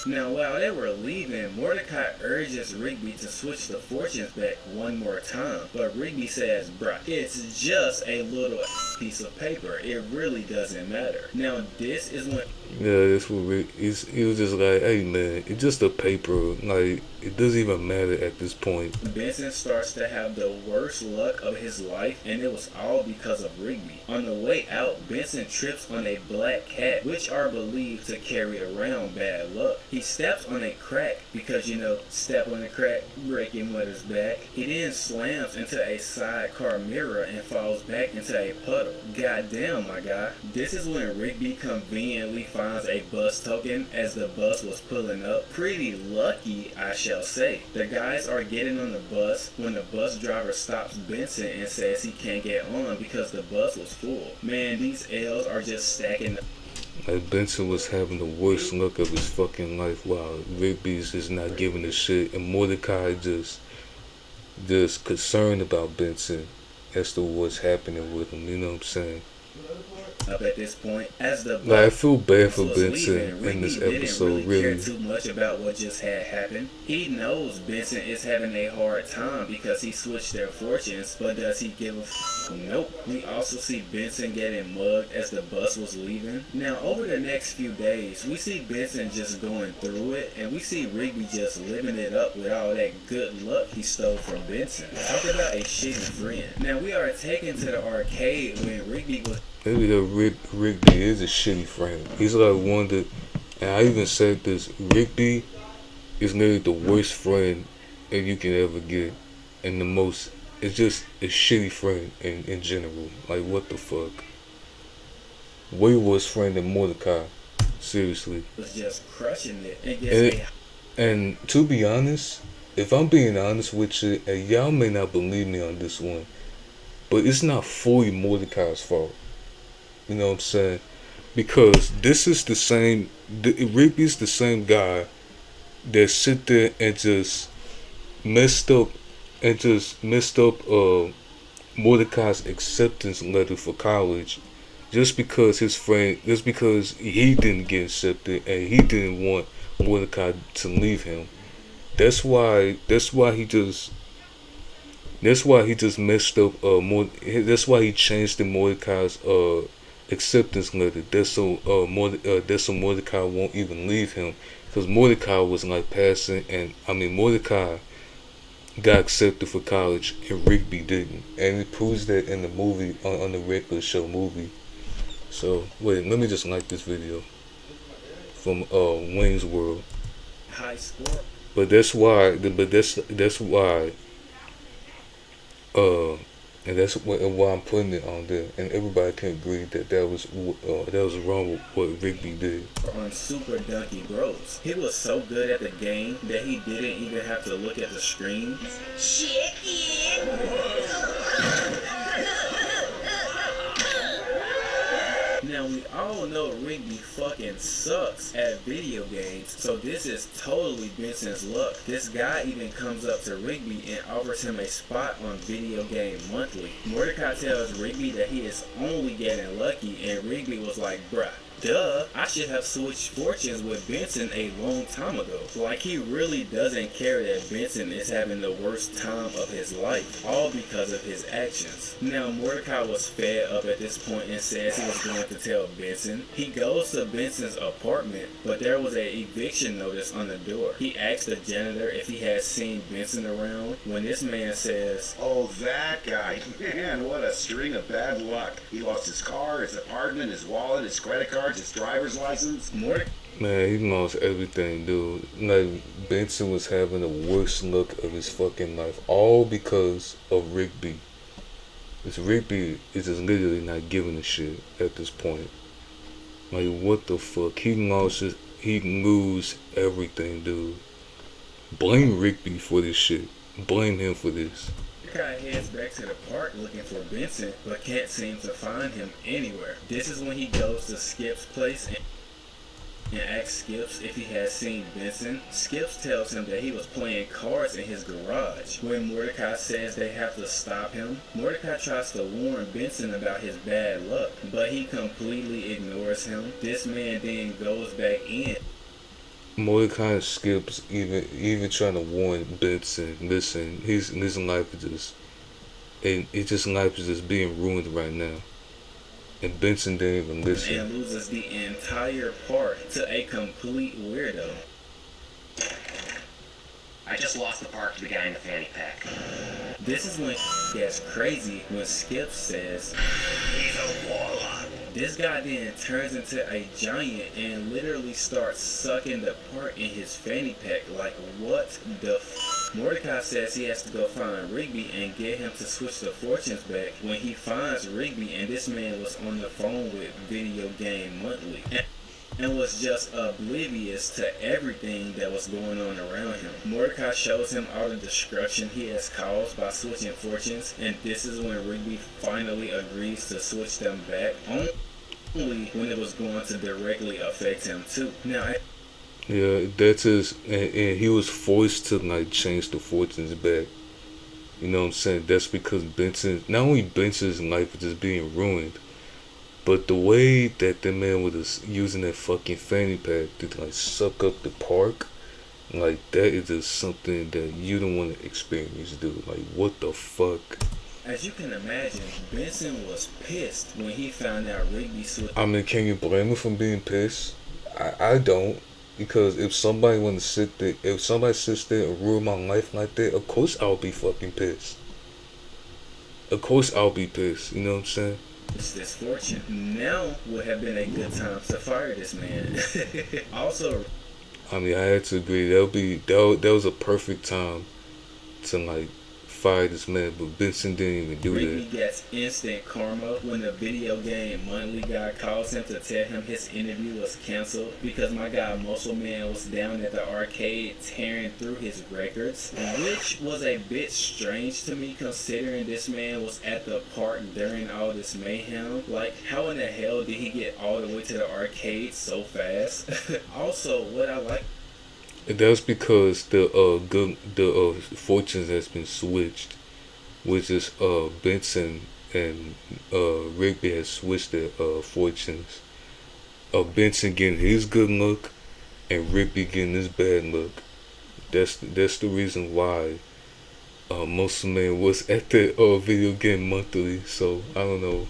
Now while they were leaving, Mordecai urges Rigby to switch the fortunes back one more time, but Rigby says, bruh, it's just a little piece of paper, it really doesn't matter. Now this is when that's what he was just like, hey man, it's just a paper, like it doesn't even matter at this point. Benson starts to have the worst luck of his life, and it was all because of Rigby. On the way out, Benson trips on a black cat, which are believed to carry around bad luck. He steps on a crack because, you know, step on a crack, break your mother's back. He then slams into a sidecar mirror and falls back into a puddle. Goddamn, my guy. This is when Rigby conveniently finds a bus token as the bus was pulling up. Pretty lucky, I shall say. The guys are getting on the bus when the bus driver stops Benson and says he can't get on because the bus was full. Man, these L's are just stacking up. Like Benson was having the worst luck of his fucking life while Rigby's just not giving a shit, and Mordecai just concerned about Benson as to what's happening with him, you know what I'm saying? Up at this point, as the like, I feel bad for Benson leaving, in this Rigby episode, didn't really. care too much about what just had happened. He knows Benson is having a hard time because he switched their fortunes, but does he give a Nope. We also see Benson getting mugged as the bus was leaving. Now, over the next few days, we see Benson just going through it, and we see Rigby just living it up with all that good luck he stole from Benson. Talk about a shitty friend. Now, we are taken to the arcade when Rigby was... Maybe that Rigby is a shitty friend. He's like one that, and I even said this, Rigby is nearly the worst friend that you can ever get, and the most, it's just a shitty friend in general. Like, what the fuck? Way worse friend than Mordecai. Seriously. Was just crushing it. And to be honest, if I'm being honest with you, and y'all may not believe me on this one, but it's not fully Mordecai's fault. You know what I'm saying? Because this is the same, Rigby's the same guy that sit there and just messed up Mordecai's acceptance letter for college just because he didn't get accepted and he didn't want Mordecai to leave him. That's why he just messed up that's why he changed the Mordecai's acceptance letter. That's so Mordecai won't even leave him, because Mordecai was like passing, and I mean Mordecai got accepted for college and Rigby didn't, and it proves that in the movie on the regular show movie. So wait, let me just like this video from Wayne's World. High score. But that's why. That's why. And that's why I'm putting it on there. And everybody can agree that that was wrong with what Rigby did. On Super Donkey Bros. He was so good at the game that he didn't even have to look at the screen. Now we all know Rigby fucking sucks at video games, so this is totally Benson's luck. This guy even comes up to Rigby and offers him a spot on Video Game Monthly. Mordecai tells Rigby that he is only getting lucky, and Rigby was like, bruh, duh, I should have switched fortunes with Benson a long time ago. Like, he really doesn't care that Benson is having the worst time of his life, all because of his actions. Now, Mordecai was fed up at this point and says he was going to tell Benson. He goes to Benson's apartment, but there was a eviction notice on the door. He asks the janitor if he has seen Benson around, when this man says, "Oh, that guy. Man, what a string of bad luck. He lost his car, his apartment, his wallet, his credit card, his driver's license." Man, he lost everything, dude. Like, Benson was having the worst luck of his fucking life, all because of Rigby. This Rigby is just literally not giving a shit at this point. Like, what the fuck? He lose everything, dude. Blame Rigby for this shit. Blame him for this. Mordecai heads back to the park looking for Benson, but can't seem to find him anywhere. This is when he goes to Skip's place and asks Skips if he has seen Benson. Skips tells him that he was playing cards in his garage. When Mordecai says they have to stop him, Mordecai tries to warn Benson about his bad luck, but he completely ignores him. This man then goes back in. Mordecai and Skips even trying to warn Benson, listen, his life is just, and it's just life is just being ruined right now. And Benson didn't even listen. And loses the entire park to a complete weirdo. I just lost the park to the guy in the fanny pack. This is when gets crazy when Skip says, "He's a warlock." This guy then turns into a giant and literally starts sucking the part in his fanny pack. Like, what the f? Mordecai says he has to go find Rigby and get him to switch the fortunes back. When he finds Rigby, and this man was on the phone with Video Game Monthly and was just oblivious to everything that was going on around him. Mordecai shows him all the destruction he has caused by switching fortunes, and this is when Rigby finally agrees to switch them back, only when it was going to directly affect him too. Now, yeah, that's his, and he was forced to like change the fortunes back. You know what I'm saying? That's because Benson, not only Benson's life was just being ruined, but the way that the man was using that fucking fanny pack to like suck up the park, like that is just something that you don't want to experience, dude. Like, what the fuck? As you can imagine, Benson was pissed when he found out Rigby switched. I mean, can you blame him for being pissed? I don't. Because if somebody want to sit there, if somebody sits there and ruin my life like that, of course I'll be fucking pissed. Of course I'll be pissed, you know what I'm saying? This fortune. Now would have been a good time to fire this man. Also, I mean, I had to agree. That was a perfect time to like fire this man, but Benson didn't even do Rigby that. gets instant karma when the Video Game Monthly guy calls him to tell him his interview was canceled because my guy Muscle Man was down at the arcade tearing through his records, which was a bit strange to me considering this man was at the park during all this mayhem. Like, how in the hell did he get all the way to the arcade so fast? Also, what I like, That's because the fortunes has been switched, which is Benson and Rigby has switched their fortunes. Benson getting his good luck and Rigby getting his bad luck. That's the reason why Muscle Man was at the Video Game Monthly. So I don't know.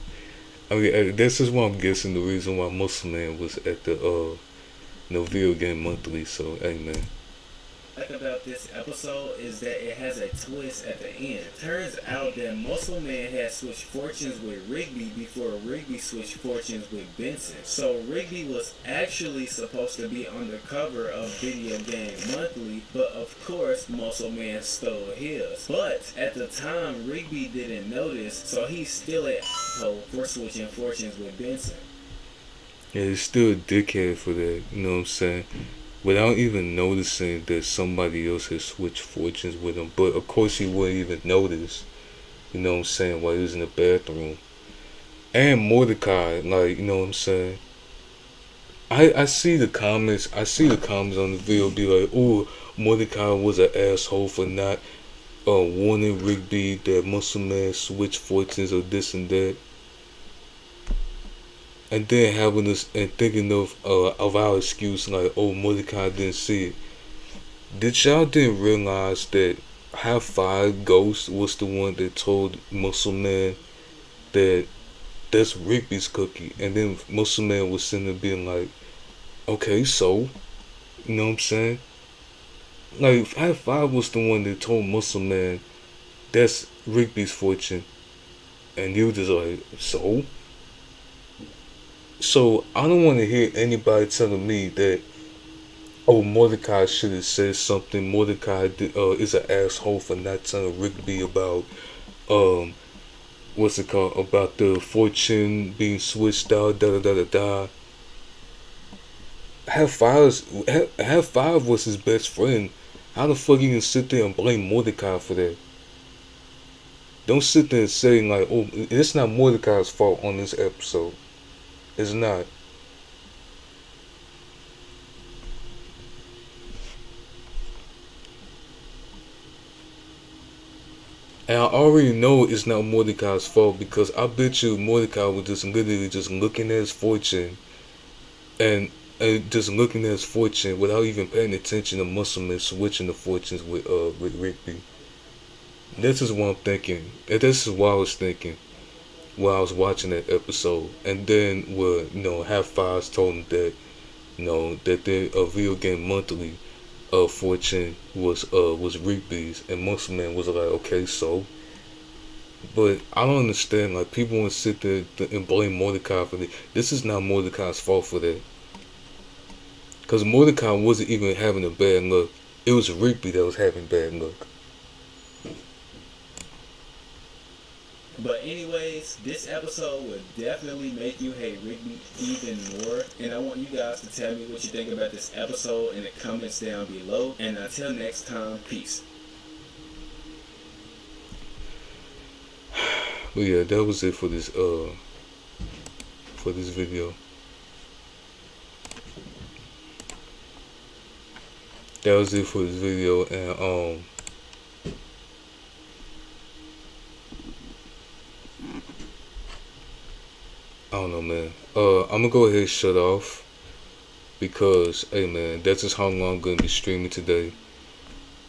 I mean, this is what I'm guessing the reason why Muscle Man was at the Video Game Monthly. So hey man. like about this episode is that it has a twist at the end. Turns out that Muscle Man had switched fortunes with Rigby before Rigby switched fortunes with Benson. So Rigby was actually supposed to be on the cover of Video Game Monthly, but of course Muscle Man stole his. But at the time Rigby didn't notice, so he's still an asshole for switching fortunes with Benson. Yeah, he's still a dickhead for that, you know what I'm saying? Without even noticing that somebody else has switched fortunes with him. But of course he wouldn't even notice, you know what I'm saying, while he was in the bathroom. And Mordecai, like, you know what I'm saying? I see the comments on the video be like, oh, Mordecai was an asshole for not warning Rigby that Muscle Man switched fortunes or this and that. And then having this and thinking of our excuse like, oh, Mordecai didn't see it. Did y'all didn't realize that High Five Ghost was the one that told Muscle Man that that's Rigby's cookie, and then Muscle Man was sitting there being like, okay, so, you know what I'm saying? Like High Five was the one that told Muscle Man that's Rigby's fortune, and he was just like, so. So I don't want to hear anybody telling me that, oh, Mordecai should have said something. Mordecai is an asshole for not telling Rigby about what's it called, about the fortune being switched out. Da da da da da. Have Five was his best friend. How the fuck you can sit there and blame Mordecai for that? Don't sit there and say like, oh, it's not Mordecai's fault on this episode. It's not. And I already know it's not Mordecai's fault because I bet you Mordecai was just literally just looking at his fortune and just looking at his fortune without even paying attention to Muscle Man switching the fortunes with Rigby. This is what I'm thinking. And this is what I was thinking while I was watching that episode. And then Half Fives told him that that the Video Game Monthly fortune was Rigby's, and Muscle Man was like, okay, so. But I don't understand, like, people want to sit there and blame Mordecai for that. This is not Mordecai's fault for that. Because Mordecai wasn't even having a bad luck. It was Rigby that was having bad luck. But anyways, this episode will definitely make you hate Rigby even more. And I want you guys to tell me what you think about this episode in the comments down below. And until next time, peace. But yeah, that was it for this video. That was it for this video, and I don't know, man. I'm gonna go ahead and shut off because, hey, man, that's just how long I'm gonna be streaming today.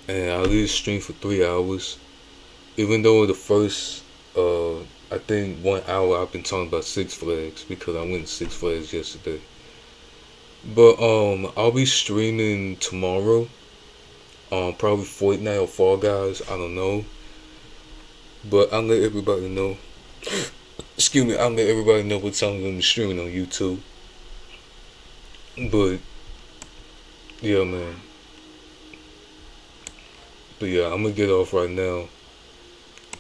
And I leave stream for 3 hours. Even though the first, I think 1 hour I've been talking about Six Flags because I went to Six Flags yesterday. But I'll be streaming tomorrow. Probably Fortnite or Fall Guys. I don't know. But I'll let everybody know. Excuse me, I'll let everybody know what time I'm going to be streaming on YouTube. But, yeah, man. But yeah, I'm going to get off right now.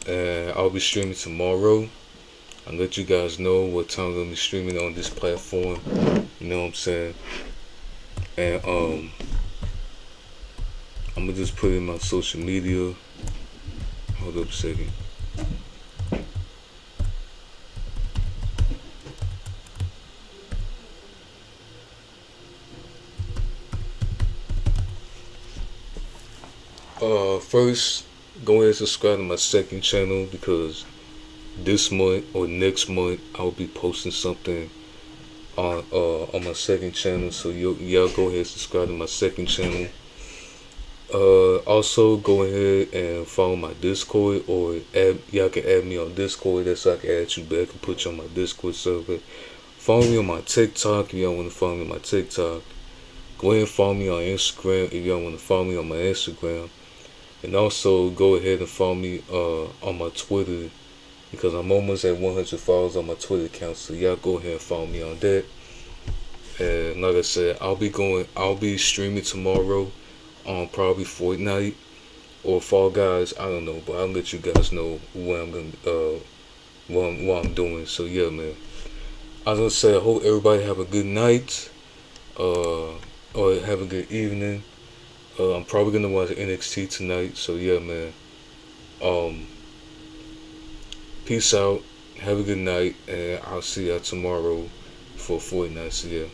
And I'll be streaming tomorrow. I'll let you guys know what time I'm going to be streaming on this platform. You know what I'm saying? And, I'm going to just put in my social media. Hold up a second. First, go ahead and subscribe to my second channel because this month or next month I'll be posting something on my second channel. So y'all go ahead and subscribe to my second channel. Also go ahead and follow my Discord, or y'all can add me on Discord. That's so I can add you back and put you on my Discord server. Follow me on my TikTok if y'all want to follow me on my TikTok. go ahead and follow me on Instagram if y'all want to follow me on my Instagram. And also go ahead and follow me on my Twitter, because I'm almost at 100 followers on my Twitter account. So y'all go ahead and follow me on that. And like I said, I'll be streaming tomorrow on probably Fortnite or Fall Guys. I don't know, but I'll let you guys know what I'm gonna what I'm doing. So yeah, man. I was gonna say, I hope everybody have a good night, or have a good evening. I'm probably gonna watch NXT tonight. So yeah, man. Peace out. Have a good night, and I'll see y'all tomorrow for Fortnite. So yeah.